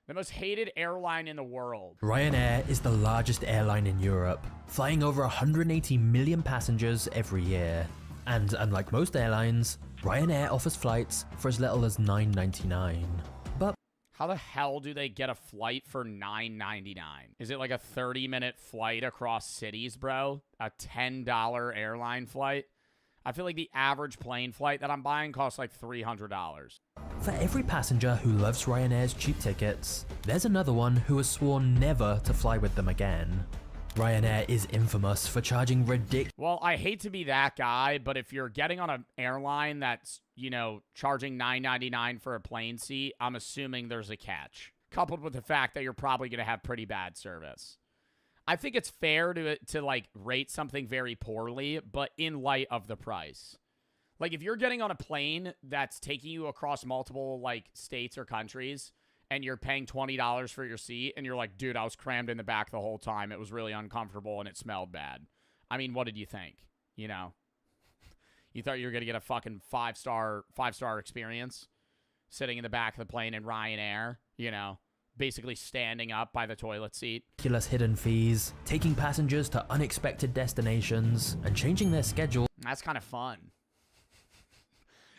The most hated airline in the world. Ryanair is the largest airline in Europe, flying over 180 million passengers every year. And unlike most airlines, Ryanair offers flights for as little as $9.99. But how the hell do they get a flight for $9.99? Is it like a 30-minute flight across cities, bro? A $10 airline flight? I feel like the average plane flight that I'm buying costs like $300. For every passenger who loves Ryanair's cheap tickets, there's another one who has sworn never to fly with them again. Ryanair is infamous for charging ridiculous. Well, I hate to be that guy, but if you're getting on an airline that's, you know, charging $9.99 for a plane seat, I'm assuming there's a catch, coupled with the fact that you're probably going to have pretty bad service. I think it's fair to like rate something very poorly, but in light of the price. Like if you're getting on a plane that's taking you across multiple like states or countries and you're paying $20 for your seat and you're like, dude, I was crammed in the back the whole time. It was really uncomfortable and it smelled bad. I mean, what did you think? You know, you thought you were going to get a fucking five-star experience sitting in the back of the plane in Ryanair, you know, basically standing up by the toilet seat. Ridiculous hidden fees, taking passengers to unexpected destinations, and changing their schedule. That's kind of fun.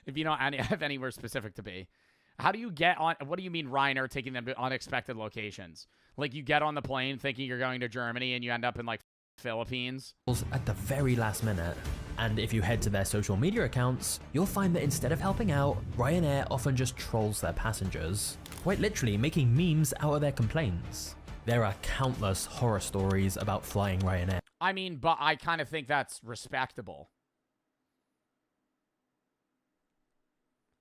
If you don't have anywhere specific to be. How do you get on? What do you mean Ryanair taking them to unexpected locations? Like you get on the plane thinking you're going to Germany and you end up in like Philippines? At the very last minute. And if you head to their social media accounts, you'll find that instead of helping out, Ryanair often just trolls their passengers, quite literally making memes out of their complaints. There are countless horror stories about flying Ryanair. I mean, but I kind of think that's respectable.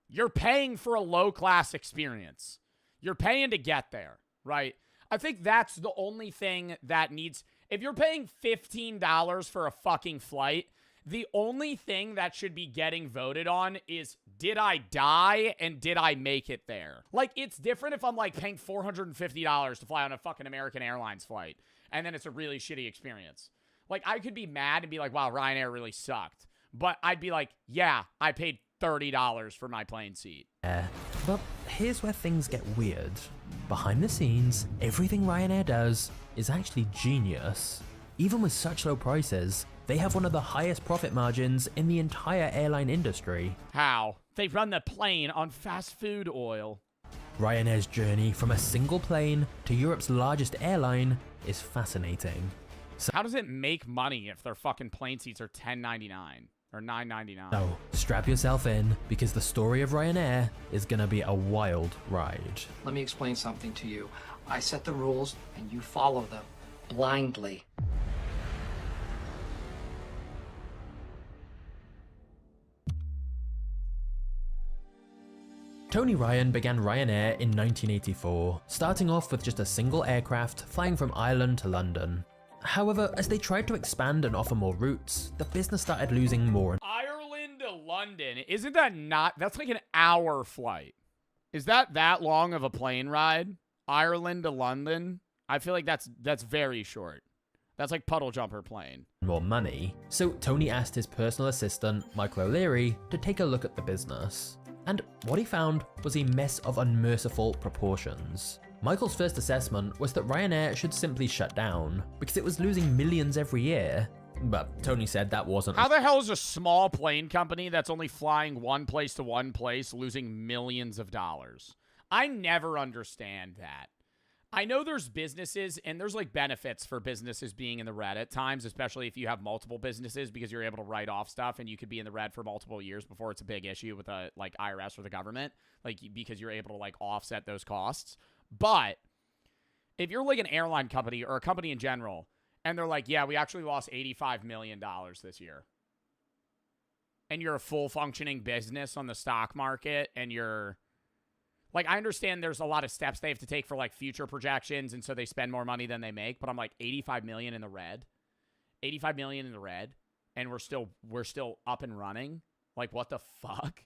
You're paying for a low-class experience. You're paying to get there, right? I think that's the only thing that needs... If you're paying $15 for a fucking flight, the only thing that should be getting voted on is, did I die and did I make it there? Like, it's different if I'm, like, paying $450 to fly on a fucking American Airlines flight, and then it's a really shitty experience. Like, I could be mad and be like, wow, Ryanair really sucked. But I'd be like, yeah, I paid $30 for my plane seat. But here's where things get weird. Behind the scenes, everything Ryanair does is actually genius. Even with such low prices, they have one of the highest profit margins in the entire airline industry. How? They run the plane on fast food oil. Ryanair's journey from a single plane to Europe's largest airline is fascinating. So how does it make money if their fucking plane seats are $10.99 or $9.99? So strap yourself in, because the story of Ryanair is gonna be a wild ride. Let me explain something to you. I set the rules and you follow them blindly. Tony Ryan began Ryanair in 1984, starting off with just a single aircraft flying from Ireland to London. However, as they tried to expand and offer more routes, the business started losing more. Ireland to London, isn't that not, that's like an hour flight. Is that long of a plane ride? Ireland to London? I feel like that's very short. That's like puddle jumper plane. More money. So Tony asked his personal assistant, Michael O'Leary, to take a look at the business. And what he found was a mess of unmerciful proportions. Michael's first assessment was that Ryanair should simply shut down, because it was losing millions every year. But Tony said that wasn't... How the hell is a small plane company that's only flying one place to one place losing millions of dollars? I never understand that. I know there's businesses, and there's like benefits for businesses being in the red at times, especially if you have multiple businesses, because you're able to write off stuff and you could be in the red for multiple years before it's a big issue with a like IRS or the government, like because you're able to like offset those costs. But if you're like an airline company or a company in general, and they're like, yeah, we actually lost $85 million this year, and you're a full functioning business on the stock market, and you're like, I understand there's a lot of steps they have to take for like future projections, and so they spend more money than they make, but I'm like, 85 million in the red, 85 million in the red, and we're still up and running. Like, what the fuck?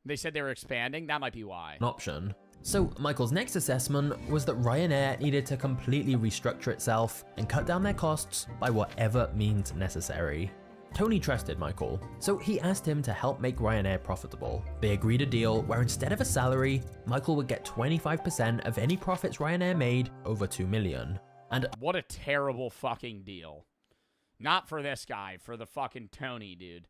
They said they were expanding. That might be why. An option. So Michael's next assessment was that Ryanair needed to completely restructure itself and cut down their costs by whatever means necessary. Tony trusted Michael, so he asked him to help make Ryanair profitable. They agreed a deal where instead of a salary, Michael would get 25% of any profits Ryanair made over $2 million. And what a terrible fucking deal. Not for this guy, for the fucking Tony, dude.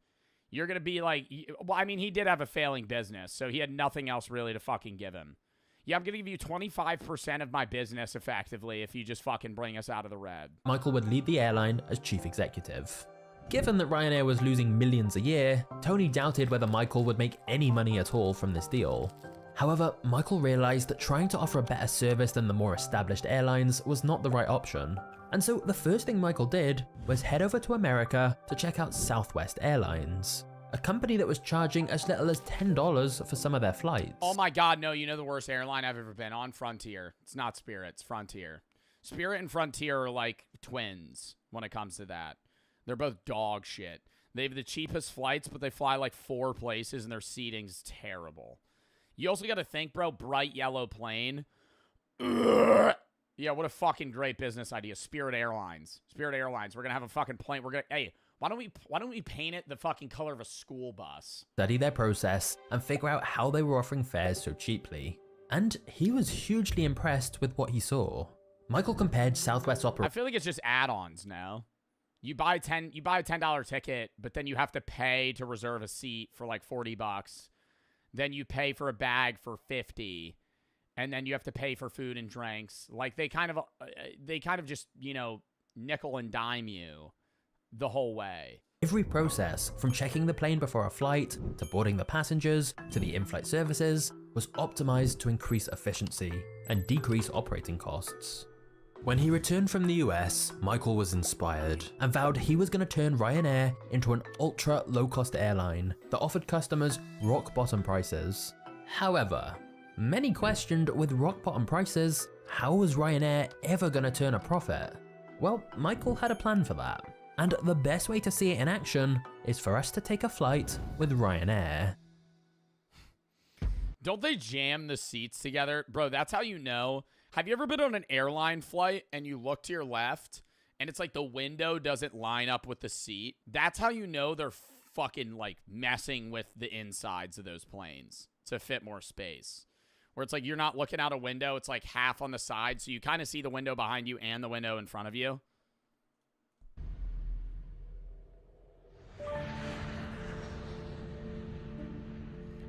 You're gonna be like, well, I mean, he did have a failing business, so he had nothing else really to fucking give him. Yeah, I'm gonna give you 25% of my business effectively if you just fucking bring us out of the red. Michael would lead the airline as chief executive. Given that Ryanair was losing millions a year, Tony doubted whether Michael would make any money at all from this deal. However, Michael realized that trying to offer a better service than the more established airlines was not the right option. And so the first thing Michael did was head over to America to check out Southwest Airlines, a company that was charging as little as $10 for some of their flights. Oh my God, no, you know the worst airline I've ever been on? Frontier. It's not Spirit, it's Frontier. Spirit and Frontier are like twins when it comes to that. They're both dog shit. They have the cheapest flights, but they fly like 4 places and their seating's terrible. You also got to think, bro, bright yellow plane. Ugh. Yeah, what a fucking great business idea. Spirit Airlines. Spirit Airlines. We're going to have a fucking plane. We're going to, hey, why don't we paint it the fucking color of a school bus? Study their process and figure out how they were offering fares so cheaply. And he was hugely impressed with what he saw. Michael compared Southwest I feel like it's just add-ons now. You buy a $10 ticket, but then you have to pay to reserve a seat for like $40. Then you pay for a bag for $50. And then you have to pay for food and drinks. Like they kind of just, you know, nickel and dime you the whole way. Every process, from checking the plane before a flight, to boarding the passengers, to the in-flight services, was optimized to increase efficiency and decrease operating costs. When he returned from the US, Michael was inspired and vowed he was going to turn Ryanair into an ultra low-cost airline that offered customers rock-bottom prices. However, many questioned, with rock-bottom prices, how was Ryanair ever going to turn a profit? Well, Michael had a plan for that. And the best way to see it in action is for us to take a flight with Ryanair. Don't they jam the seats together? Bro, that's how you know. Have you ever been on an airline flight and you look to your left and it's like the window doesn't line up with the seat? That's how you know they're fucking like messing with the insides of those planes to fit more space. Where it's like you're not looking out a window, it's like half on the side, so you kind of see the window behind you and the window in front of you.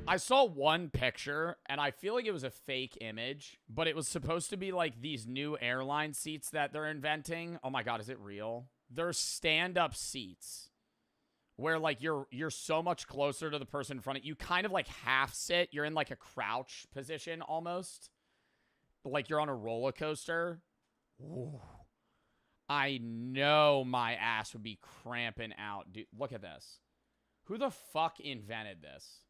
I saw one picture, and I feel like it was a fake image, but it was supposed to be like these new airline seats that they're inventing. Oh my God, is it real? They're stand-up seats where like you're so much closer to the person in front of you. You kind of like half sit. You're in like a crouch position almost. Like you're on a roller coaster. Ooh. I know my ass would be cramping out. Dude, look at this. Who the fuck invented this?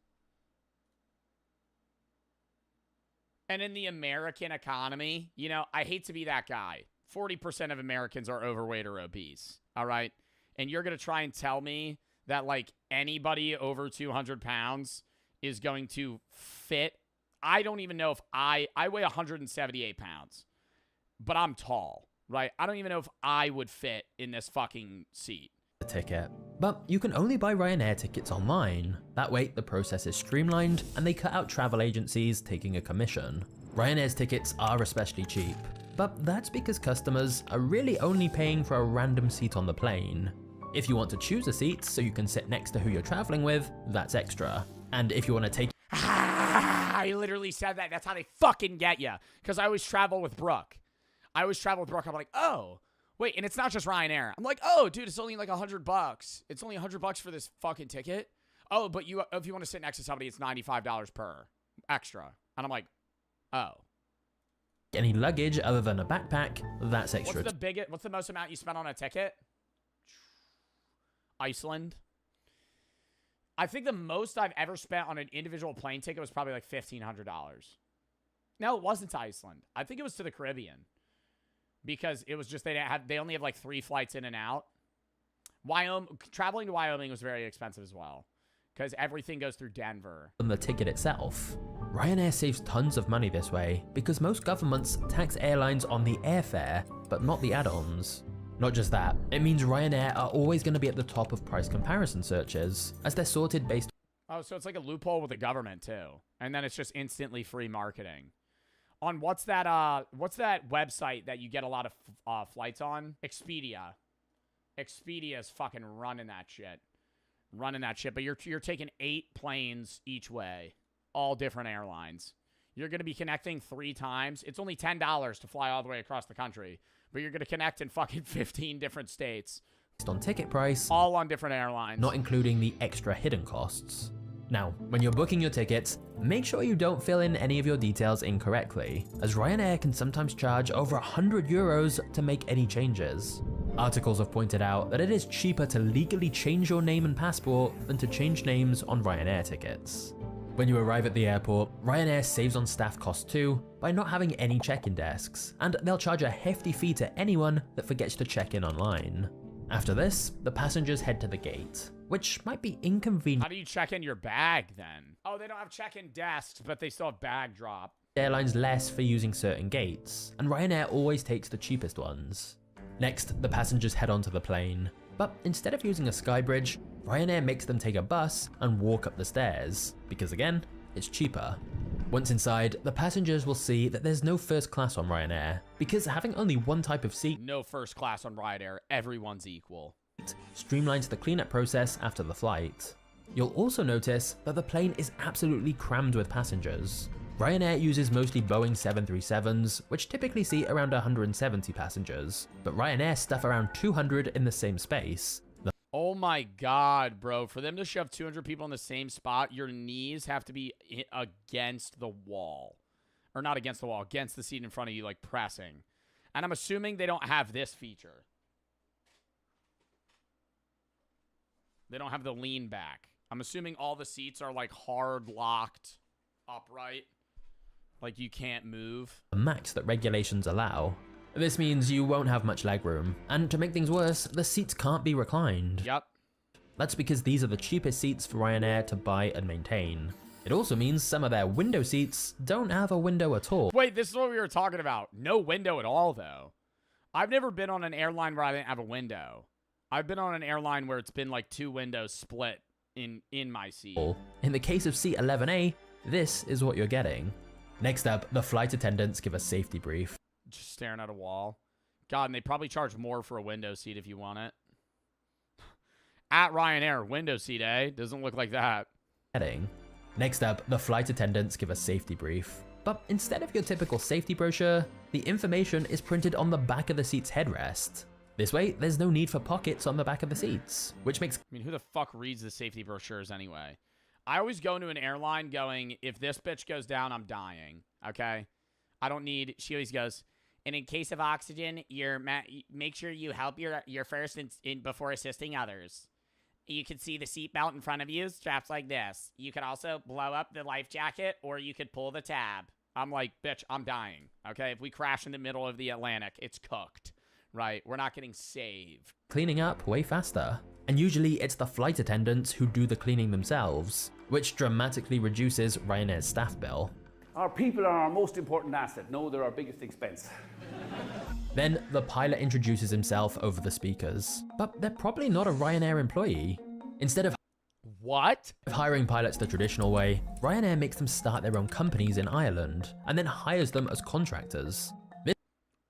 And in the American economy, you know, I hate to be that guy. 40% of Americans are overweight or obese, all right? And you're going to try and tell me that, like, anybody over 200 pounds is going to fit. I don't even know if I weigh 178 pounds, but I'm tall, right? I don't even know if I would fit in this fucking seat. Ticket. But you can only buy Ryanair tickets online. That way, the process is streamlined and they cut out travel agencies taking a commission. Ryanair's tickets are especially cheap, but that's because customers are really only paying for a random seat on the plane. If you want to choose a seat so you can sit next to who you're traveling with, that's extra. And if you want to take I literally said that. That's how they fucking get you. Because I always travel with Brooke. I'm like, oh. Wait, and it's not just Ryanair. I'm like, oh, dude, it's only like $100. It's only $100 for this fucking ticket. Oh, but if you want to sit next to somebody, it's $95 per extra. And I'm like, oh. Any luggage other than a backpack, that's extra. What's the most amount you spent on a ticket? Iceland. I think the most I've ever spent on an individual plane ticket was probably like $1,500. No, it wasn't to Iceland. I think it was to the Caribbean. Because it was just, they only have like 3 flights in and out. Traveling to Wyoming was very expensive as well. Because everything goes through Denver. On the ticket itself. Ryanair saves tons of money this way because most governments tax airlines on the airfare, but not the add-ons. Not just that, it means Ryanair are always going to be at the top of price comparison searches, as they're sorted based. Oh, so it's like a loophole with the government too. And then it's just instantly free marketing. On what's that website that you get a lot of flights on? Expedia. Expedia is fucking running that shit. But you're taking 8 planes each way, all different airlines. You're going to be connecting 3 times. It's only $10 to fly all the way across the country, but you're going to connect in fucking 15 different states. Based on ticket price, all on different airlines. Not including the extra hidden costs. Now, when you're booking your tickets, make sure you don't fill in any of your details incorrectly, as Ryanair can sometimes charge over €100 to make any changes. Articles have pointed out that it is cheaper to legally change your name and passport than to change names on Ryanair tickets. When you arrive at the airport, Ryanair saves on staff costs too by not having any check-in desks, and they'll charge a hefty fee to anyone that forgets to check in online. After this, the passengers head to the gate, which might be inconvenient. How do you check in your bag then? Oh, they don't have check-in desks, but they still have bag drop. Airlines less for using certain gates, and Ryanair always takes the cheapest ones. Next, the passengers head onto the plane, but instead of using a skybridge, Ryanair makes them take a bus and walk up the stairs, because again, it's cheaper. Once inside, the passengers will see that there's no first class on Ryanair, because having only one type of seat, no first class on Ryanair, everyone's equal, streamlines the cleanup process after the flight. You'll also notice that the plane is absolutely crammed with passengers. Ryanair uses mostly Boeing 737s, which typically seat around 170 passengers, but Ryanair stuff around 200 in the same space. Oh my god, bro. For them to shove 200 people in the same spot, your knees have to be against the wall. Or not against the wall, against the seat in front of you, like pressing. And I'm assuming they don't have this feature. They don't have the lean back. I'm assuming all the seats are like hard locked upright. Like you can't move. The max that regulations allow. This means you won't have much legroom, and to make things worse, the seats can't be reclined. Yep. That's because these are the cheapest seats for Ryanair to buy and maintain. It also means some of their window seats don't have a window at all. Wait, this is what we were talking about. No window at all, though. I've never been on an airline where I didn't have a window. I've been on an airline where it's been like 2 windows split in my seat. In the case of seat 11A, this is what you're getting. Next up, the flight attendants give a safety brief. Just staring at a wall. God, and they probably charge more for a window seat if you want it. At Ryanair, window seat, eh? Doesn't look like that. Next up, the flight attendants give a safety brief. But instead of your typical safety brochure, the information is printed on the back of the seat's headrest. This way, there's no need for pockets on the back of the seats, which makes... I mean, who the fuck reads the safety brochures anyway? I always go into an airline going, if this bitch goes down, I'm dying, okay? I don't need... She always goes... And in case of oxygen, make sure you help your first in before assisting others. You can see the seatbelt in front of you, straps like this. You could also blow up the life jacket, or you could pull the tab. I'm like, bitch, I'm dying. Okay, if we crash in the middle of the Atlantic, it's cooked, right? We're not getting saved. Cleaning up way faster. And usually it's the flight attendants who do the cleaning themselves, which dramatically reduces Ryanair's staff bill. Our people are our most important asset. No, they're our biggest expense. Then the pilot introduces himself over the speakers, but they're probably not a Ryanair employee. Instead of hiring pilots the traditional way, Ryanair makes them start their own companies in Ireland and then hires them as contractors.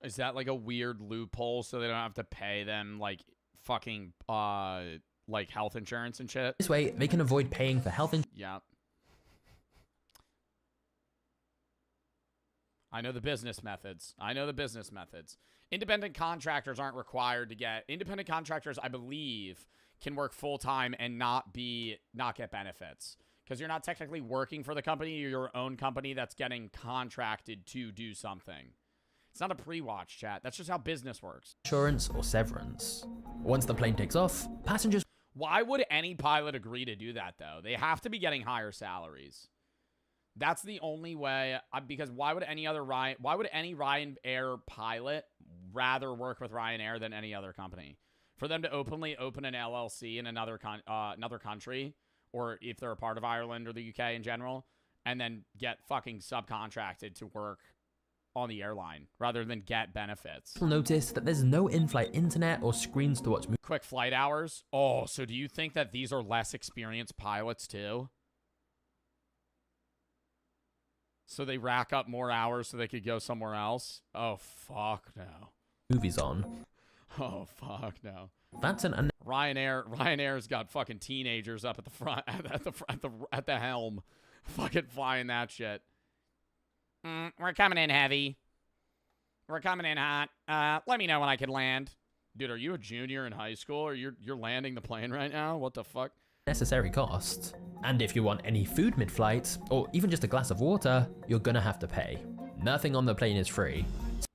Is that like a weird loophole so they don't have to pay them like fucking like health insurance and shit? This way they can avoid paying for health insurance. Yeah. I know the business methods. Independent contractors aren't required to get... Independent contractors, I believe, can work full-time and not get benefits. Because you're not technically working for the company. You're your own company that's getting contracted to do something. It's not a pre-watch, chat. That's just how business works. Insurance or severance. Once the plane takes off, passengers... Why would any pilot agree to do that, though? They have to be getting higher salaries. That's the only way, because why would any Ryanair pilot rather work with Ryanair than any other company? For them to openly open an LLC in another country, or if they're a part of Ireland or the UK in general, and then get fucking subcontracted to work on the airline rather than get benefits. You'll notice that there's no in-flight internet or screens to watch movies. Quick flight hours. Oh, so do you think that these are less experienced pilots too? So they rack up more hours so they could go somewhere else? Oh, fuck no. Movies on. Oh, fuck no. That's an Ryanair's got fucking teenagers up at the front, at the helm, fucking flying that shit. We're coming in heavy. We're coming in hot. Let me know when I can land. Dude, are you a junior in high school or you're landing the plane right now? What the fuck? necessary cost. And if you want any food mid-flight, or even just a glass of water, you're gonna have to pay. Nothing on the plane is free.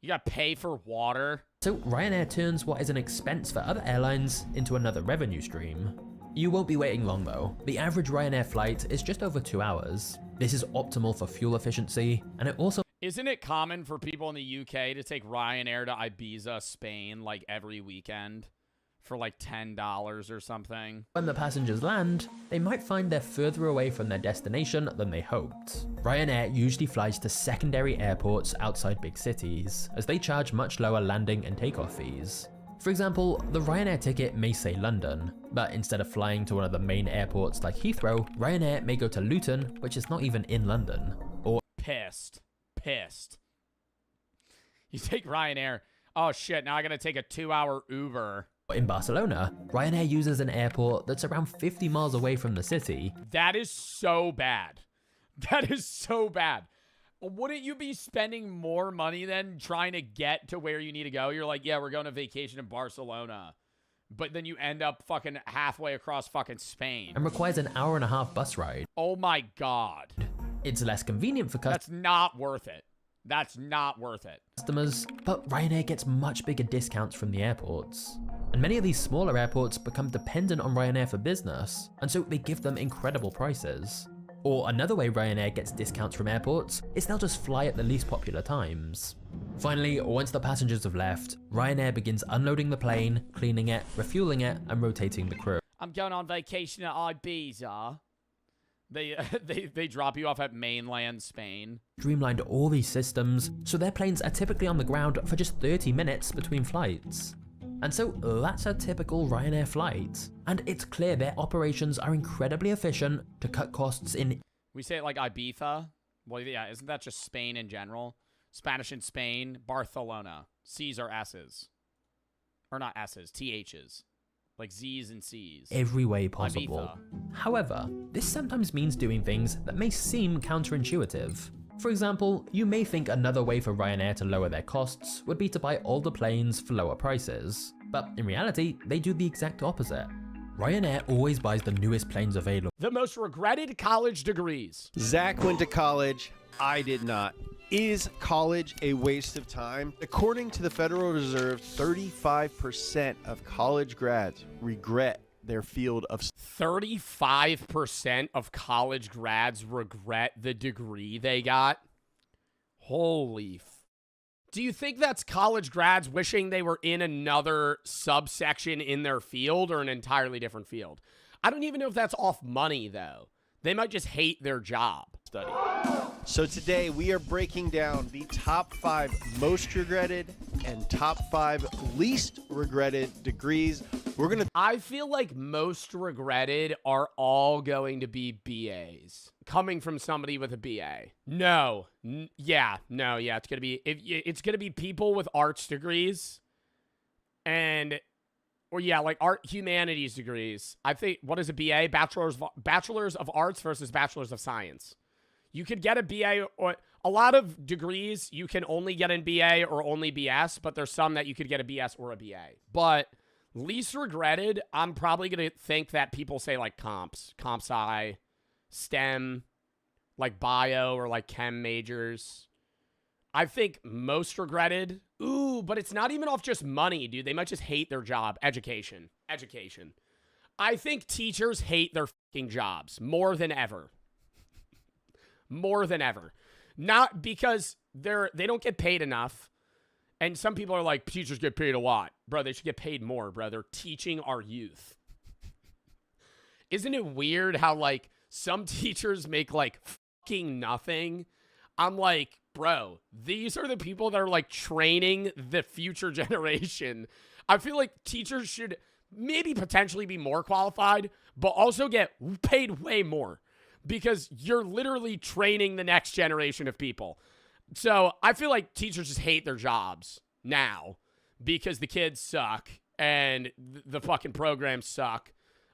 You gotta pay for water? So Ryanair turns what is an expense for other airlines into another revenue stream. You won't be waiting long though. The average Ryanair flight is just over 2 hours. This is optimal for fuel efficiency, and it also... Isn't it common for people in the UK to take Ryanair to Ibiza, Spain, like every weekend for like $10 or something? When the passengers land, they might find they're further away from their destination than they hoped. Ryanair usually flies to secondary airports outside big cities, as they charge much lower landing and takeoff fees. For example, the Ryanair ticket may say London, but instead of flying to one of the main airports like Heathrow, Ryanair may go to Luton, which is not even in London, or... Pissed. You take Ryanair, oh shit, now I gotta take a 2-hour Uber. In Barcelona, Ryanair uses an airport that's around 50 miles away from the city. That is so bad. That is so bad. Wouldn't you be spending more money then trying to get to where you need to go? You're like, yeah, we're going on vacation in Barcelona. But then you end up fucking halfway across fucking Spain. And requires an hour-and-a-half bus ride. Oh my God. It's less convenient for That's not worth it. That's not worth it. Customers, but Ryanair gets much bigger discounts from the airports. And many of these smaller airports become dependent on Ryanair for business, and so they give them incredible prices. Or another way Ryanair gets discounts from airports is they'll just fly at the least popular times. Finally, once the passengers have left, Ryanair begins unloading the plane, cleaning it, refueling it, and rotating the crew. I'm going on vacation at Ibiza. They drop you off at mainland Spain. Streamlined all these systems, so their planes are typically on the ground for just 30 minutes between flights. And so that's a typical Ryanair flight. And it's clear their operations are incredibly efficient to cut costs in... We say it like Ibiza. Well, yeah, isn't that just Spain in general? Spanish in Spain, Barcelona. C's are S's. Or not S's, TH's. Like Z's and C's. Every way possible. Ibiza. However, this sometimes means doing things that may seem counterintuitive. For example, you may think another way for Ryanair to lower their costs would be to buy older planes for lower prices. But in reality, they do the exact opposite. Ryanair always buys the newest planes available. The most regretted college degrees. Zach went to college. I did not. Is college a waste of time? According to the Federal Reserve, 35% of college grads regret their field of 35% of college grads regret the degree they got. Holy Do you think that's college grads wishing they were in another subsection in their field or an entirely different field? I don't even know if that's off money, though. They might just hate their job. study. So today we are breaking down the top 5 most regretted and top 5 least regretted degrees. I feel like most regretted are all going to be BAs. Coming from somebody with a BA. It's gonna be people with arts degrees like art humanities degrees. I think, what is a BA? Bachelors of Arts versus Bachelors of Science. You could get a BA, or a lot of degrees you can only get in BA or only BS, but there's some that you could get a BS or a BA. But least regretted, I'm probably going to think that people say like comp sci, STEM, like bio or like chem majors. I think most regretted, but it's not even off just money, dude. They might just hate their job. Education. I think teachers hate their fucking jobs more than ever. More than ever. Not because they don't get paid enough. And some people are like, teachers get paid a lot. Bro, they should get paid more, bro. They're teaching our youth. Isn't it weird how, like, some teachers make, like, fucking nothing? I'm like, bro, these are the people that are like training the future generation. I feel like teachers should maybe potentially be more qualified, but also get paid way more because you're literally training the next generation of people. So I feel like teachers just hate their jobs now because the kids suck and the fucking programs suck.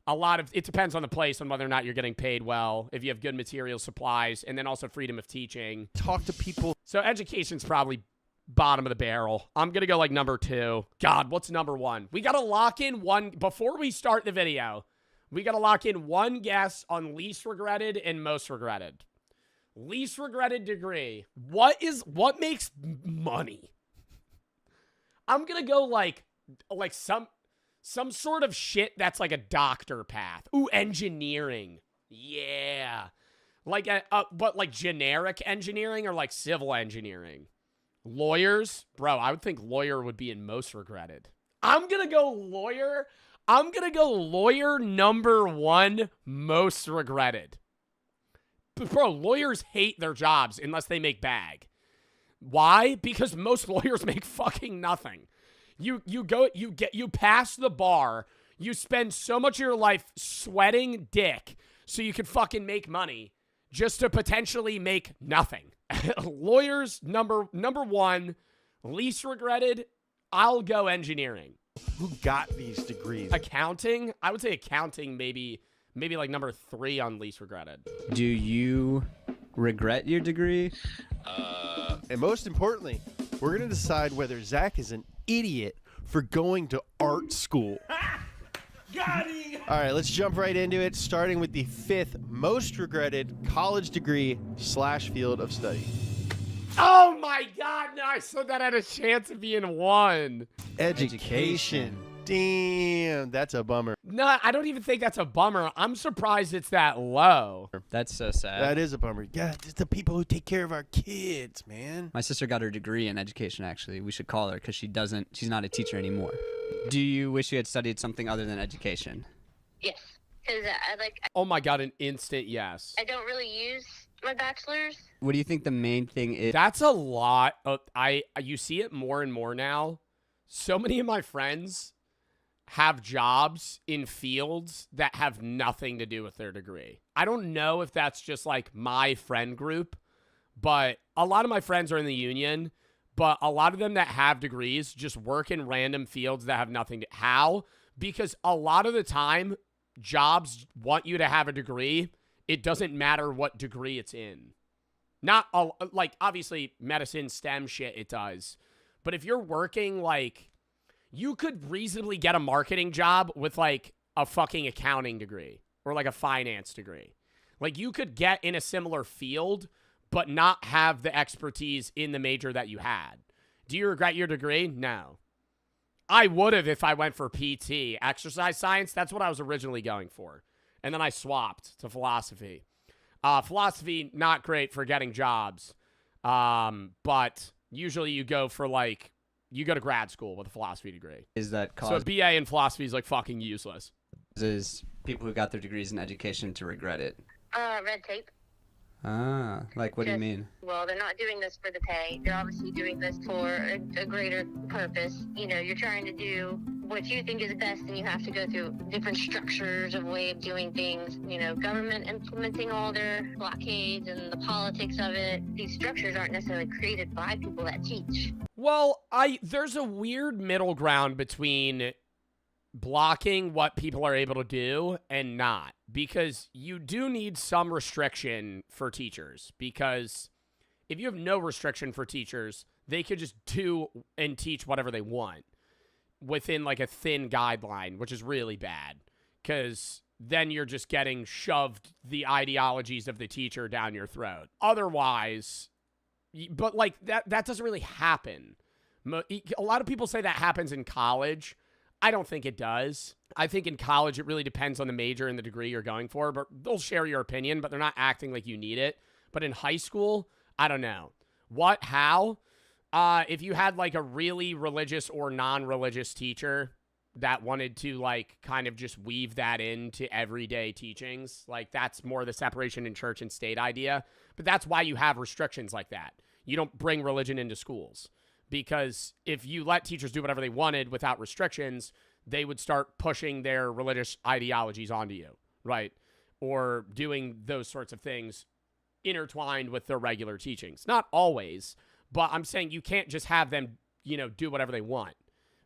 It depends on the place on whether or not you're getting paid well, if you have good material supplies, and then also freedom of teaching. Talk to people. So education's probably bottom of the barrel. I'm going to go like number 2. God, what's number 1? We got to lock in one, before we start the video, we got to lock in one guess on least regretted and most regretted. Least regretted degree. What makes money? I'm going to go like some sort of shit that's like a doctor path. Ooh, engineering. Yeah. But like generic engineering or like civil engineering. Lawyers? Bro, I would think lawyer would be in most regretted. I'm going to go lawyer. I'm going to go lawyer number 1 most regretted. But bro, lawyers hate their jobs unless they make bag. Why? Because most lawyers make fucking nothing. You pass the bar, you spend so much of your life sweating dick so you can fucking make money just to potentially make nothing. Lawyers, number 1, least regretted, I'll go engineering. Who got these degrees? Accounting? I would say accounting maybe like number 3 on least regretted. Do you regret your degree? And most importantly, we're going to decide whether Zach is an idiot for going to art school. Got it! All right, let's jump right into it, starting with the 5th most regretted college degree / field of study. Oh my God, no, I said that had a chance of being 1. Education. Damn, that's a bummer. No, I don't even think that's a bummer. I'm surprised it's that low. That's so sad. That is a bummer. Yeah, it's the people who take care of our kids, man. My sister got her degree in education, actually. We should call her because she's not a teacher anymore. Do you wish you had studied something other than education? Yes, because Oh my God, an instant yes. I don't really use my bachelor's. What do you think the main thing is? That's a lot. You see it more and more now. So many of my friends have jobs in fields that have nothing to do with their degree. I don't know if that's just like my friend group, but a lot of my friends are in the union, but a lot of them that have degrees just work in random fields that have nothing to... How? Because a lot of the time, jobs want you to have a degree. It doesn't matter what degree it's in. Not, like, obviously, medicine, STEM shit, it does. But if you're working, like... You could reasonably get a marketing job with, like, a fucking accounting degree or, like, a finance degree. Like, you could get in a similar field, but not have the expertise in the major that you had. Do you regret your degree? No. I would have if I went for PT. Exercise science, that's what I was originally going for. And then I swapped to philosophy. Philosophy, not great for getting jobs. But usually you go for, like... You go to grad school with a philosophy degree. Is that So a BA in philosophy is like fucking useless. causes people who got their degrees in education to regret it? Red tape. Ah, like what do you mean? Well, they're not doing this for the pay. They're obviously doing this for a greater purpose. You know, you're trying to do what you think is best, and you have to go through different structures of way of doing things. You know, government implementing all their blockades and the politics of it. These structures aren't necessarily created by people that teach. Well, there's a weird middle ground between blocking what people are able to do and not, because you do need some restriction for teachers, because if you have no restriction for teachers, they could just do and teach whatever they want within like a thin guideline, which is really bad, because then you're just getting shoved the ideologies of the teacher down your throat. Otherwise, but like that doesn't really happen. A lot of people say that happens in college. I don't think it does. I think in college, it really depends on the major and the degree you're going for, but they'll share your opinion, but they're not acting like you need it. But in high school, I don't know. What? How? If you had like a really religious or non-religious teacher that wanted to like kind of just weave that into everyday teachings, like that's more the separation in church and state idea. But that's why you have restrictions like that. You don't bring religion into schools, because if you let teachers do whatever they wanted without restrictions, they would start pushing their religious ideologies onto you, right? Or doing those sorts of things intertwined with their regular teachings. Not always, but I'm saying you can't just have them, do whatever they want,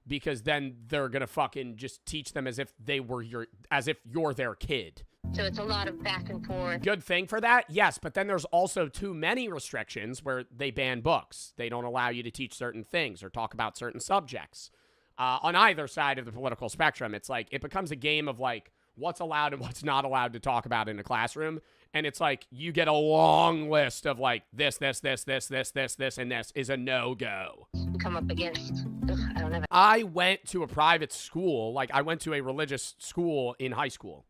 because then they're going to fucking just teach them as if you're their kid. So it's a lot of back and forth. Good thing for that, yes, but then there's also too many restrictions where they ban books. They don't allow you to teach certain things or talk about certain subjects. On either side of the political spectrum, it's like it becomes a game of like what's allowed and what's not allowed to talk about in a classroom. And it's like you get a long list of like this, and this is a no-go. Come up against, I don't know. I went to a private school, like I went to a religious school in high school.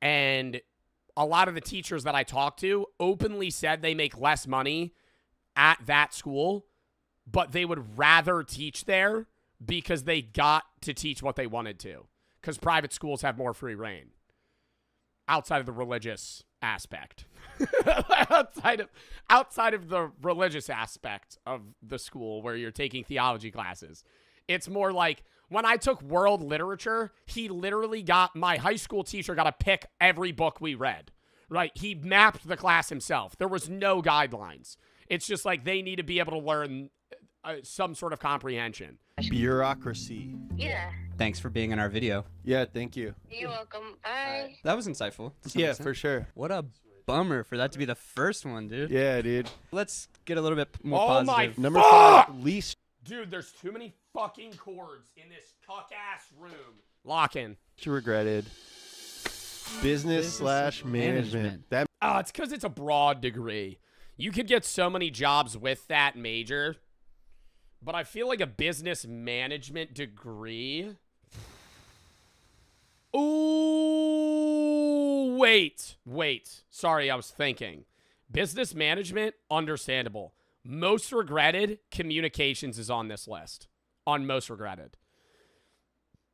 And a lot of the teachers that I talked to openly said they make less money at that school, but they would rather teach there because they got to teach what they wanted to. Because private schools have more free reign outside of the religious aspect. outside of the religious aspect of the school where you're taking theology classes. It's more like when I took world literature, my high school teacher got to pick every book we read, right? He mapped the class himself. There was no guidelines. It's just like they need to be able to learn some sort of comprehension. Bureaucracy. Yeah. Thanks for being in our video. Yeah, thank you. You're welcome. Bye. That was insightful. Yeah, for sure. What a bummer for that to be the first one, dude. Yeah, dude. Let's get a little bit more Oh positive. my Number fuck! 5, least Dude, there's too many fucking chords in this cuck-ass room. Lock in. regretted. Business/management. That It's because it's a broad degree. You could get so many jobs with that major, but I feel like a business management degree. Ooh, wait. Sorry, I was thinking. Business management, understandable. Most regretted, communications is on this list. On most regretted.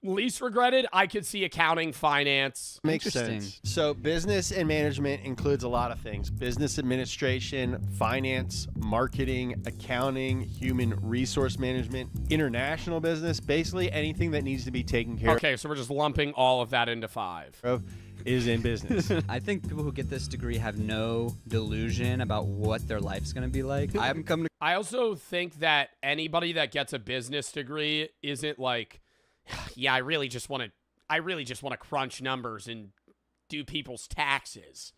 Least regretted, I could see accounting, finance. makes Interesting. sense. So business and management includes a lot of things. Business administration, finance, marketing, accounting, human resource management, international business, basically anything that needs to be taken care Okay, so we're just lumping all of that into 5. of is in business. I think people who get this degree have no delusion about what their life's going to be like. I'm coming to I also think that anybody that gets a business degree isn't like, yeah, I really just want to crunch numbers and do people's taxes.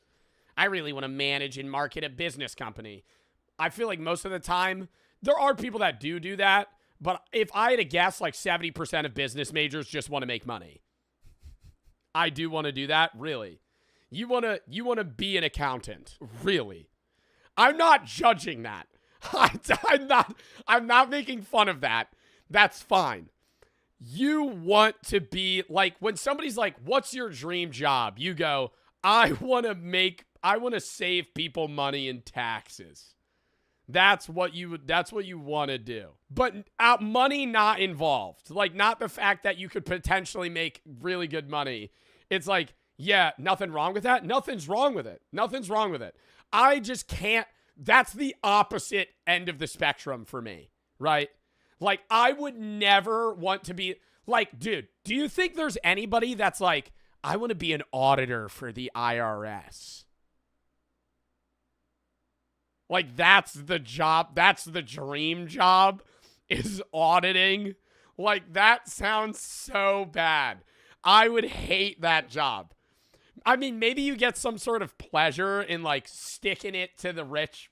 I really want to manage and market a business company. I feel like most of the time there are people that do that, but if I had to guess, like 70% of business majors just want to make money. I do want to do that, really. You want to be an accountant, really. I'm not judging that. I'm not making fun of that. That's fine. You want to be like, when somebody's like, what's your dream job? You go, I want to save people money in taxes. That's what you want to do. But money not involved. Like, not the fact that you could potentially make really good money. It's like, yeah, nothing wrong with that. Nothing's wrong with it. I just can't. That's the opposite end of the spectrum for me, right? Like, I would never want to be like, dude, do you think there's anybody that's like, I want to be an auditor for the IRS? Like, that's the job. That's the dream job, is auditing. Like, that sounds so bad. I would hate that job. I mean, maybe you get some sort of pleasure in like sticking it to the rich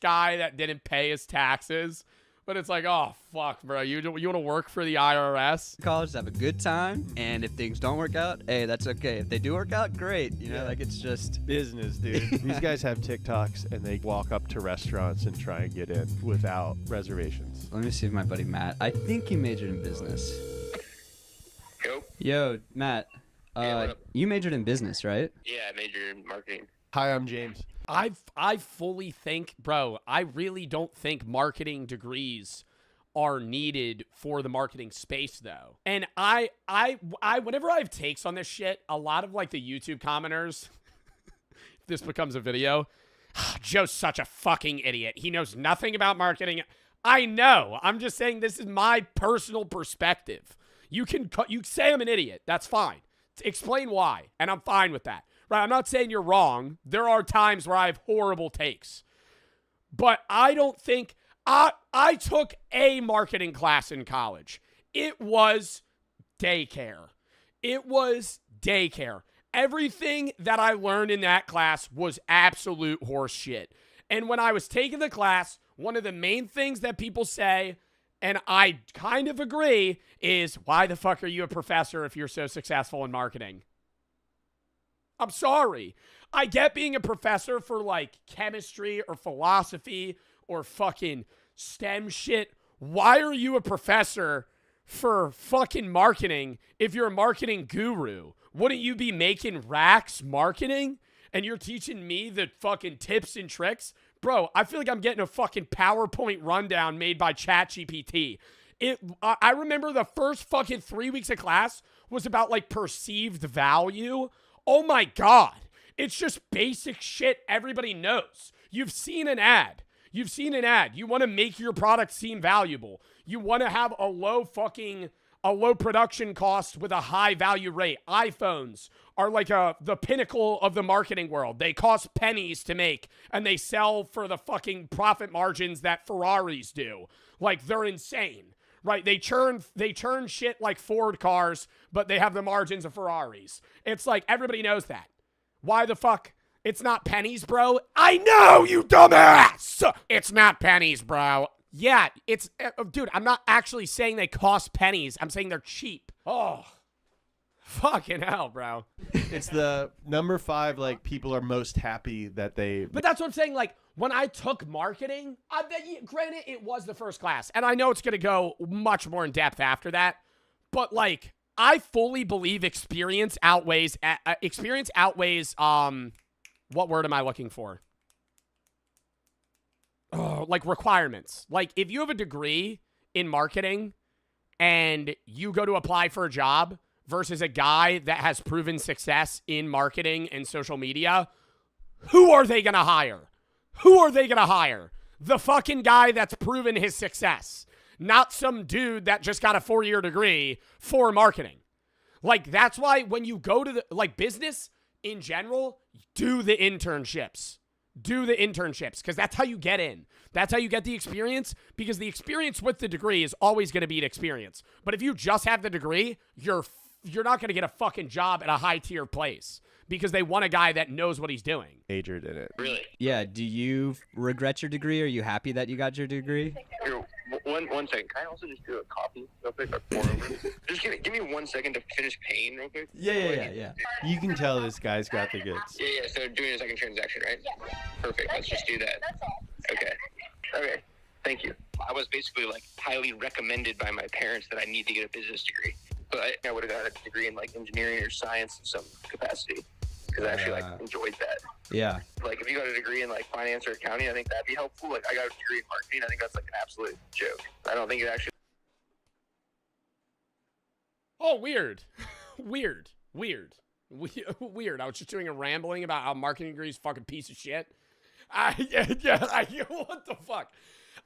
guy that didn't pay his taxes. But it's like, oh, fuck, bro. You want to work for the IRS? college, have a good time, and if things don't work out, hey, that's okay. If they do work out, great. You know, like, it's just Business, dude. These guys have TikToks and they walk up to restaurants and try and get in without reservations. Let me see if my buddy Matt, I think he majored in business. Yo, Matt, Yeah, what up? you majored in business, right? Yeah, I majored in marketing. Hi, I'm James. I fully think, bro, I really don't think marketing degrees are needed for the marketing space, though. And I whenever I have takes on this shit, a lot of like the YouTube commenters, if this becomes a video, Joe's such a fucking idiot. He knows nothing about marketing. I know. I'm just saying this is my personal perspective. You say I'm an idiot. That's fine. Explain why, and I'm fine with that. Right? I'm not saying you're wrong. There are times where I have horrible takes. But I don't think I took a marketing class in college. It was daycare. It was daycare. Everything that I learned in that class was absolute horse shit. And when I was taking the class, one of the main things that people say, and I kind of agree, is why the fuck are you a professor if you're so successful in marketing? I'm sorry. I get being a professor for like chemistry or philosophy or fucking STEM shit. Why are you a professor for fucking marketing if you're a marketing guru? Wouldn't you be making racks marketing? And you're teaching me the fucking tips and tricks? Bro, I feel like I'm getting a fucking PowerPoint rundown made by ChatGPT. I remember the first fucking 3 weeks of class was about like perceived value. Oh my God. It's just basic shit everybody knows. You've seen an ad. You want to make your product seem valuable. You want to have a low production cost with a high value rate. iPhones are like the pinnacle of the marketing world. They cost pennies to make, and they sell for the fucking profit margins that Ferraris do. Like, they're insane, right? They churn shit like Ford cars, but they have the margins of Ferraris. It's like, everybody knows that. Why the fuck? It's not pennies, bro. I know, you dumbass! It's not pennies, bro. Yeah, dude, I'm not actually saying they cost pennies. I'm saying they're cheap. Oh, fucking hell, bro. It's the number 5, like, people are most happy that they... But that's what I'm saying. Like, when I took marketing, granted, it was the first class. And I know it's going to go much more in depth after that. But, like, I fully believe experience outweighs, what word am I looking for? Oh, like requirements. Like, if you have a degree in marketing and you go to apply for a job versus a guy that has proven success in marketing and social media, who are they going to hire? The fucking guy that's proven his success, not some dude that just got a 4-year degree for marketing. Like, that's why when you go to business in general, do the internships. Because that's how you get in. That's how you get the experience, because the experience with the degree is always going to beat experience. But if you just have the degree, you're not going to get a fucking job at a high-tier place because they want a guy that knows what he's doing. Majored in it. Really? Yeah, do you regret your degree? Are you happy that you got your degree? Here, one second. Can I also just do a coffee real quick? Or pour over? Just give me 1 second to finish paying real quick. Yeah. You can tell this guy's got the goods. Yeah. So doing a second transaction, right? Yeah. Perfect. Let's just do that. That's all. Okay. Thank you. I was basically like highly recommended by my parents that I need to get a business degree, but I would have got a degree in like engineering or science in some capacity because I actually enjoyed that. Yeah. Like if you got a degree in like finance or accounting, I think that'd be helpful. Like I got a degree in marketing. I think that's like an absolute joke. I don't think it actually. Oh, weird. Weird. I was just doing a rambling about how marketing degree is a fucking piece of shit. What the fuck?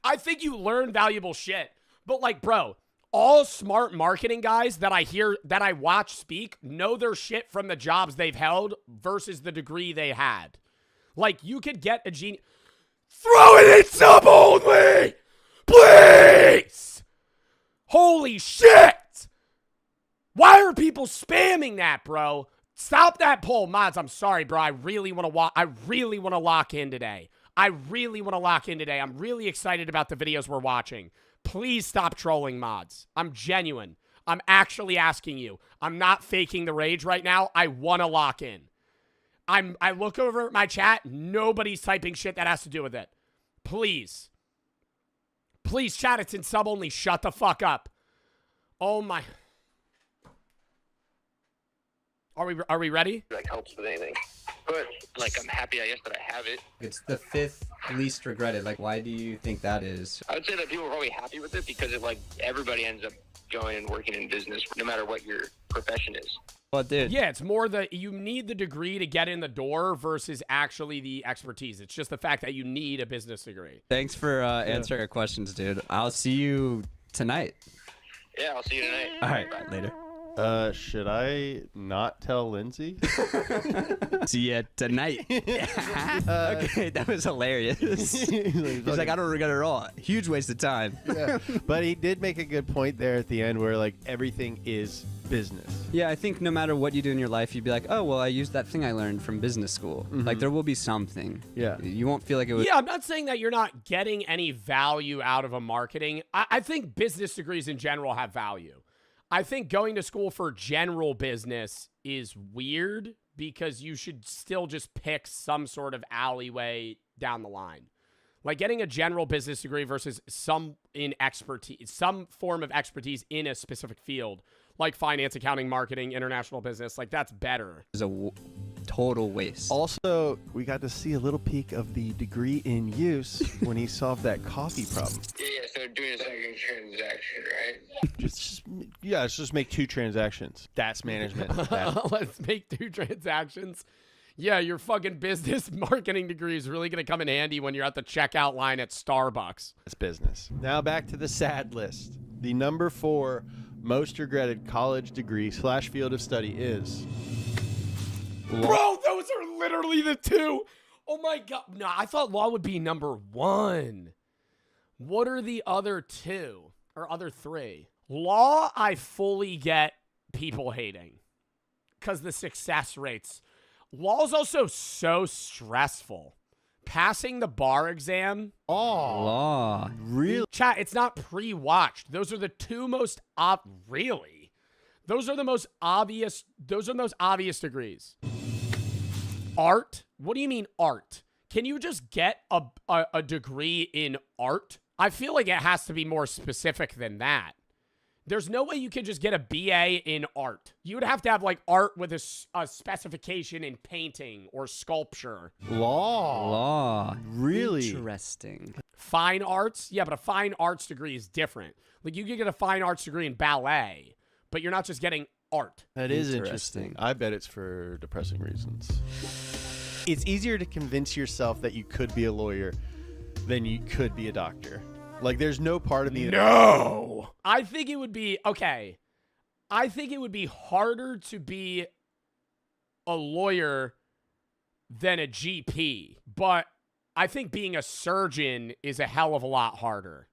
I think you learn valuable shit. But like, bro, all smart marketing guys that I watch speak know their shit from the jobs they've held versus the degree they had. Like, you could get a genius. Throw it in sub only! Please! Holy shit! Why are people spamming that, bro? Stop that poll, mods. I'm sorry, bro. I really want to lock in today. I'm really excited about the videos we're watching. Please stop trolling, mods. I'm genuine. I'm actually asking you. I'm not faking the rage right now. I want to lock in. I look over at my chat. Nobody's typing shit that has to do with it. Please. Please, chat. It's in sub only. Shut the fuck up. Oh my. Are we ready? Like helps with anything, but like I'm happy I guess that I have it. It's the 5th least regretted. Like, why do you think that is? I would say that people are probably happy with it because it like everybody ends up going and working in business no matter what your profession is. But dude, Yeah, it's more you need the degree to get in the door versus actually the expertise. It's just the fact that you need a business degree. thanks for answering our questions, dude. I'll see you tonight. Yeah, I'll see you tonight. All right, later. Should I not tell Lindsay? See ya tonight. Okay, that was hilarious. He's like, I don't regret it at all. Huge waste of time. Yeah. But he did make a good point there at the end where like everything is business. Yeah, I think no matter what you do in your life, you'd be like, oh, well, I used that thing I learned from business school. Like, there will be something. Yeah. You won't feel like it was. Yeah, I'm not saying that you're not getting any value out of a marketing. I think business degrees in general have value. I think going to school for general business is weird because you should still just pick some sort of alleyway down the line. Like getting a general business degree versus some form of expertise in a specific field, like finance, accounting, marketing, international business, like that's better. It's a total waste. Also, we got to see a little peek of the degree in use when he solved that coffee problem. Yeah, so doing a second transaction, right? Let's just make 2 transactions. That's management. Let's make 2 transactions. Yeah, your fucking business marketing degree is really going to come in handy when you're at the checkout line at Starbucks. That's business. Now back to the sad list. The number 4 most regretted college degree / field of study is... Bro, those are literally the 2. Oh my God. No, I thought law would be number 1. What are the other 2 or other 3? Law, I fully get people hating because the success rates. Law is also so stressful. Passing the bar exam. Law. Really? Chat, it's not pre-watched. Those are the 2 most really. Those are the most obvious degrees. Art? What do you mean art? Can you just get a degree in art? I feel like it has to be more specific than that. There's no way you can just get a BA in art. You would have to have like art with a specification in painting or sculpture. Law. Really? Interesting. Fine arts? Yeah, but a fine arts degree is different. Like you could get a fine arts degree in ballet, but you're not just getting art. That is interesting. I bet it's for depressing reasons. It's easier to convince yourself that you could be a lawyer than you could be a doctor. Like, there's no part of me. No! I think it would be, okay. I think it would be harder to be a lawyer than a GP. But I think being a surgeon is a hell of a lot harder.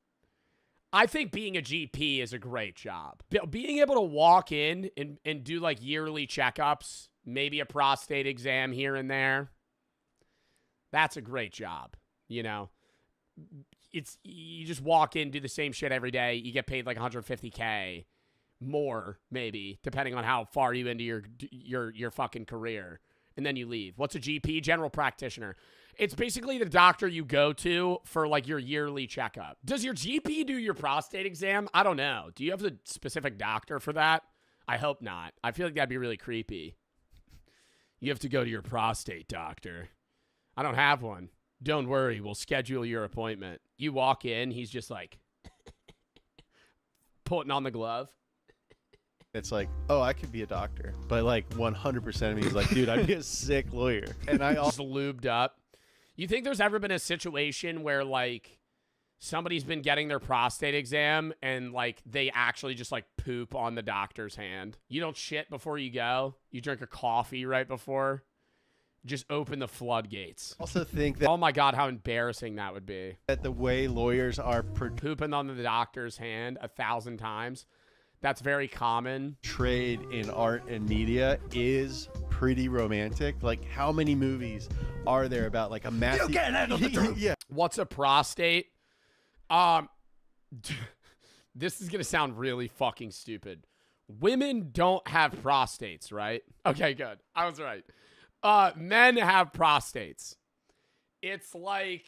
I think being a GP is a great job. Being able to walk in and do, like, yearly checkups, maybe a prostate exam here and there, that's a great job, you know? You just walk in, do the same shit every day. You get paid like $150K more, maybe, depending on how far you into your fucking career. And then you leave. What's a GP? General practitioner. It's basically the doctor you go to for like your yearly checkup. Does your GP do your prostate exam? I don't know. Do you have a specific doctor for that? I hope not. I feel like that'd be really creepy. You have to go to your prostate doctor. I don't have one. Don't worry, we'll schedule your appointment. You walk in, he's just like putting on the glove. It's like, oh, I could be a doctor. But like 100% of me is like, dude, I'd be a sick lawyer. And I just lubed up. You think there's ever been a situation where like somebody's been getting their prostate exam and like they actually just like poop on the doctor's hand? You don't shit before you go. You drink a coffee right before. Just open the floodgates. Also think that, oh my God, how embarrassing that would be. That the way lawyers are pooping on the doctor's hand 1,000 times. That's very common. Trade in art and media is pretty romantic. Like, how many movies are there about like a Matthew? You can't handle the truth. Yeah. What's a prostate? This is gonna sound really fucking stupid. Women don't have prostates, right? Okay, good. I was right. Men have prostates. It's like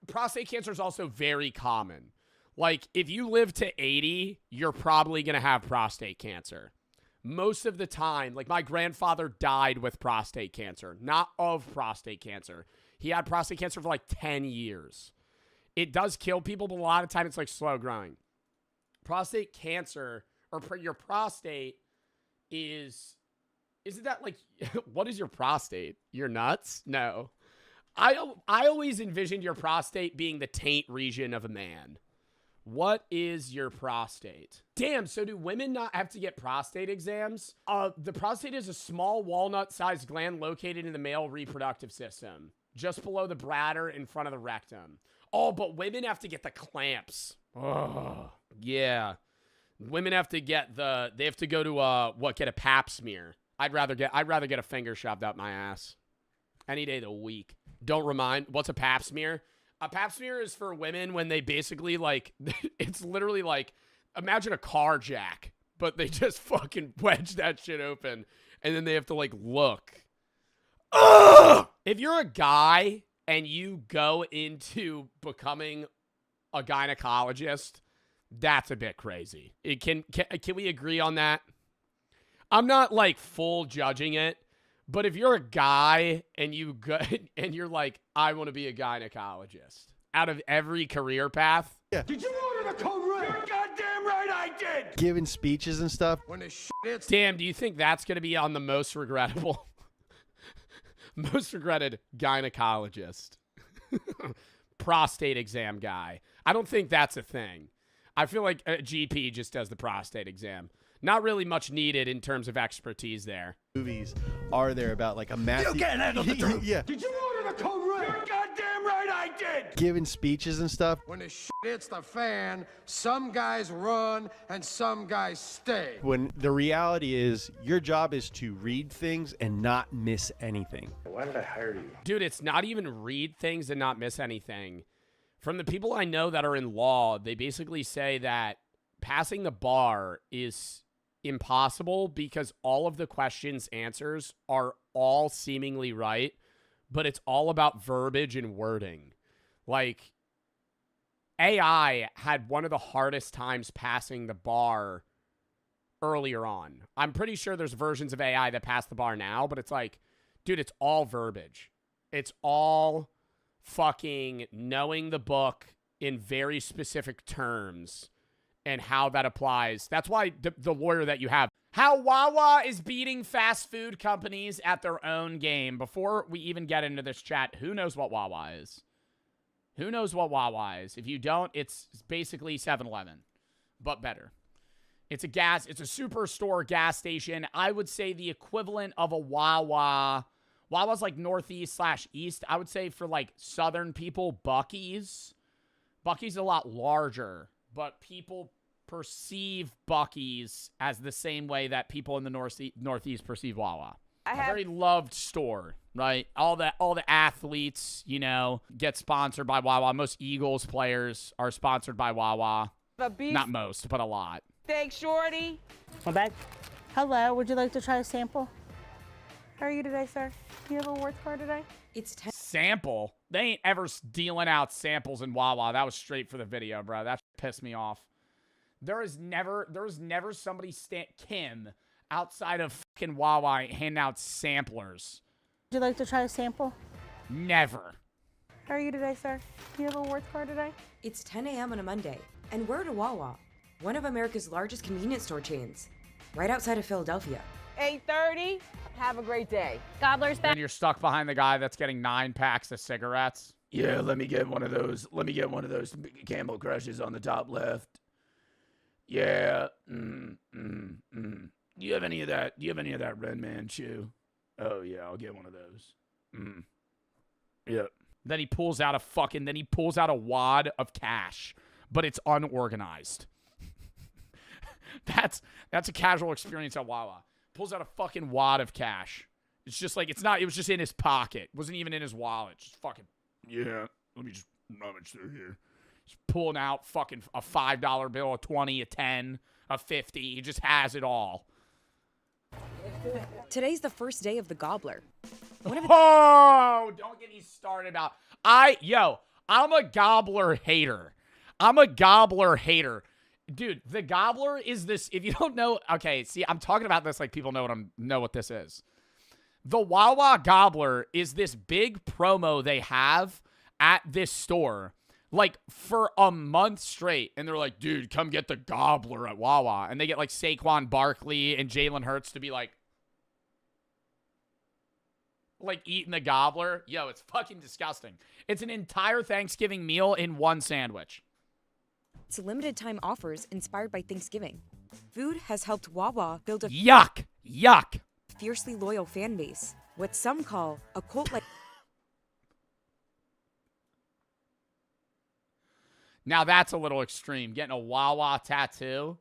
prostate cancer is also very common. Like if you live to 80, you're probably going to have prostate cancer. Most of the time, like my grandfather died with prostate cancer, not of prostate cancer. He had prostate cancer for like 10 years. It does kill people, but a lot of time it's like slow growing. Prostate cancer or your prostate is Isn't that like, what is your prostate? Your nuts? No. I always envisioned your prostate being the taint region of a man. What is your prostate? Damn, so do women not have to get prostate exams? The prostate is a small walnut-sized gland located in the male reproductive system, just below the bladder in front of the rectum. Oh, but women have to get the clamps. Oh, yeah. Women have to get they have to go to get a pap smear. I'd rather get a finger shoved up my ass any day of the week. Don't remind, what's a pap smear? A pap smear is for women when they basically like, it's literally like, imagine a car jack, but they just fucking wedge that shit open and then they have to like look. Ugh! If you're a guy and you go into becoming a gynecologist, that's a bit crazy. Can we agree on that? I'm not like full judging it, but if you're a guy and you're like, I want to be a gynecologist, out of every career path. Yeah. Did you order the code red? You're goddamn right I did! Giving speeches and stuff. When the shit hits... Damn, do you think that's going to be on the most regrettable? Most regretted gynecologist. Prostate exam guy. I don't think that's a thing. I feel like a GP just does the prostate exam. Not really much needed in terms of expertise there. Movies are there about like a massive... You can't handle the truth! Yeah. Did you order the code red? You're goddamn right I did! Giving speeches and stuff. When the shit hits the fan, some guys run and some guys stay. When the reality is your job is to read things and not miss anything. Why did I hire you? Dude, it's not even read things and not miss anything. From the people I know that are in law, they basically say that passing the bar is impossible because all of the questions' answers are all seemingly right, but it's all about verbiage and wording. Like, AI had one of the hardest times passing the bar earlier on. I'm pretty sure there's versions of AI that pass the bar now, but it's like, dude, it's all verbiage. It's all fucking knowing the book in very specific terms and how that applies. That's why the lawyer that you have. How Wawa is beating fast food companies at their own game. Before we even get into this chat, who knows what Wawa is? Who knows what Wawa is? If you don't, it's basically 7-Eleven, but better. It's a superstore gas station. I would say the equivalent of a Wawa. Wawa's like northeast/east. I would say for like southern people, Buc-ee's. Buc-ee's a lot larger, but people perceive Buc-ee's as the same way that people in the northeast perceive Wawa. A very loved store, right? All the athletes, you know, get sponsored by Wawa. Most Eagles players are sponsored by Wawa. Not most, but a lot. Steak shorty. My bag. Hello, would you like to try a sample? How are you today, sir? Do you have a rewards card today? It's Sample? They ain't ever dealing out samples in Wawa. That was straight for the video, bro. That pissed me off. There was never somebody Kim outside of fucking Wawa handing out samplers. Would you like to try a sample? Never. How are you today, sir? Do you have a rewards card today? It's 10 a.m. on a Monday, and we're at a Wawa, one of America's largest convenience store chains, right outside of Philadelphia. 8:30. Have a great day. Gobbler's back. And you're stuck behind the guy that's getting 9 packs of cigarettes. Yeah, let me get one of those. Let me get one of those Camel Crushes on the top left. Yeah. Do you have any of that? Do you have any of that Red Man chew? Oh yeah, I'll get one of those. Yep. Then he pulls out a wad of cash, but it's unorganized. That's a casual experience at Wawa. Pulls out a fucking wad of cash. It's just like, it was just in his pocket. It wasn't even in his wallet. Just fucking, yeah, let me just rummage through here. Just pulling out fucking a $5 bill, a 20, a 10, a 50. He just has it all. Today's the first day of the Gobbler. Oh, don't get me started about, I'm a Gobbler hater. Dude, the Gobbler is this, if you don't know, okay, see, I'm talking about this like people know what this is. The Wawa Gobbler is this big promo they have at this store, like, for a month straight. And they're like, dude, come get the Gobbler at Wawa. And they get, like, Saquon Barkley and Jalen Hurts to be like, like eating the gobbler. Yo, it's fucking disgusting. It's an entire Thanksgiving meal in one sandwich. It's limited time offers inspired by Thanksgiving. Food has helped Wawa build a Yuck! Yuck! fiercely loyal fan base, what some call a cult-like. Now that's a little extreme. Getting a Wawa tattoo?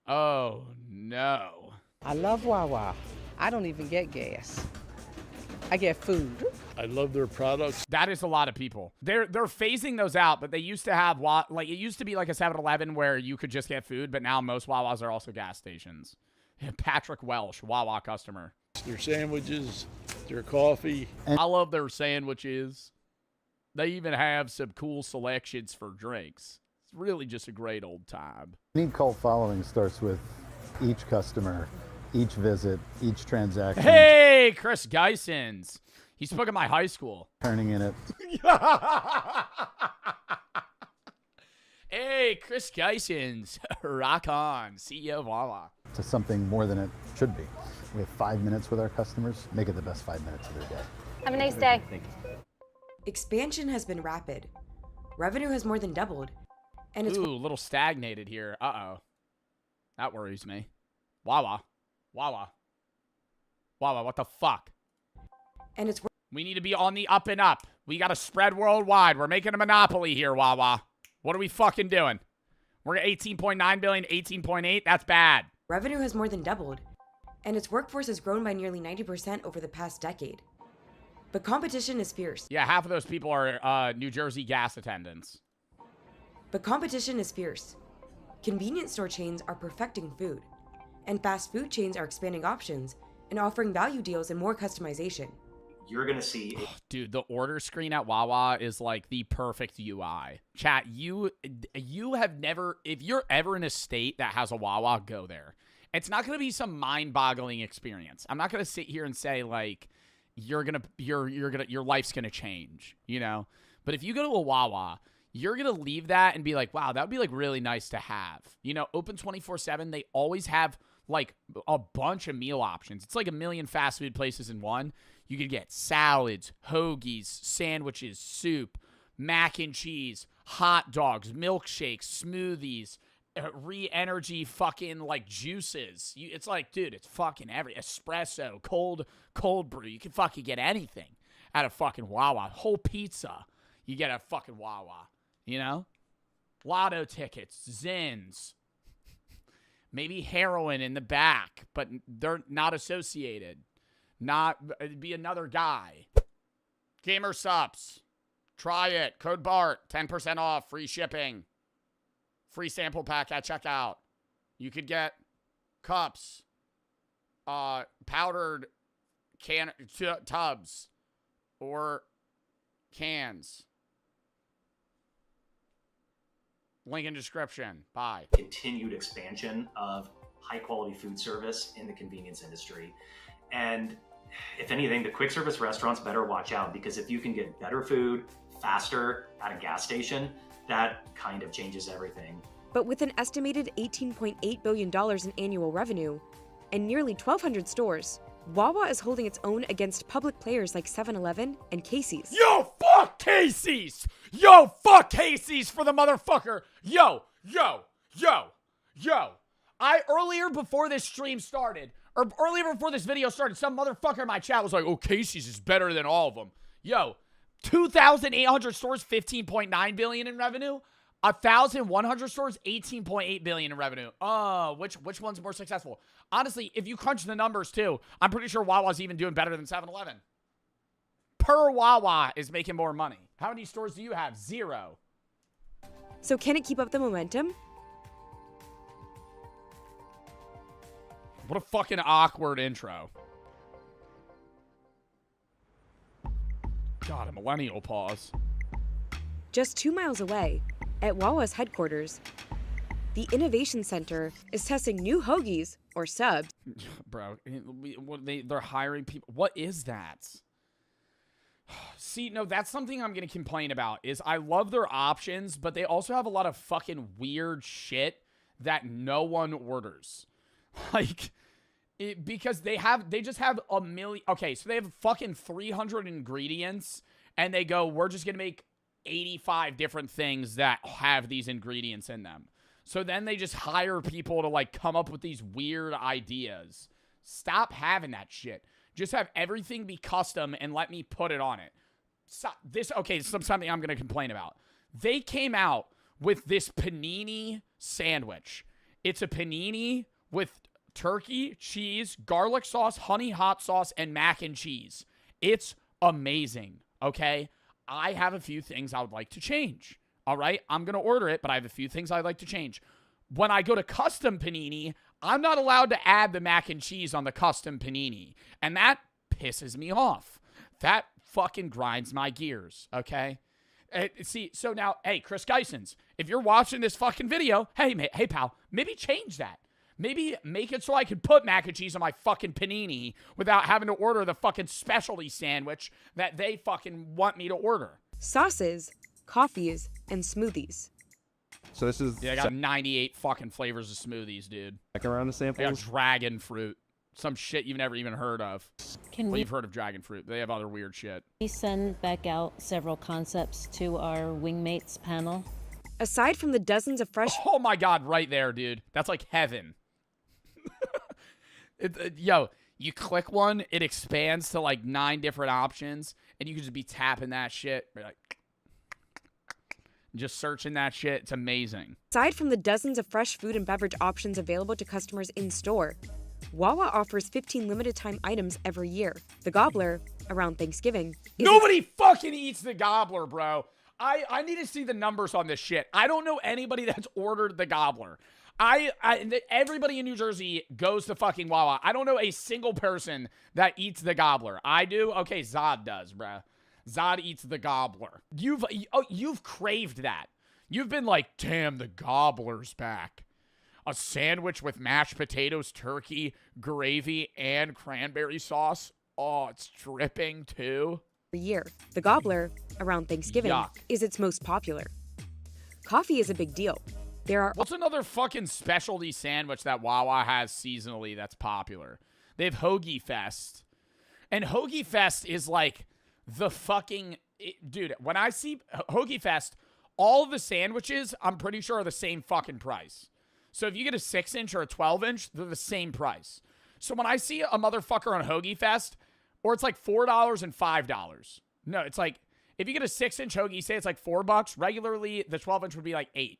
Oh, no. I love Wawa. I don't even get gas. I get food. I love their products. That is a lot of people. They're phasing those out, but they used to have, like, it used to be like a 7-Eleven where you could just get food, but now most Wawas are also gas stations. Patrick Welsh, Wawa customer. Their sandwiches, their coffee. I love their sandwiches. They even have some cool selections for drinks. It's really just a great old time. Any cult following starts with each customer, each visit, each transaction. Hey, Chris Geisens. He spoke at my high school. Turning in it. Hey, Chris Geisens. Rock on. CEO of Wawa. To something more than it should be. We have 5 minutes with our customers. Make it the best 5 minutes of their day. Have a nice day. Expansion has been rapid. Revenue has more than doubled. And it's Ooh, a little stagnated here. Uh-oh. That worries me. Wawa. Wawa. Wawa, what the fuck? And it's We need to be on the up and up. We got to spread worldwide. We're making a monopoly here, Wawa. What are we fucking doing? We're at 18.9 billion, 18.8. That's bad. revenue has more than doubled. And its workforce has grown by nearly 90% over the past decade. But competition is fierce. Yeah, half of those people are New Jersey gas attendants. But competition is fierce. Convenience store chains are perfecting food. And fast food chains are expanding options and offering value deals and more customization. You're going to see... Dude, the order screen at Wawa is like the perfect UI. Chat, you have never... If you're ever in a state that has a Wawa, go there. It's not going to be some mind-boggling experience. I'm not going to sit here and say, like, your life's going to change, you know? But if you go to a Wawa, you're going to leave that and be like, wow, that would be, like, really nice to have. You know, open 24/7, they always have, like, a bunch of meal options. It's like a million fast food places in one. You could get salads, hoagies, sandwiches, soup, mac and cheese, hot dogs, milkshakes, smoothies, re-energy fucking, like, juices. It's like, dude, it's fucking espresso, cold brew. You can fucking get anything at a fucking Wawa. Whole pizza, you get at fucking Wawa, you know? Lotto tickets, Zins. Maybe heroin in the back, but they're not associated. It'd be another guy. Gamer Sups. Try it. Code BART. 10% off. Free shipping. Free sample pack at checkout. You could get cups. Powdered tubs. Or cans. Link in description. Bye. Continued expansion of high-quality food service in the convenience industry. And if anything, the quick service restaurants better watch out, because if you can get better food faster at a gas station, that kind of changes everything. But with an estimated $18.8 billion in annual revenue and nearly 1,200 stores, Wawa is holding its own against public players like 7-Eleven and Casey's. Yo, fuck Casey's! Yo, fuck Casey's for the motherfucker! Yo! Earlier before this stream started, or earlier before this video started, some motherfucker in my chat was like, oh, Casey's is better than all of them. Yo, 2,800 stores, 15.9 billion in revenue. 1,100 stores, 18.8 billion in revenue. Which one's more successful? Honestly, if you crunch the numbers too, I'm pretty sure Wawa's even doing better than 7-Eleven. Per Wawa is making more money. How many stores do you have? 0. So can it keep up the momentum? What a fucking awkward intro. God, a millennial pause. Just 2 miles away, at Wawa's headquarters, the Innovation Center is testing new hoagies, or subs. Bro, they're hiring people. What is that? See, no, that's something I'm going to complain about, is I love their options, but they also have a lot of fucking weird shit that no one orders. Like, Because they just have a million. Okay, so they have fucking 300 ingredients, and they go, we're just gonna make 85 different things that have these ingredients in them. So then they just hire people to like come up with these weird ideas. Stop having that shit. Just have everything be custom and let me put it on it. Stop. This is something I'm gonna complain about. They came out with this panini sandwich. It's a panini with turkey, cheese, garlic sauce, honey hot sauce, and mac and cheese. It's amazing, okay? I have a few things I would like to change, all right? I'm going to order it, but I have a few things I'd like to change. When I go to custom panini, I'm not allowed to add the mac and cheese on the custom panini, and that pisses me off. That fucking grinds my gears, okay? See, so now, hey, Chris Geisens, if you're watching this fucking video, hey, pal, maybe change that. Maybe make it so I can put mac and cheese on my fucking panini without having to order the fucking specialty sandwich that they fucking want me to order. Sauces, coffees, and smoothies. So this is... Yeah, I got 98 fucking flavors of smoothies, dude. Back around the I got samples. dragon fruit. Some shit you've never even heard of. You've heard of dragon fruit. They have other weird shit. We send back out several concepts to our Wingmates panel. Aside from the dozens of fresh... Oh my God, right there, dude. That's like heaven. Yo, you click one, it expands to like 9 different options, and you can just be tapping that shit. Be like, just searching that shit. It's amazing. Aside from the dozens of fresh food and beverage options available to customers in-store, Wawa offers 15 limited-time items every year. The Gobbler, around Thanksgiving... Nobody fucking eats the Gobbler, bro. I need to see the numbers on this shit. I don't know anybody that's ordered the Gobbler. Everybody in New Jersey goes to fucking Wawa. I don't know a single person that eats the Gobbler. I do? Okay, Zod does, bro. Zod eats the Gobbler. You've craved that. You've been like, damn, the Gobbler's back. A sandwich with mashed potatoes, turkey, gravy, and cranberry sauce. Oh, it's dripping too. Year. The Gobbler, around Thanksgiving, Yuck. is its most popular. Coffee is a big deal. There are... What's another fucking specialty sandwich that Wawa has seasonally that's popular? They have Hoagie Fest. And Hoagie Fest is like the fucking... Dude, when I see Hoagie Fest, all of the sandwiches, I'm pretty sure, are the same fucking price. So if you get a 6-inch or a 12-inch, they're the same price. So when I see a motherfucker on Hoagie Fest, or it's like $4 and $5. No, it's like, if you get a 6-inch hoagie, say it's like $4. Regularly, the 12-inch would be like $8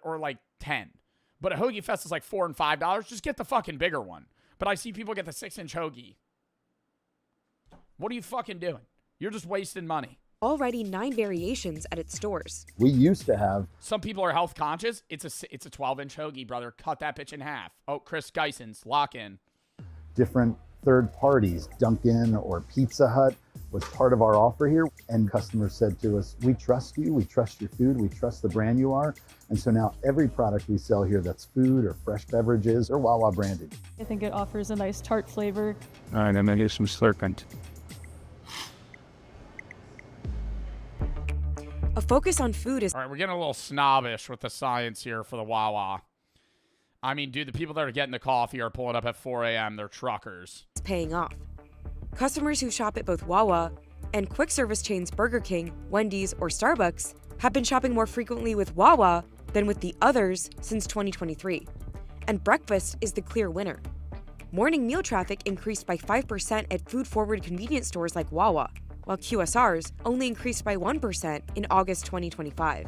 or like $10. But a Hoagie Fest is like $4 and $5. Just get the fucking bigger one. But I see people get the 6-inch hoagie. What are you fucking doing? You're just wasting money. Already 9 variations at its stores. We used to have... Some people are health conscious. It's a 12-inch hoagie, brother. Cut that bitch in half. Oh, Chris Geisens, lock in. Different third parties, Dunkin' or Pizza Hut was part of our offer here. And customers said to us, we trust you, we trust your food, we trust the brand you are. And so now every product we sell here that's food or fresh beverages or Wawa branded. I think it offers a nice tart flavor. All right, I'm gonna get some slurpant. A focus on food is... All right, we're getting a little snobbish with the science here for the Wawa. I mean, dude, the people that are getting the coffee are pulling up at 4 a.m. They're truckers. Paying off. Customers who shop at both Wawa and quick service chains Burger King, Wendy's, or Starbucks have been shopping more frequently with Wawa than with the others since 2023. And breakfast is the clear winner. Morning meal traffic increased by 5% at food-forward convenience stores like Wawa, while QSRs only increased by 1% in August 2025.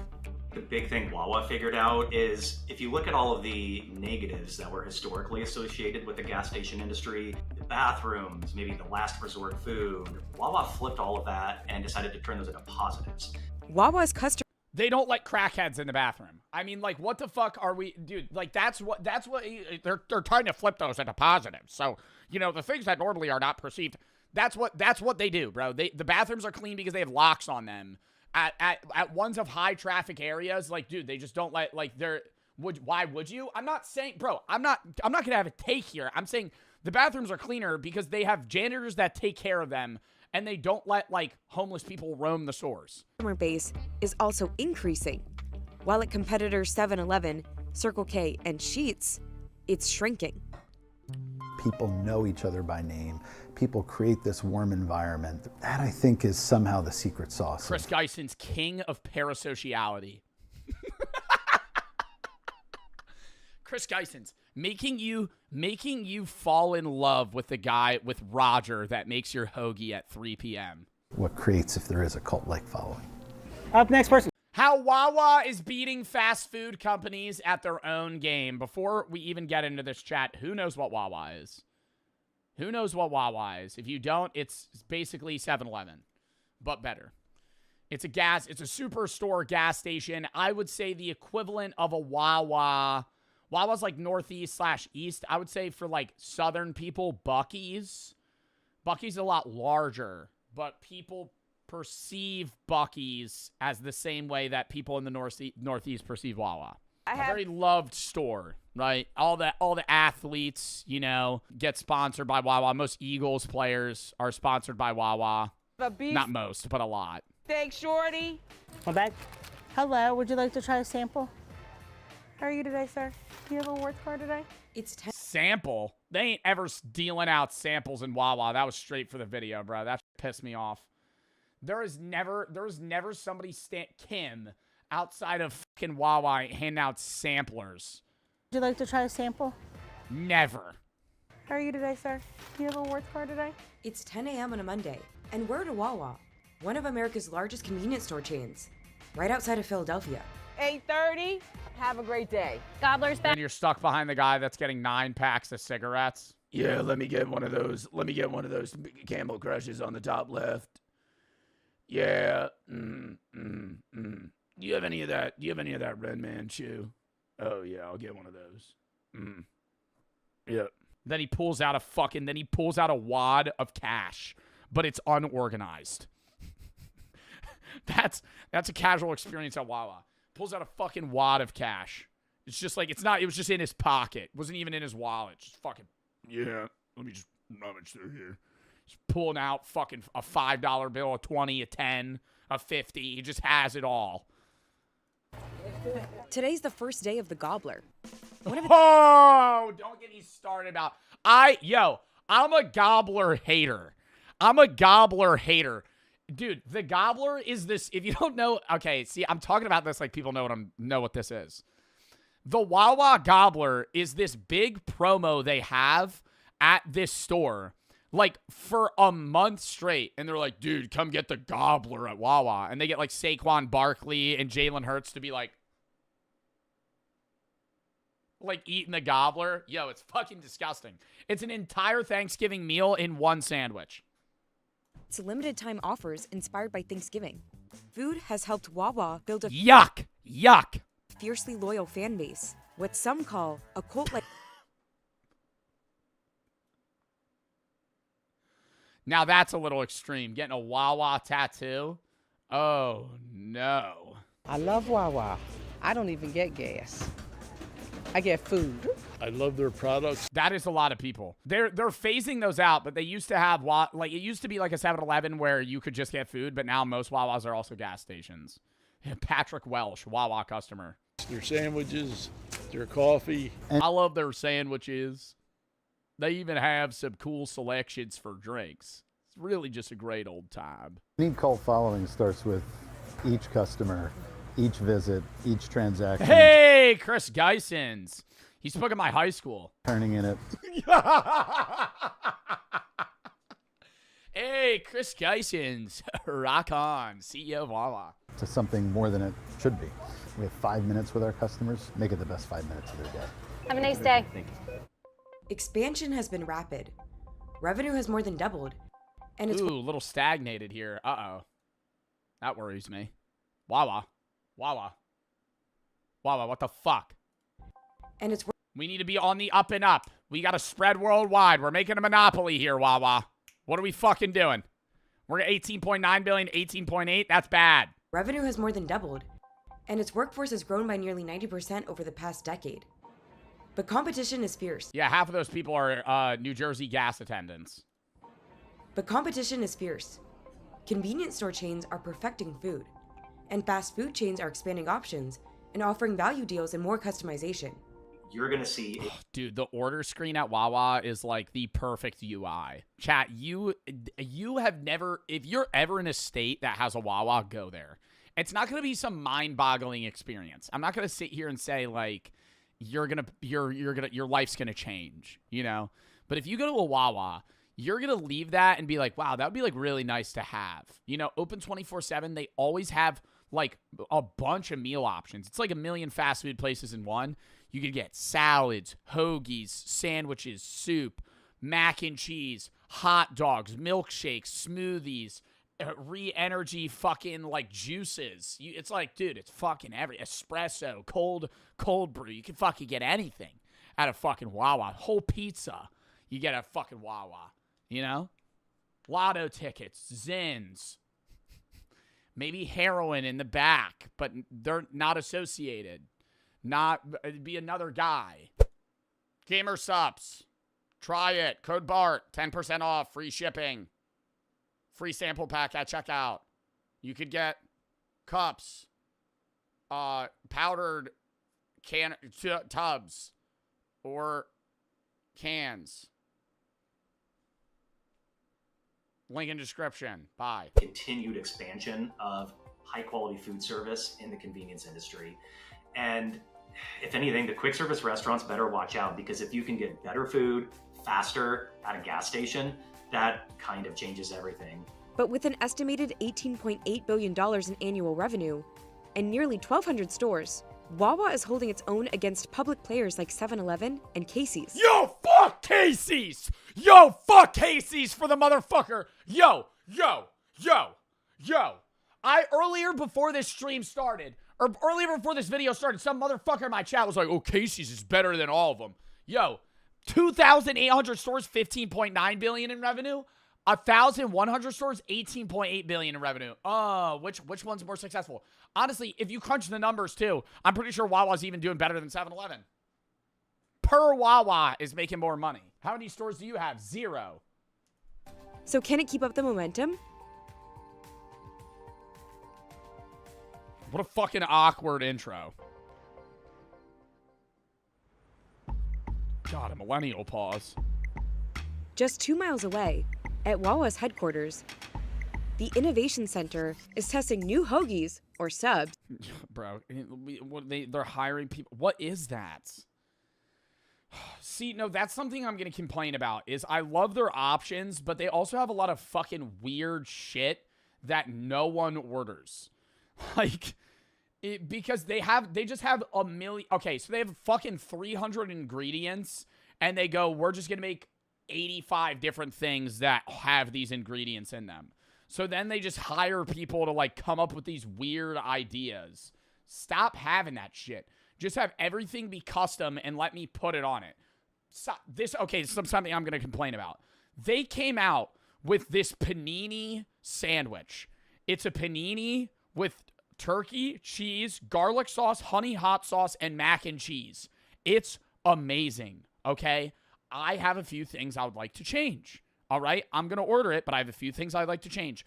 The big thing Wawa figured out is if you look at all of the negatives that were historically associated with the gas station industry, the bathrooms, maybe the last resort food, Wawa flipped all of that and decided to turn those into positives. Wawa's customers... They don't let crackheads in the bathroom. I mean, like, what the fuck are we... Dude, like, that's what... They're trying to flip those into positives. So, you know, the things that normally are not perceived, that's what they do, bro. The bathrooms are clean because they have locks on them. At ones of high traffic areas, like, dude, they just don't let, like, why would you? I'm not saying, bro, I'm not gonna have a take here. I'm saying the bathrooms are cleaner because they have janitors that take care of them and they don't let, like, homeless people roam the stores. Customer base is also increasing. While at competitors 7-Eleven, Circle K, and Sheetz, it's shrinking. People know each other by name. People create this warm environment. That, I think, is somehow the secret sauce. Chris Geison's king of parasociality. Chris Geison's making you fall in love with the guy with Roger that makes your hoagie at 3 p.m. What creates, if there is a cult-like following. Up next person. How Wawa is beating fast food companies at their own game. Before we even get into this chat, who knows what Wawa is? Who knows what Wawa is? If you don't, it's basically 7-Eleven, but better. It's a superstore gas station. I would say the equivalent of a Wawa. Wawa's like northeast/east. I would say for like southern people, Buc-ee's. Buc-ee's a lot larger, but people perceive Buc-ee's as the same way that people in the northeast perceive Wawa. A very loved store, right? All the athletes, you know, get sponsored by Wawa. Most Eagles players are sponsored by Wawa. Not most, but a lot. Steak shorty. My bag. Hello, would you like to try a sample? How are you today, sir? Do you have a rewards card today? It's Sample? They ain't ever dealing out samples in Wawa. That was straight for the video, bro. That pissed me off. There was never somebody Kim outside of fucking Wawa handing out samplers. Would you like to try a sample? Never. How are you today, sir? Do you have a rewards card today? It's 10 a.m. on a Monday, and we're at a Wawa, one of America's largest convenience store chains, right outside of Philadelphia. 8:30. Have a great day. Gobbler's back. And you're stuck behind the guy that's getting 9 packs of cigarettes. Yeah, let me get one of those. Let me get one of those Camel Crushes on the top left. Yeah. Do you have any of that? Do you have any of that Red Man chew? Oh yeah, I'll get one of those. Yep. Then he pulls out a wad of cash, but it's unorganized. That's a casual experience at Wawa. Pulls out a fucking wad of cash. It's just like, it was just in his pocket. It wasn't even in his wallet. Just fucking, yeah, let me just rummage through here. Just pulling out fucking a $5 bill, a 20, a 10, a 50. He just has it all. Today's the first day of the Gobbler. Oh, don't get me started about... I'm a Gobbler hater. Dude, the Gobbler is this... If you don't know... Okay, see, I'm talking about this like people know what this is. The Wawa Gobbler is this big promo they have at this store, like, for a month straight. And they're like, dude, come get the Gobbler at Wawa. And they get, like, Saquon Barkley and Jalen Hurts to be like eating the Gobbler. Yo, it's fucking disgusting. It's an entire Thanksgiving meal in one sandwich. It's limited time offers inspired by Thanksgiving. Food has helped Wawa build a yuck fiercely loyal fan base, what some call a cult-like. Now that's a little extreme. Getting a Wawa tattoo? Oh no. I love Wawa. I don't even get gas. I get food. I love their products. That is a lot of people. They're phasing those out, but they used to have it used to be like a 7-Eleven where you could just get food, but now most Wawas are also gas stations. Patrick Welsh, Wawa customer. Their sandwiches, their coffee. I love their sandwiches. They even have some cool selections for drinks. It's really just a great old time. Any cult following starts with each customer, each visit, each transaction. Hey, Chris Geisons. He spoke at my high school. Turning in it. Hey, Chris Geisons. Rock on. CEO of Wawa. To something more than it should be. We have 5 minutes with our customers. Make it the best 5 minutes of their day. Have a nice day. Expansion has been rapid. Revenue has more than doubled. And it's a little stagnated here. Uh-oh. That worries me. Wawa, what the fuck? And it's we need to be on the up and up. We got to spread worldwide. We're making a monopoly here, Wawa. What are we fucking doing? We're at 18.9 billion, 18.8. That's bad. Revenue has more than doubled, and its workforce has grown by nearly 90% over the past decade. But competition is fierce. Yeah, half of those people are New Jersey gas attendants. But competition is fierce. Convenience store chains are perfecting food, and fast food chains are expanding options and offering value deals and more customization. you're going to see. Dude, the order screen at Wawa is like the perfect UI. Chat, you have never, if you're ever in a state that has a Wawa, go there. It's not going to be some mind-boggling experience. I'm not going to sit here and say like your life's going to change, you know? But if you go to a Wawa, you're going to leave that and be like, wow, that would be like really nice to have. You know, open 24/7, they always have like a bunch of meal options. It's like a million fast food places in one. You could get salads, hoagies, sandwiches, soup, mac and cheese, hot dogs, milkshakes, smoothies, re-energy fucking like juices. It's like, dude, it's fucking espresso, cold brew. You can fucking get anything at a fucking Wawa. Whole pizza, you get a fucking Wawa, you know? Lotto tickets, Zins, maybe heroin in the back, but they're not associated. It'd be another guy. Gamer Sups. Try it. Code BART. 10% off. Free shipping. Free sample pack at checkout. You could get cups. Powdered tubs. Or cans. Link in description. Bye. Continued expansion of high quality food service in the convenience industry. And if anything, the quick service restaurants better watch out, because if you can get better food faster at a gas station, that kind of changes everything. But with an estimated $18.8 billion in annual revenue and nearly 1,200 stores, Wawa is holding its own against public players like 7-Eleven and Casey's. Yo, fuck Casey's! Yo, fuck Casey's for the motherfucker! Yo! Earlier before this stream started, or earlier before this video started, some motherfucker in my chat was like, oh, Casey's is better than all of them. Yo, 2,800 stores, $15.9 billion in revenue. 1,100 stores, $18.8 billion in revenue. Which one's more successful? Honestly, if you crunch the numbers too, I'm pretty sure Wawa's even doing better than 7-Eleven. Per Wawa is making more money. How many stores do you have? 0. So can it keep up the momentum? What a fucking awkward intro. God, a millennial pause. Just 2 miles away, at Wawa's headquarters, the Innovation Center is testing new hoagies, or subs. Bro, they're hiring people. What is that? See, no, that's something I'm going to complain about, is I love their options, but they also have a lot of fucking weird shit that no one orders. Like, because they just have a million. Okay, so they have fucking 300 ingredients, and they go, we're just going to make 85 different things that have these ingredients in them. So then they just hire people to like come up with these weird ideas. Stop having that shit. Just have everything be custom and let me put it on it. So this is something I'm going to complain about. They came out with this panini sandwich. It's a panini with turkey, cheese, garlic sauce, honey hot sauce, and mac and cheese. It's amazing, okay? I have a few things I would like to change, all right? I'm going to order it, but I have a few things I'd like to change.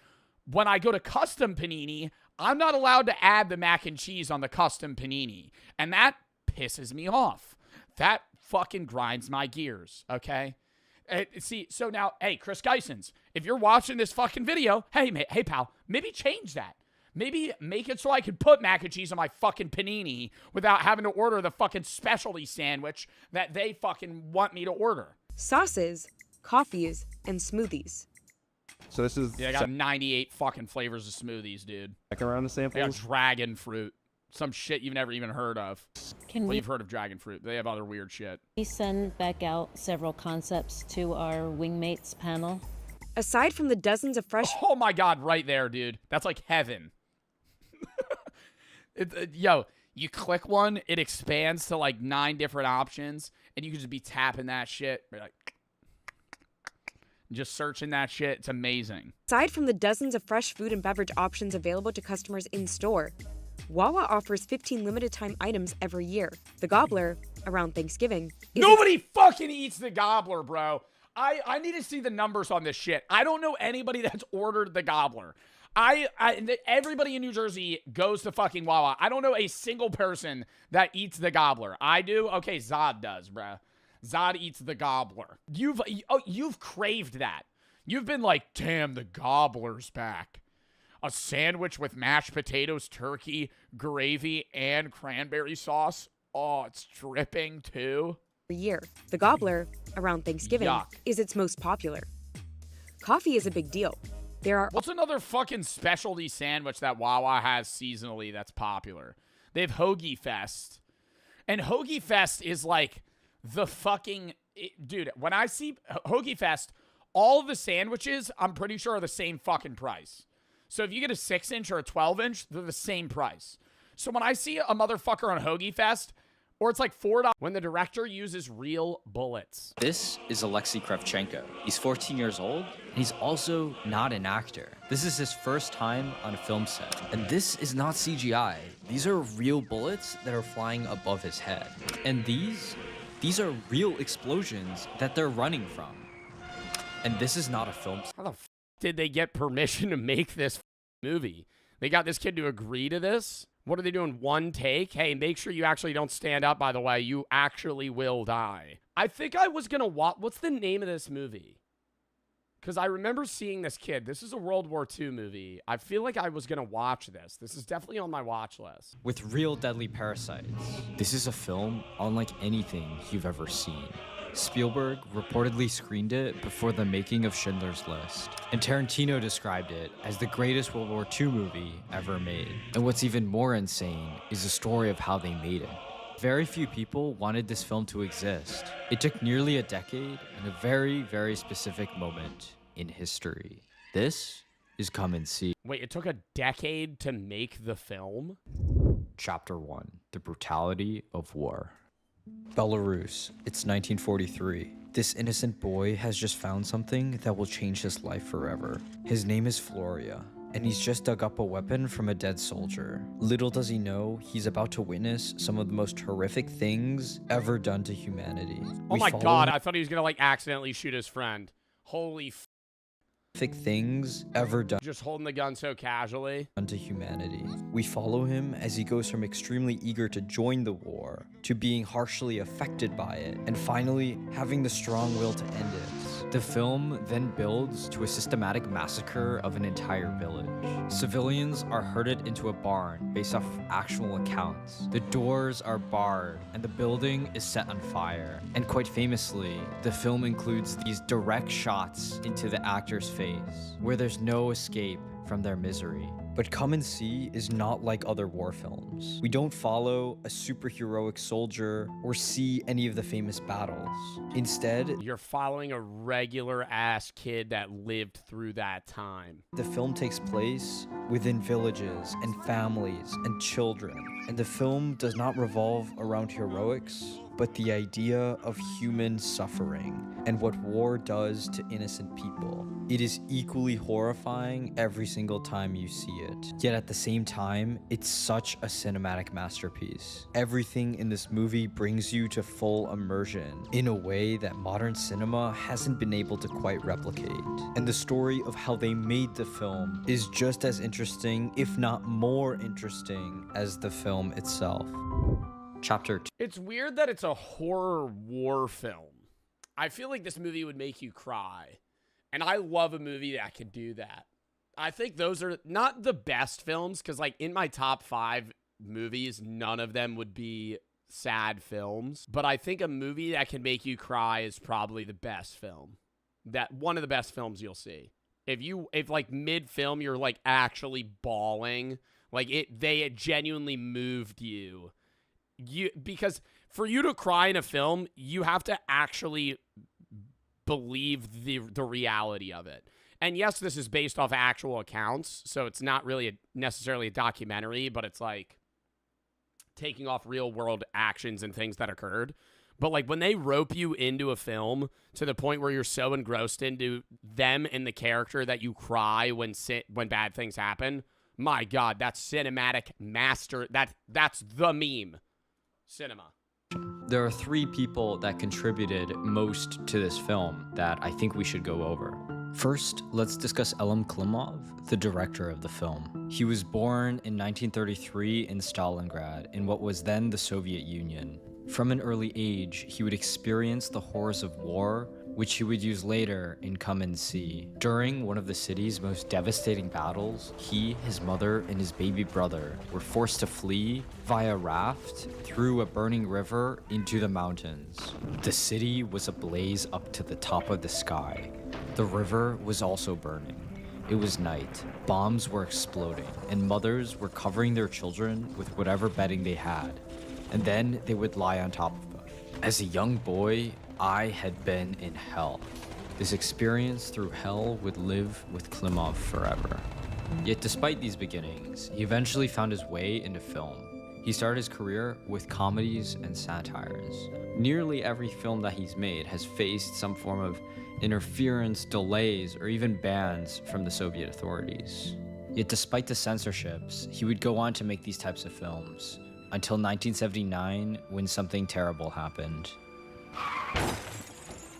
When I go to custom panini, I'm not allowed to add the mac and cheese on the custom panini, and that pisses me off. That fucking grinds my gears, okay? See, so now, hey, Chris Geisens, if you're watching this fucking video, hey, pal, maybe change that. Maybe make it so I can put mac and cheese on my fucking panini without having to order the fucking specialty sandwich that they fucking want me to order. Sauces, coffees, and smoothies. So this is... Yeah, I got 98 fucking flavors of smoothies, dude. Second round of I samples? got dragon fruit. Some shit you've never even heard of. You've heard of dragon fruit. They have other weird shit. We send back out several concepts to our Wingmates panel. Aside from the dozens of fresh... Oh my god, right there, dude. That's like heaven. Yo, you click one, it expands to like 9 different options, and you can just be tapping that shit. You're like, just searching that shit. It's amazing. Aside from the dozens of fresh food and beverage options available to customers in store, Wawa offers 15 limited time items every year. The Gobbler, around Thanksgiving. Nobody fucking eats the Gobbler, bro. I need to see the numbers on this shit. I don't know anybody that's ordered the Gobbler. Everybody in New Jersey goes to fucking Wawa. I don't know a single person that eats the gobbler. I do. Okay, Zod does, bruh. Zod eats the gobbler. You've craved that. You've been like, damn, the gobbler's back. A sandwich with mashed potatoes, turkey, gravy, and cranberry sauce. Oh, it's dripping too. Per year, the gobbler, around Thanksgiving, Yuck. is its most popular. Coffee is a big deal. There are What's another fucking specialty sandwich that Wawa has seasonally that's popular? They have Hoagie Fest. And Hoagie Fest is like the fucking... Dude, when I see Hoagie Fest, all of the sandwiches, I'm pretty sure, are the same fucking price. So if you get a 6-inch or a 12-inch, they're the same price. So when I see a motherfucker on Hoagie Fest, or it's like $4 when the director uses real bullets. This is Alexei Kravchenko. He's 14 years old, and he's also not an actor. This is his first time on a film set. And this is not CGI. These are real bullets that are flying above his head. And these are real explosions that they're running from. And this is not a film set. How the f did they get permission to make this movie? They got this kid to agree to this? What are they doing? One take? Hey, make sure you actually don't stand up, by the way. You actually will die. I think I was going to watch... What's the name of this movie? Because I remember seeing this kid. This is a World War II movie. I feel like I was going to watch this. This is definitely on my watch list. With real deadly parasites. This is a film unlike anything you've ever seen. Spielberg reportedly screened it before the making of Schindler's List, and Tarantino described it as the greatest World War II movie ever made. And what's even more insane is the story of how they made it. Very few people wanted this film to exist. It took nearly a decade and a very, very specific moment in history. This is Come and See. Wait, it took a decade to make the film? Chapter 1: The Brutality of War. Belarus, it's 1943. This innocent boy has just found something that will change his life forever. His name is Floria, and he's just dug up a weapon from a dead soldier. Little does he know, he's about to witness some of the most horrific things ever done to humanity. Oh my god, I thought he was gonna like accidentally shoot his friend. Holy f things ever done just holding the gun so casually to humanity. We follow him as he goes from extremely eager to join the war to being harshly affected by it, and finally having the strong will to end it. The film then builds to a systematic massacre of an entire village. Civilians are herded into a barn based off actual accounts. The doors are barred and the building is set on fire. And quite famously, the film includes these direct shots into the actor's face, where there's no escape from their misery. But Come and See is not like other war films. We don't follow a superheroic soldier or see any of the famous battles. Instead, you're following a regular ass kid that lived through that time. The film takes place within villages and families and children. And the film does not revolve around heroics, but the idea of human suffering and what war does to innocent people. It is equally horrifying every single time you see it. Yet at the same time, it's such a cinematic masterpiece. Everything in this movie brings you to full immersion in a way that modern cinema hasn't been able to quite replicate. And the story of how they made the film is just as interesting, if not more interesting, as the film itself. Chapter 2. It's weird that it's a horror war film. I feel like this movie would make you cry. And I love a movie that can do that. I think those are not the best films, because like in my top 5 movies, none of them would be sad films. But I think a movie that can make you cry is probably the best film. That one of the best films you'll see. If like mid-film you're like actually bawling, like they genuinely moved you. Because for you to cry in a film, you have to actually believe the reality of it. And yes, this is based off actual accounts, so it's not really necessarily a documentary, but it's like taking off real world actions and things that occurred. But like when they rope you into a film to the point where you're so engrossed into them and the character that you cry when bad things happen, my God, that's cinematic master. That's the meme. Cinema. There are 3 people that contributed most to this film that I think we should go over. First, let's discuss Elem Klimov, the director of the film. He was born in 1933 in Stalingrad, in what was then the Soviet Union. From an early age, he would experience the horrors of war, which he would use later in Come and See. During one of the city's most devastating battles, he, his mother, and his baby brother were forced to flee via raft through a burning river into the mountains. The city was ablaze up to the top of the sky. The river was also burning. It was night. Bombs were exploding, and mothers were covering their children with whatever bedding they had, and then they would lie on top of them. As a young boy, I had been in hell. This experience through hell would live with Klimov forever. Yet despite these beginnings, he eventually found his way into film. He started his career with comedies and satires. Nearly every film that he's made has faced some form of interference, delays, or even bans from the Soviet authorities. Yet despite the censorships, he would go on to make these types of films, until 1979, when something terrible happened.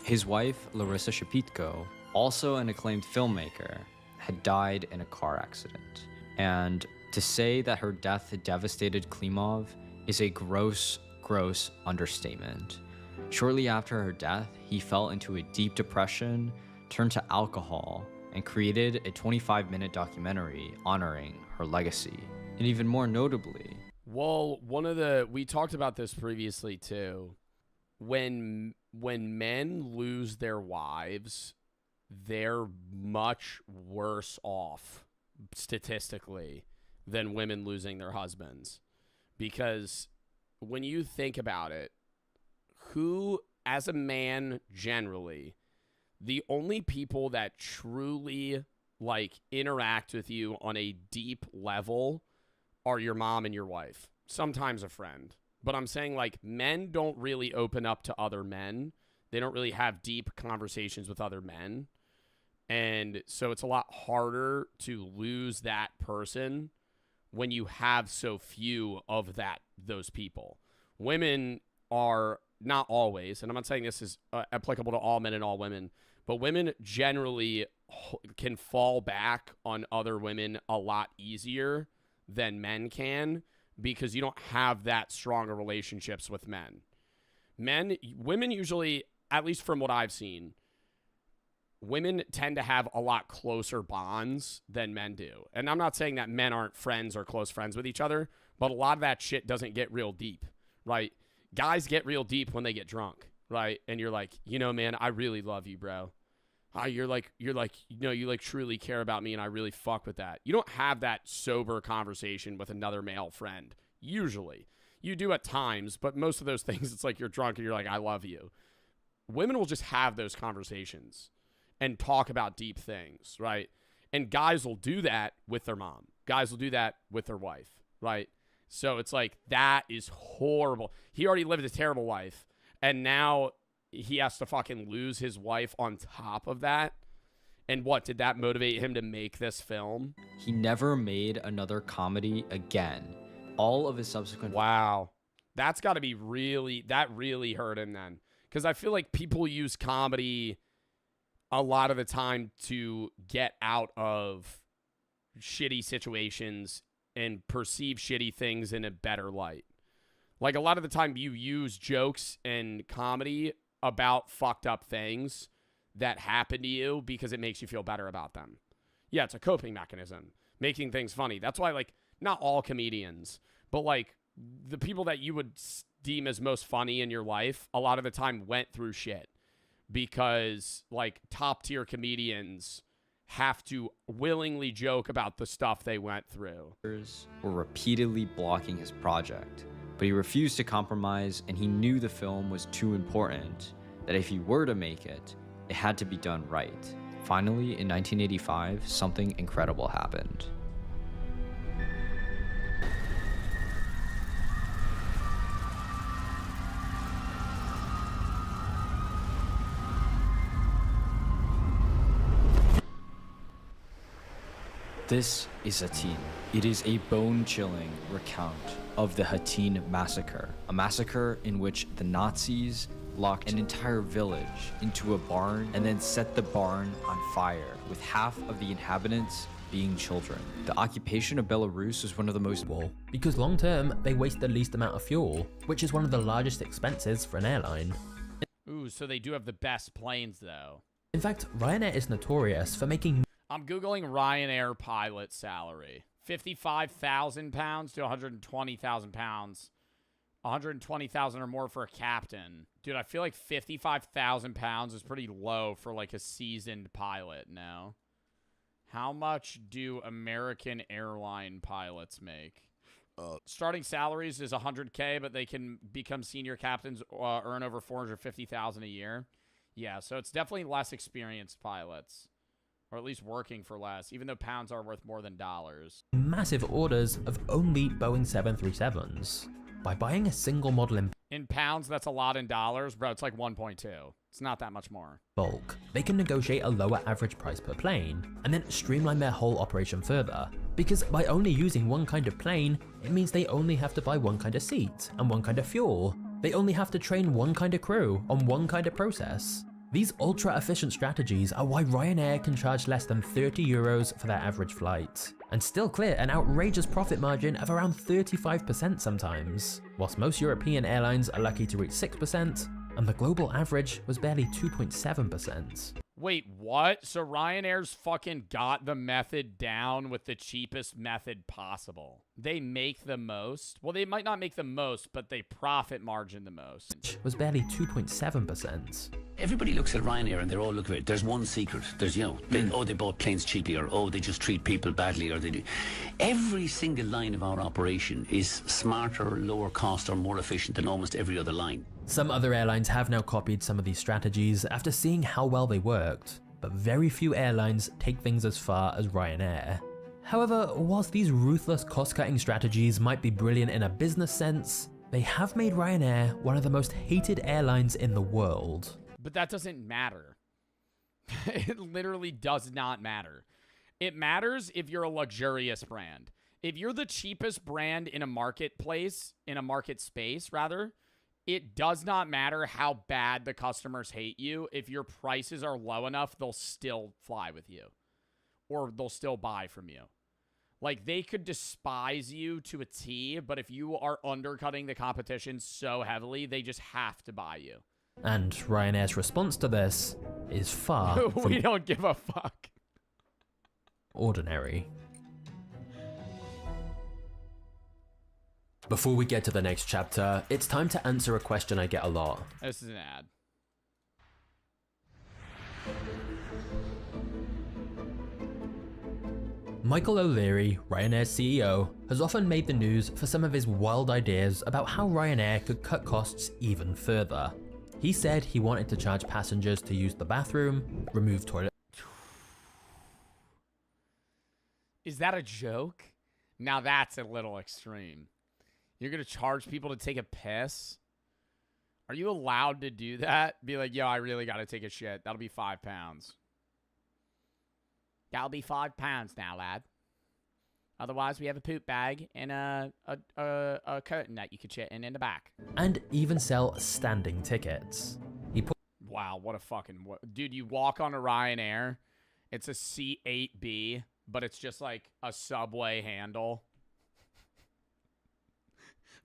His wife, Larissa Shepitko, also an acclaimed filmmaker, had died in a car accident. And to say that her death had devastated Klimov is a gross understatement. Shortly after her death, he fell into a deep depression, turned to alcohol, and created a 25-minute documentary honoring her legacy. And even more notably, well, we talked about this previously too. When men lose their wives, they're much worse off statistically than women losing their husbands. Because when you think about it, who, as a man generally, the only people that truly interact with you on a deep level are your mom and your wife, sometimes a friend. But I'm saying men don't really open up to other men. They don't really have deep conversations with other men. And so it's a lot harder to lose that person when you have so few of those people. Women are not always, and I'm not saying this is applicable to all men and all women, but women generally can fall back on other women a lot easier than men can, because you don't have that stronger relationships with men. Women usually, at least from what I've seen, women tend to have a lot closer bonds than men do. And I'm not saying that men aren't friends or close friends with each other, but a lot of that shit doesn't get real deep, right? Guys get real deep when they get drunk, right? And you're like, man, I really love you, bro. You're like, you truly care about me, and I really fuck with that. You don't have that sober conversation with another male friend. Usually. You do at times, but most of those things, it's like you're drunk and you're like, I love you. Women will just have those conversations and talk about deep things, right? And guys will do that with their mom. Guys will do that with their wife, right? So it's like, that is horrible. He already lived a terrible life, and now he has to fucking lose his wife on top of that. And what, did that motivate him to make this film? he never made another comedy again. All of his subsequent... Wow. That's got to be that really hurt him then. Because I feel like people use comedy a lot of the time to get out of shitty situations and perceive shitty things in a better light. Like, a lot of the time you use jokes and comedy about fucked up things that happen to you because it makes you feel better about them. Yeah, it's a coping mechanism, making things funny. That's why, not all comedians, but, the people that you would deem as most funny in your life, a lot of the time went through shit. Because, top-tier comedians have to willingly joke about the stuff they went through. Were repeatedly blocking his project, but he refused to compromise, and he knew the film was too important, that if he were to make it, it had to be done right. Finally, in 1985, something incredible happened. This is Hatyn. It is a bone-chilling recount of the Hatyn massacre, a massacre in which the Nazis locked an entire village into a barn and then set the barn on fire, with half of the inhabitants being children. The occupation of Belarus was one of the most because long term they waste the least amount of fuel, which is one of the largest expenses for an airline. Ooh, so they do have the best planes though. In fact, Ryanair is notorious for making... I'm Googling Ryanair pilot salary. £55,000 to £120,000. 120,000 or more for a captain. Dude, I feel like 55,000 pounds is pretty low for like a seasoned pilot now. How much do American airline pilots make? Starting salaries is 100K, but they can become senior captains, earn over 450,000 a year. Yeah, so it's definitely less experienced pilots, or at least working for less, even though pounds are worth more than dollars. Massive orders of only Boeing 737s. By buying a single model in pounds, that's a lot. In dollars, bro, it's like 1.2. It's not that much more. Bulk, they can negotiate a lower average price per plane, and then streamline their whole operation further. Because by only using one kind of plane, it means they only have to buy one kind of seat and one kind of fuel. They only have to train one kind of crew on one kind of process. These ultra-efficient strategies are why Ryanair can charge less than €30 for their average flight, and still clear an outrageous profit margin of around 35% sometimes, whilst most European airlines are lucky to reach 6%, and the global average was barely 2.7%. Wait, what? So Ryanair's fucking got the method down with the cheapest method possible. They make the most. Well, they might not make the most, but they profit margin the most. Was barely 2.7%. Everybody looks at Ryanair and they're all looking at it. There's one secret. There's, they bought planes cheaply, or they just treat people badly, or they do. Every single line of our operation is smarter, lower cost, or more efficient than almost every other line. Some other airlines have now copied some of these strategies after seeing how well they worked, but very few airlines take things as far as Ryanair. However, whilst these ruthless cost-cutting strategies might be brilliant in a business sense, they have made Ryanair one of the most hated airlines in the world. But that doesn't matter. It literally does not matter. It matters if you're a luxurious brand. If you're the cheapest brand in a marketplace, in a market space rather, it does not matter how bad the customers hate you. If your prices are low enough, they'll still fly with you. Or they'll still buy from you. Like, they could despise you to a T, but if you are undercutting the competition so heavily, they just have to buy you. And Ryanair's response to this is far from... We don't give a fuck. Ordinary. Before we get to the next chapter, it's time to answer a question I get a lot. This is an ad. Michael O'Leary, Ryanair's CEO, has often made the news for some of his wild ideas about how Ryanair could cut costs even further. He said he wanted to charge passengers to use the bathroom, remove toilet... Is that a joke? Now that's a little extreme. You're going to charge people to take a piss? Are you allowed to do that? Be like, yo, I really got to take a shit. That'll be £5. That'll be £5 now, lad. Otherwise, we have a poop bag and a curtain that you could shit in the back. And even sell standing tickets. Wow, what a fucking... Dude, you walk on a Ryanair. It's a C8B, but it's just like a subway handle.